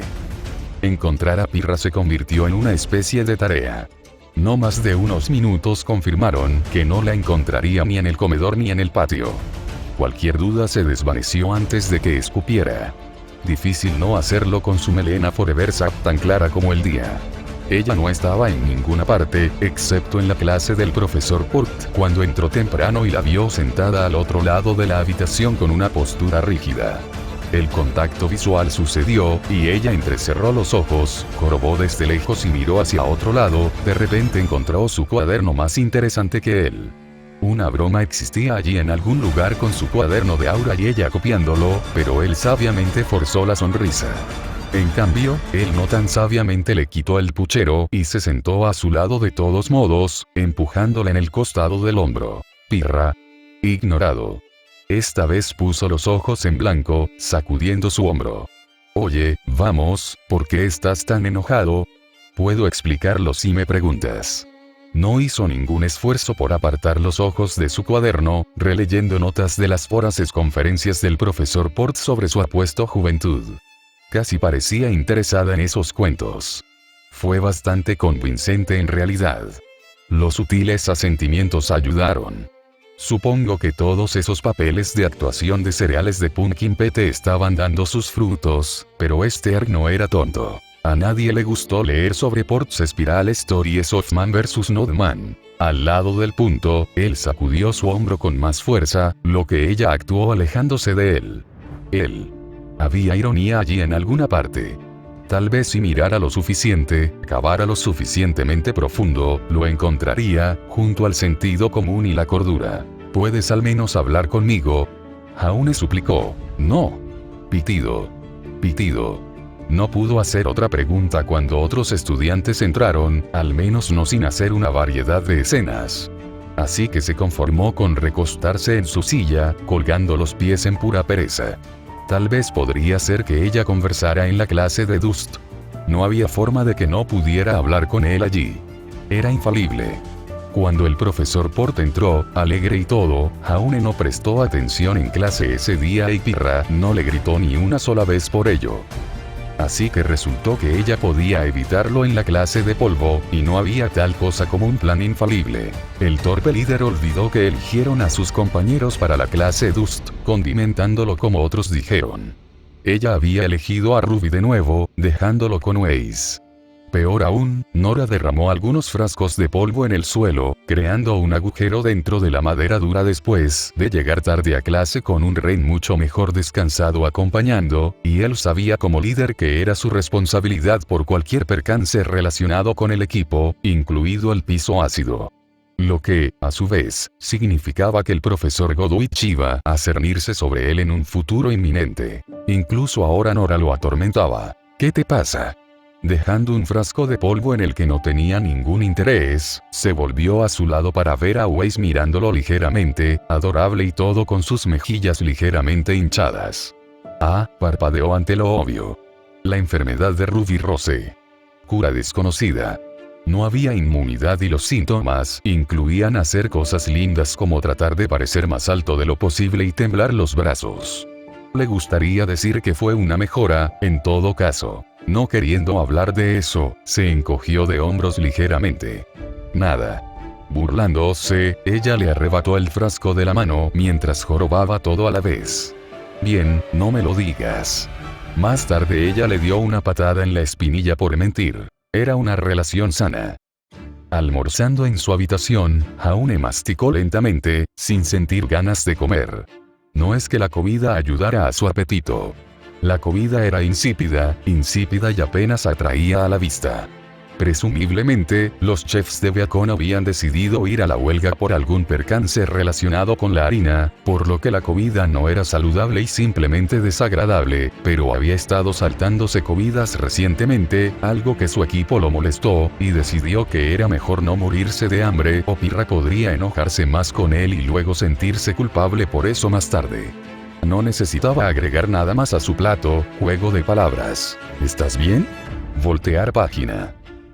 Encontrar a Pirra se convirtió en una especie de tarea. No más de unos minutos confirmaron que no la encontraría ni en el comedor ni en el patio. Cualquier duda se desvaneció antes de que escupiera. Difícil no hacerlo con su melena Forever Sap tan clara como el día. Ella no estaba en ninguna parte, excepto en la clase del profesor Port, cuando entró temprano y la vio sentada al otro lado de la habitación con una postura rígida. El contacto visual sucedió, y ella entrecerró los ojos, jorobó desde lejos y miró hacia otro lado. De repente encontró su cuaderno más interesante que él. Una broma existía allí en algún lugar con su cuaderno de aura y ella copiándolo, pero él sabiamente forzó la sonrisa. En cambio, él no tan sabiamente le quitó el puchero y se sentó a su lado de todos modos, empujándola en el costado del hombro. Pirra. Ignorado. Esta vez puso los ojos en blanco, sacudiendo su hombro. Oye, vamos, ¿por qué estás tan enojado? Puedo explicarlo si me preguntas. No hizo ningún esfuerzo por apartar los ojos de su cuaderno, releyendo notas de las voraces conferencias del profesor Port sobre su apuesto juventud. Casi parecía interesada en esos cuentos. Fue bastante convincente en realidad. Los sutiles asentimientos ayudaron. Supongo que todos esos papeles de actuación de cereales de Pumpkin Pete estaban dando sus frutos, pero Esther no era tonto. A nadie le gustó leer sobre Port's Spiral Stories of Man vs. Nodman. Al lado del punto, él sacudió su hombro con más fuerza, lo que ella actuó alejándose de él. Él. Había ironía allí en alguna parte. Tal vez si mirara lo suficiente, cavara lo suficientemente profundo, lo encontraría, junto al sentido común y la cordura. ¿Puedes al menos hablar conmigo? Jaune suplicó. No. Pitido. Pitido. No pudo hacer otra pregunta cuando otros estudiantes entraron, al menos no sin hacer una variedad de escenas. Así que se conformó con recostarse en su silla, colgando los pies en pura pereza. Tal vez podría ser que ella conversara en la clase de Dust. No había forma de que no pudiera hablar con él allí. Era infalible. Cuando el profesor Port entró, alegre y todo, Jaune no prestó atención en clase ese día y Pirra no le gritó ni una sola vez por ello. Así que resultó que ella podía evitarlo en la clase de polvo, y no había tal cosa como un plan infalible. El torpe líder olvidó que eligieron a sus compañeros para la clase Dust, condimentándolo como otros dijeron. Ella había elegido a Ruby de nuevo, dejándolo con Weiss. Peor aún, Nora derramó algunos frascos de polvo en el suelo, creando un agujero dentro de la madera dura después de llegar tarde a clase con un Ren mucho mejor descansado acompañando, y él sabía como líder que era su responsabilidad por cualquier percance relacionado con el equipo, incluido el piso ácido. Lo que, a su vez, significaba que el profesor Godwich iba a cernirse sobre él en un futuro inminente. Incluso ahora Nora lo atormentaba. ¿Qué te pasa? Dejando un frasco de polvo en el que no tenía ningún interés, se volvió a su lado para ver a Weiss mirándolo ligeramente, adorable y todo con sus mejillas ligeramente hinchadas. Parpadeó ante lo obvio. La enfermedad de Ruby Rose. Cura desconocida. No había inmunidad y los síntomas incluían hacer cosas lindas como tratar de parecer más alto de lo posible y temblar los brazos. Le gustaría decir que fue una mejora, en todo caso. No queriendo hablar de eso, se encogió de hombros ligeramente. Nada. Burlándose, ella le arrebató el frasco de la mano mientras jorobaba todo a la vez. Bien, no me lo digas. Más tarde ella le dio una patada en la espinilla por mentir. Era una relación sana. Almorzando en su habitación, Jaune masticó lentamente, sin sentir ganas de comer. No es que la comida ayudara a su apetito. La comida era insípida y apenas atraía a la vista. Presumiblemente, los chefs de Beacon habían decidido ir a la huelga por algún percance relacionado con la harina, por lo que la comida no era saludable y simplemente desagradable, pero había estado saltándose comidas recientemente, algo que su equipo lo molestó, y decidió que era mejor no morirse de hambre o Pirra podría enojarse más con él y luego sentirse culpable por eso más tarde. No necesitaba agregar nada más a su plato. Juego de palabras. ¿Estás bien? Voltear página.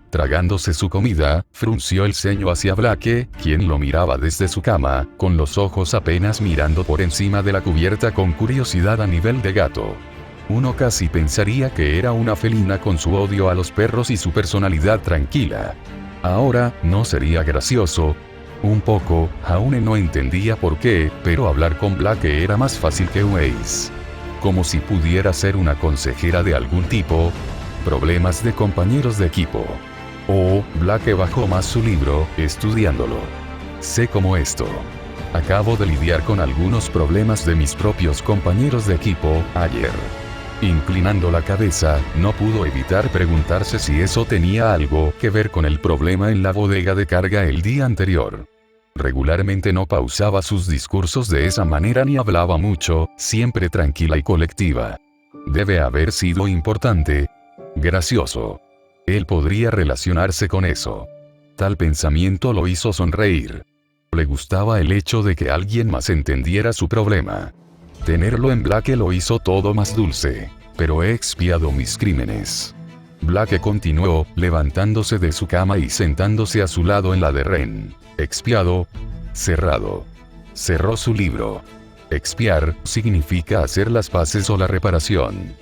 Tragándose su comida, frunció el ceño hacia Blake, quien lo miraba desde su cama, con los ojos apenas mirando por encima de la cubierta con curiosidad a nivel de gato. Uno casi pensaría que era una felina con su odio a los perros y su personalidad tranquila. Ahora, ¿no sería gracioso? Un poco, aún no entendía por qué, pero hablar con Blake era más fácil que Weiss. Como si pudiera ser una consejera de algún tipo. Problemas de compañeros de equipo. Blake bajó más su libro, estudiándolo. Sé cómo esto. Acabo de lidiar con algunos problemas de mis propios compañeros de equipo, ayer. Inclinando la cabeza, no pudo evitar preguntarse si eso tenía algo que ver con el problema en la bodega de carga el día anterior. Regularmente no pausaba sus discursos de esa manera ni hablaba mucho, siempre tranquila y colectiva. Debe haber sido importante. Gracioso. Él podría relacionarse con eso. Tal pensamiento lo hizo sonreír. Le gustaba el hecho de que alguien más entendiera su problema. Tenerlo en Blake lo hizo todo más dulce. Pero he expiado mis crímenes. Blake continuó, levantándose de su cama y sentándose a su lado en la de Ren. Expiado. Cerrado. Cerró su libro. Expiar significa hacer las paces o la reparación.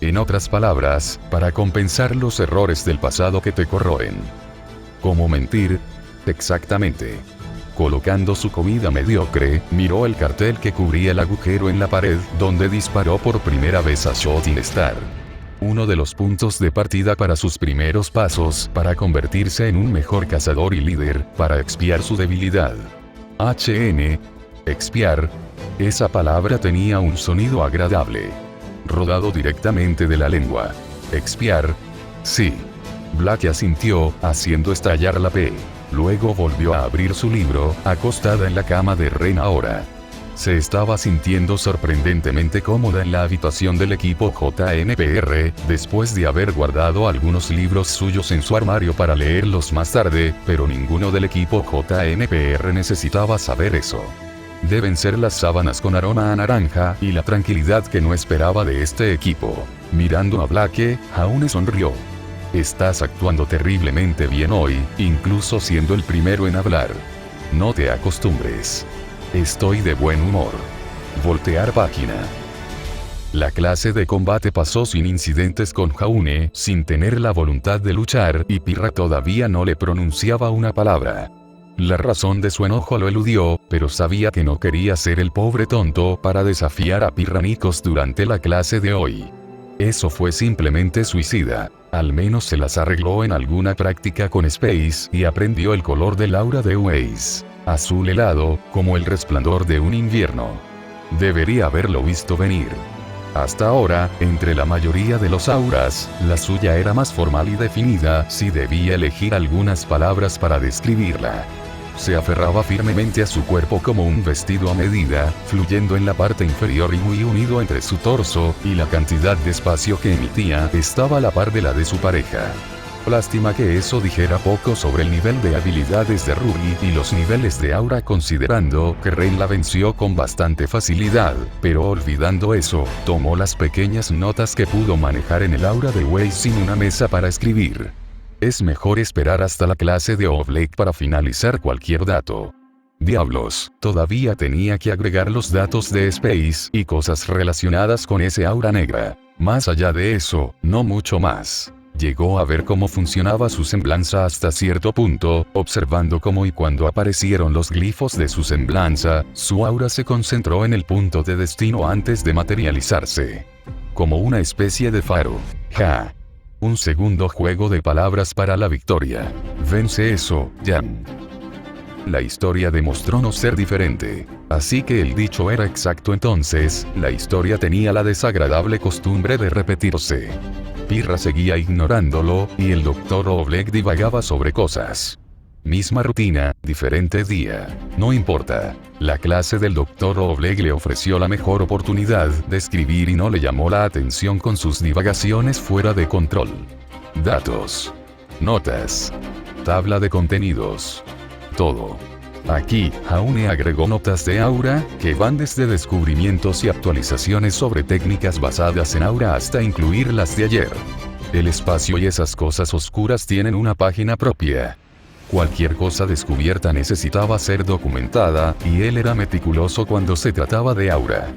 En otras palabras, para compensar los errores del pasado que te corroen. ¿Cómo mentir? Exactamente. Colocando su comida mediocre, miró el cartel que cubría el agujero en la pared, donde disparó por primera vez a Shooting Star. Uno de los puntos de partida para sus primeros pasos, para convertirse en un mejor cazador y líder, para expiar su debilidad. Expiar. Esa palabra tenía un sonido agradable. Rodado directamente de la lengua. Expiar. Sí. Blake asintió, haciendo estallar la P. Luego volvió a abrir su libro, acostada en la cama de Ren ahora. Se estaba sintiendo sorprendentemente cómoda en la habitación del equipo JNPR, después de haber guardado algunos libros suyos en su armario para leerlos más tarde, pero ninguno del equipo JNPR necesitaba saber eso. Deben ser las sábanas con aroma a naranja y la tranquilidad que no esperaba de este equipo. Mirando a Blake, Jaune sonrió. Estás actuando terriblemente bien hoy, incluso siendo el primero en hablar. No te acostumbres. Estoy de buen humor. Voltear página. La clase de combate pasó sin incidentes con Jaune, sin tener la voluntad de luchar, y Pirra todavía no le pronunciaba una palabra. La razón de su enojo lo eludió, pero sabía que no quería ser el pobre tonto para desafiar a Pirranicos durante la clase de hoy. Eso fue simplemente suicida. Al menos se las arregló en alguna práctica con Space y aprendió el color del aura de Weiss. Azul helado, como el resplandor de un invierno. Debería haberlo visto venir. Hasta ahora, entre la mayoría de los auras, la suya era más formal y definida si debía elegir algunas palabras para describirla. Se aferraba firmemente a su cuerpo como un vestido a medida, fluyendo en la parte inferior y muy unido entre su torso, y la cantidad de espacio que emitía estaba a la par de la de su pareja. Lástima que eso dijera poco sobre el nivel de habilidades de Ruby y los niveles de aura, considerando que Ren la venció con bastante facilidad, pero olvidando eso, tomó las pequeñas notas que pudo manejar en el aura de Weiss sin una mesa para escribir. Es mejor esperar hasta la clase de Oblake para finalizar cualquier dato. Diablos, todavía tenía que agregar los datos de Space y cosas relacionadas con ese aura negra. Más allá de eso, no mucho más. Llegó a ver cómo funcionaba su semblanza hasta cierto punto, observando cómo y cuando aparecieron los glifos de su semblanza, su aura se concentró en el punto de destino antes de materializarse. Como una especie de faro. Ja. Un segundo juego de palabras para la victoria. Vence eso, Jan. La historia demostró no ser diferente. Así que el dicho era exacto entonces, la historia tenía la desagradable costumbre de repetirse. Pirra seguía ignorándolo, y el Dr. Oleg divagaba sobre cosas. Misma rutina, diferente día. No importa. La clase del Dr. Oleg le ofreció la mejor oportunidad de escribir y no le llamó la atención con sus divagaciones fuera de control. Datos. Notas. Tabla de contenidos. Todo. Aquí, Jaune agregó notas de Aura, que van desde descubrimientos y actualizaciones sobre técnicas basadas en Aura hasta incluir las de ayer. El espacio y esas cosas oscuras tienen una página propia. Cualquier cosa descubierta necesitaba ser documentada, y él era meticuloso cuando se trataba de Aura.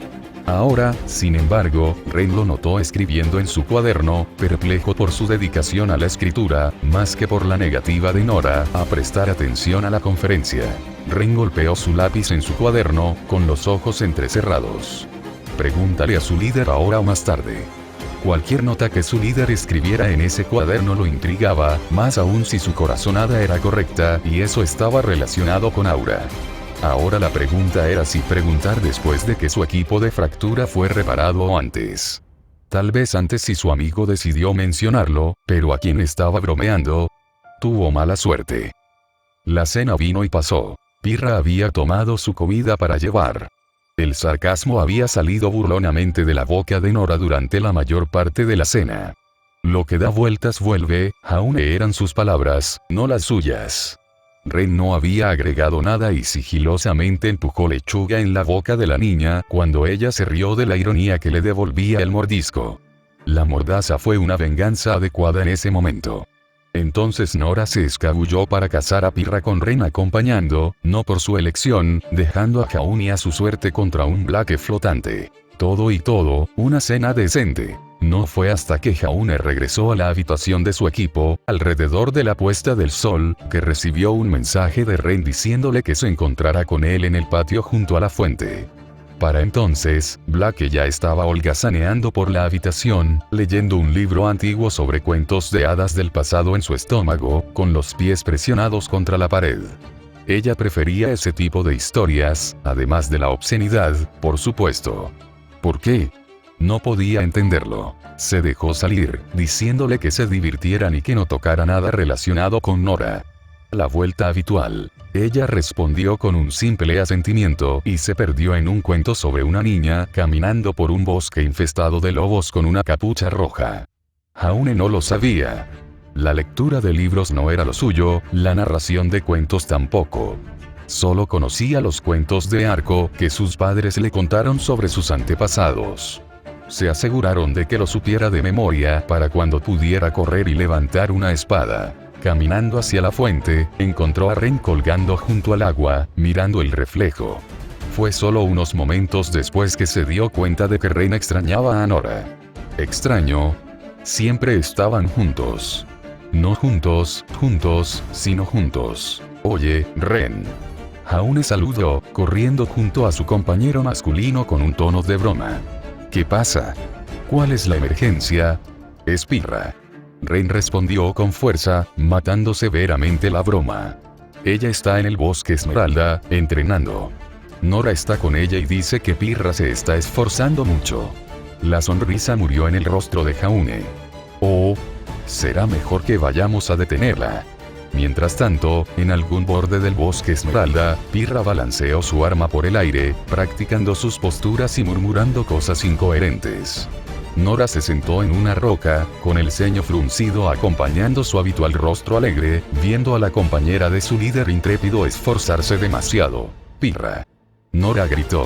Ahora, sin embargo, Ren lo notó escribiendo en su cuaderno, perplejo por su dedicación a la escritura, más que por la negativa de Nora a prestar atención a la conferencia. Ren golpeó su lápiz en su cuaderno, con los ojos entrecerrados. Pregúntale a su líder ahora o más tarde. Cualquier nota que su líder escribiera en ese cuaderno lo intrigaba, más aún si su corazonada era correcta, y eso estaba relacionado con Aura. Ahora la pregunta era si preguntar después de que su equipo de fractura fue reparado o antes. Tal vez antes si su amigo decidió mencionarlo, pero a quien estaba bromeando, tuvo mala suerte. La cena vino y pasó. Pirra había tomado su comida para llevar. El sarcasmo había salido burlonamente de la boca de Nora durante la mayor parte de la cena. Lo que da vueltas vuelve, Jaune eran sus palabras, no las suyas. Ren no había agregado nada y sigilosamente empujó lechuga en la boca de la niña cuando ella se rió de la ironía que le devolvía el mordisco. La mordaza fue una venganza adecuada en ese momento. Entonces Nora se escabulló para cazar a Pirra con Ren acompañando, no por su elección, dejando a Jaune a su suerte contra un blaque flotante. Todo y todo, una cena decente. No fue hasta que Jaune regresó a la habitación de su equipo, alrededor de la puesta del sol, que recibió un mensaje de Ren diciéndole que se encontrara con él en el patio junto a la fuente. Para entonces, Blake ya estaba holgazaneando por la habitación, leyendo un libro antiguo sobre cuentos de hadas del pasado en su estómago, con los pies presionados contra la pared. Ella prefería ese tipo de historias, además de la obscenidad, por supuesto. ¿Por qué? No podía entenderlo. Se dejó salir, diciéndole que se divirtieran y que no tocara nada relacionado con Nora. La vuelta habitual. Ella respondió con un simple asentimiento y se perdió en un cuento sobre una niña caminando por un bosque infestado de lobos con una capucha roja. Jaune no lo sabía. La lectura de libros no era lo suyo, la narración de cuentos tampoco. Solo conocía los cuentos de Arco que sus padres le contaron sobre sus antepasados. Se aseguraron de que lo supiera de memoria para cuando pudiera correr y levantar una espada. Caminando hacia la fuente, encontró a Ren colgando junto al agua, mirando el reflejo. Fue solo unos momentos después que se dio cuenta de que Ren extrañaba a Nora. Extraño. Siempre estaban juntos. No juntos, sino juntos. Oye, Ren. Jaune saludó, corriendo junto a su compañero masculino con un tono de broma. ¿Qué pasa? ¿Cuál es la emergencia? Es Pirra. Ren respondió con fuerza, matando severamente la broma. Ella está en el bosque Esmeralda, entrenando. Nora está con ella y dice que Pirra se está esforzando mucho. La sonrisa murió en el rostro de Jaune. Oh, será mejor que vayamos a detenerla. Mientras tanto, en algún borde del bosque Esmeralda, Pirra balanceó su arma por el aire, practicando sus posturas y murmurando cosas incoherentes. Nora se sentó en una roca, con el ceño fruncido acompañando su habitual rostro alegre, viendo a la compañera de su líder intrépido esforzarse demasiado. Pirra. Nora gritó.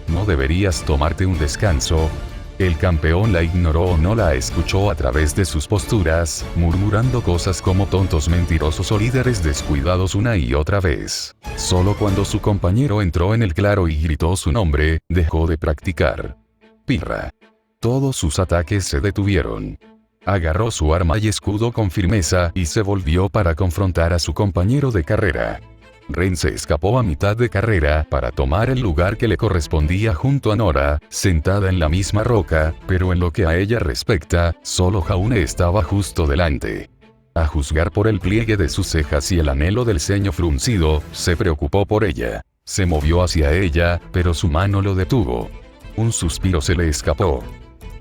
¿No deberías tomarte un descanso? El campeón la ignoró o no la escuchó a través de sus posturas, murmurando cosas como tontos mentirosos o líderes descuidados una y otra vez. Solo cuando su compañero entró en el claro y gritó su nombre, dejó de practicar. Pirra. Todos sus ataques se detuvieron. Agarró su arma y escudo con firmeza y se volvió para confrontar a su compañero de carrera. Ren se escapó a mitad de carrera para tomar el lugar que le correspondía junto a Nora, sentada en la misma roca, pero en lo que a ella respecta, solo Jaune estaba justo delante. A juzgar por el pliegue de sus cejas y el anhelo del ceño fruncido, se preocupó por ella. Se movió hacia ella, pero su mano lo detuvo. Un suspiro se le escapó.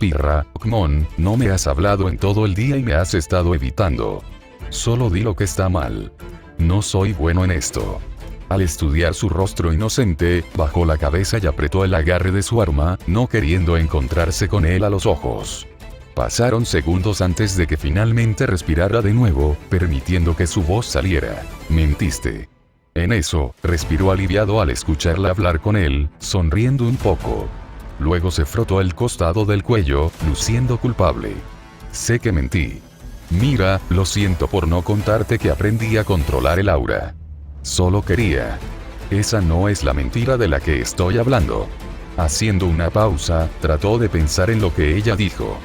Pirra, Okmon, no me has hablado en todo el día y me has estado evitando. Solo di lo que está mal. No soy bueno en esto. Al estudiar su rostro inocente, bajó la cabeza y apretó el agarre de su arma, no queriendo encontrarse con él a los ojos. Pasaron segundos antes de que finalmente respirara de nuevo, permitiendo que su voz saliera. Mentiste. En eso, respiró aliviado al escucharla hablar con él, sonriendo un poco. Luego se frotó el costado del cuello, luciendo culpable. Sé que mentí. Mira, lo siento por no contarte que aprendí a controlar el aura. Solo quería. Esa no es la mentira de la que estoy hablando. Haciendo una pausa, trató de pensar en lo que ella dijo.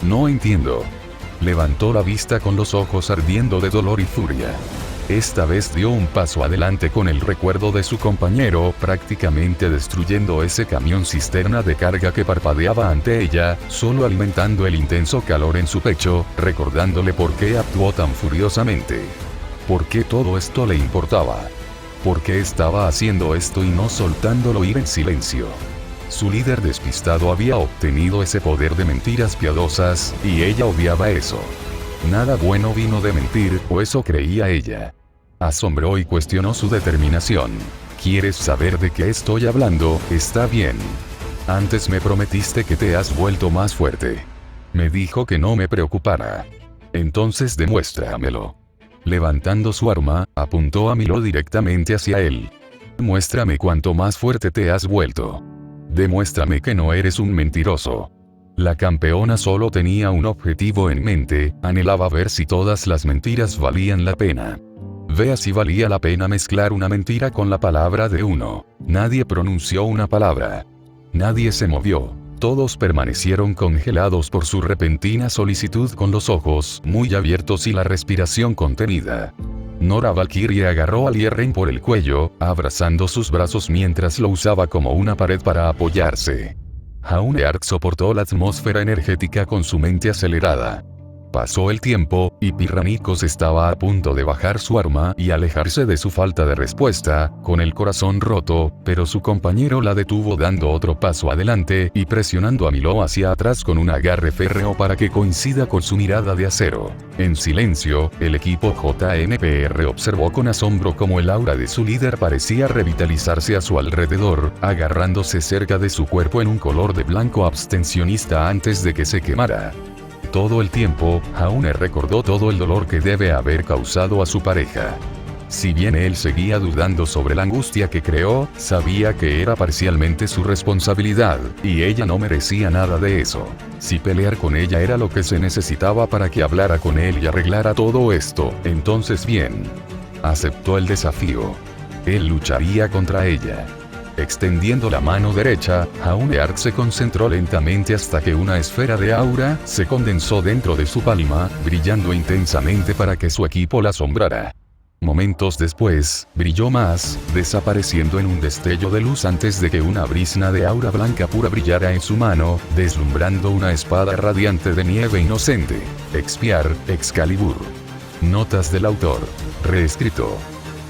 No entiendo. Levantó la vista con los ojos ardiendo de dolor y furia. Esta vez dio un paso adelante con el recuerdo de su compañero, prácticamente destruyendo ese camión cisterna de carga que parpadeaba ante ella, solo alimentando el intenso calor en su pecho, recordándole por qué actuó tan furiosamente. ¿Por qué todo esto le importaba? ¿Por qué estaba haciendo esto y no soltándolo ir en silencio? Su líder despistado había obtenido ese poder de mentiras piadosas, y ella obviaba eso. Nada bueno vino de mentir, o eso creía ella. Asombró y cuestionó su determinación. ¿Quieres saber de qué estoy hablando? Está bien. Antes me prometiste que te has vuelto más fuerte. Me dijo que no me preocupara. Entonces demuéstramelo. Levantando su arma, apuntó a Milo directamente hacia él. Muéstrame cuánto más fuerte te has vuelto. Demuéstrame que no eres un mentiroso. La campeona solo tenía un objetivo en mente, anhelaba ver si todas las mentiras valían la pena. Vea si valía la pena mezclar una mentira con la palabra de uno. Nadie pronunció una palabra. Nadie se movió. Todos permanecieron congelados por su repentina solicitud, con los ojos muy abiertos y la respiración contenida. Nora Valkyrie agarró a Lierren por el cuello, abrazando sus brazos mientras lo usaba como una pared para apoyarse. Jauneart soportó la atmósfera energética con su mente acelerada. Pasó el tiempo, y Pirranicos estaba a punto de bajar su arma y alejarse de su falta de respuesta, con el corazón roto, pero su compañero la detuvo dando otro paso adelante y presionando a Milo hacia atrás con un agarre férreo para que coincida con su mirada de acero. En silencio, el equipo JMPR observó con asombro cómo el aura de su líder parecía revitalizarse a su alrededor, agarrándose cerca de su cuerpo en un color de blanco abstencionista antes de que se quemara. Todo el tiempo, Jaune recordó todo el dolor que debe haber causado a su pareja. Si bien él seguía dudando sobre la angustia que creó, sabía que era parcialmente su responsabilidad, y ella no merecía nada de eso. Si pelear con ella era lo que se necesitaba para que hablara con él y arreglara todo esto, entonces bien. Aceptó el desafío. Él lucharía contra ella. Extendiendo la mano derecha, Jauneart se concentró lentamente hasta que una esfera de aura se condensó dentro de su palma, brillando intensamente para que su equipo la asombrara. Momentos después, brilló más, desapareciendo en un destello de luz antes de que una brisna de aura blanca pura brillara en su mano, deslumbrando una espada radiante de nieve inocente. Expiar, Excalibur. Notas del autor. Reescrito.